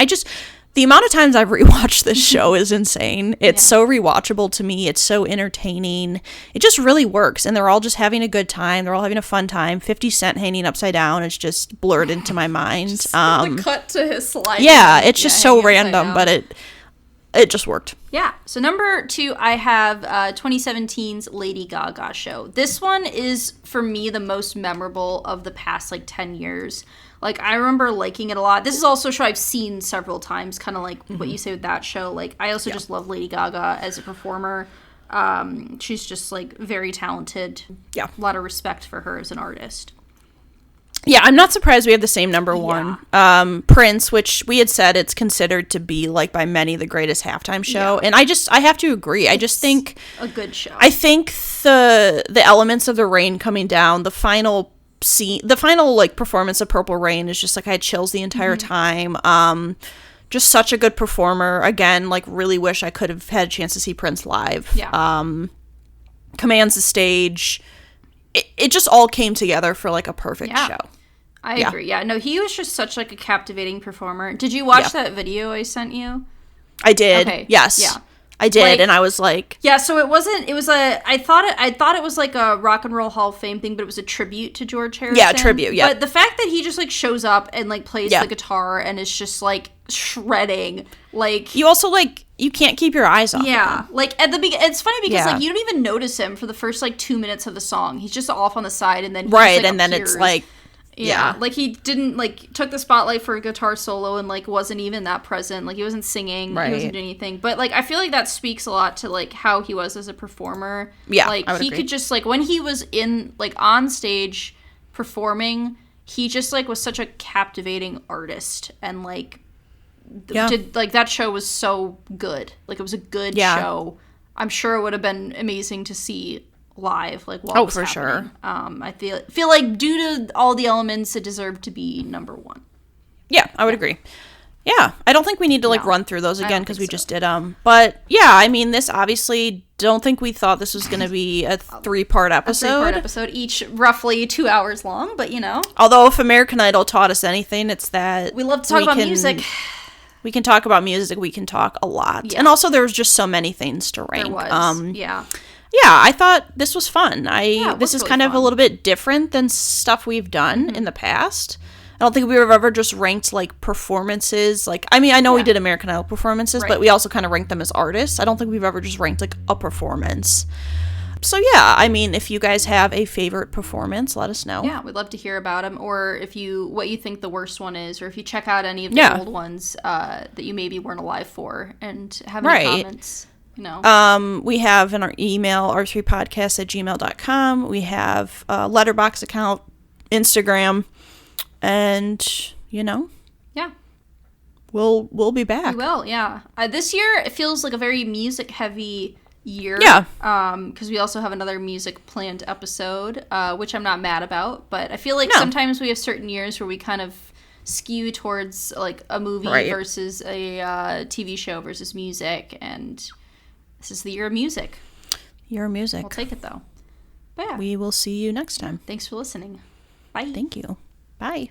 The amount of times I've rewatched this show is insane. It's so rewatchable to me. It's so entertaining. It just really works. And they're all just having a good time. They're all having a fun time. 50 Cent hanging upside down is just blurred into my mind. Just the cut to his slide. Yeah, it's just so random, but it just worked. Yeah. So number 2, I have 2017's Lady Gaga show. This one is, for me, the most memorable of the past, like, 10 years. Like, I remember liking it a lot. This is also a show I've seen several times, kind of like what you say with that show. Like, I also just love Lady Gaga as a performer. She's just, like, very talented. Yeah. A lot of respect for her as an artist. Yeah, I'm not surprised we have the same number 1. Prince, which we had said it's considered to be, like, by many the greatest halftime show. And I have to agree. I just think a good show. I think the elements of the rain coming down, the final like performance of Purple Rain is just like I had chills the entire time. Just such a good performer. Again, like, really wish I could have had a chance to see Prince live. Commands the stage. It just all came together for, like, a perfect show. I agree. Yeah, no, he was just such, like, a captivating performer. Did you watch that video I sent you? I did. Okay. Yes. Yeah. I did, like, and I was like... Yeah, so it was I thought it was like a Rock and Roll Hall of Fame thing, but it was a tribute to George Harrison. Yeah, tribute, yeah. But the fact that he just, like, shows up and, like, plays the guitar and is just, like, shredding, like... You also, like, you can't keep your eyes off of him. Like, at the beginning, it's funny because, like, you don't even notice him for the first, like, 2 minutes of the song. He's just off on the side, and then he just, like, and then it's, like... Yeah, like, he didn't, like, took the spotlight for a guitar solo and, like, wasn't even that present. Like, he wasn't singing, he wasn't doing anything. But, like, I feel like that speaks a lot to, like, how he was as a performer. Yeah, like, I would he agree. could just, like, when he was in, like, on stage performing, he just, like, was such a captivating artist. And, like, that show was so good. Like, it was a good show. I'm sure it would have been amazing to see live, like, while it was happening. Sure. I feel like due to all the elements, it deserved to be number 1. Yeah, I would agree. Yeah, I don't think we need to, like, run through those again because we just did but yeah, I mean, this obviously, don't think we thought this was going to be a 3-part episode. Each roughly 2 hours long, but, you know. Although if American Idol taught us anything, it's that we love to talk about music. We can talk about music. We can talk a lot, and also there's just so many things to rank. There was, Yeah, I thought this was fun. This is really kind of fun. a little bit different than stuff we've done in the past. I don't think we've ever just ranked, like, performances. Like, I mean, I know we did American Idol performances, but we also kind of ranked them as artists. I don't think we've ever just ranked, like, a performance. So, yeah, I mean, if you guys have a favorite performance, let us know. Yeah, we'd love to hear about them, or what you think the worst one is, or if you check out any of the old ones that you maybe weren't alive for, and have any comments. No. We have in our email, r3podcast@gmail.com. We have a Letterboxd account, Instagram, and, you know. Yeah. We'll be back. We will, yeah. This year, it feels like a very music-heavy year. Yeah. Because we also have another music planned episode, which I'm not mad about, but I feel like sometimes we have certain years where we kind of skew towards, like, a movie versus a TV show versus music, and... This is the year of music. Year of music. We'll take it, though. But yeah. We will see you next time. Thanks for listening. Bye. Thank you. Bye.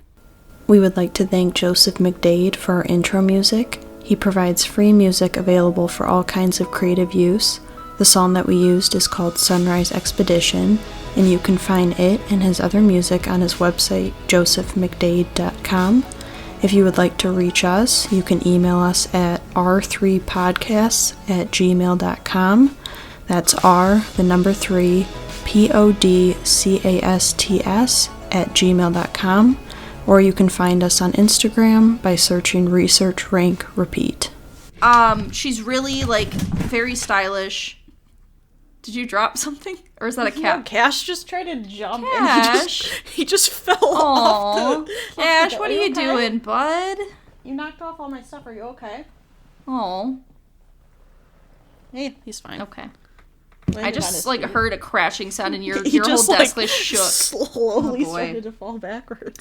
We would like to thank Joseph McDade for our intro music. He provides free music available for all kinds of creative use. The song that we used is called Sunrise Expedition, and you can find it and his other music on his website, josephmcdade.com. If you would like to reach us, you can email us at r3podcasts@gmail.com. That's R, the number 3, PODCASTS @gmail.com. or you can find us on Instagram by searching Research Rank Repeat. She's really, like, very stylish. Did you drop something? Or is that a cat? No, Cash just tried to jump Cash. and he just fell off the... Cash, what are you okay? doing, bud? You knocked off all my stuff. Are you okay? Oh. Hey, he's fine. Okay. Landed I on just, his like, feet. heard a crashing sound and your He whole just, desk like, was shook. slowly Oh, boy. started to fall backwards.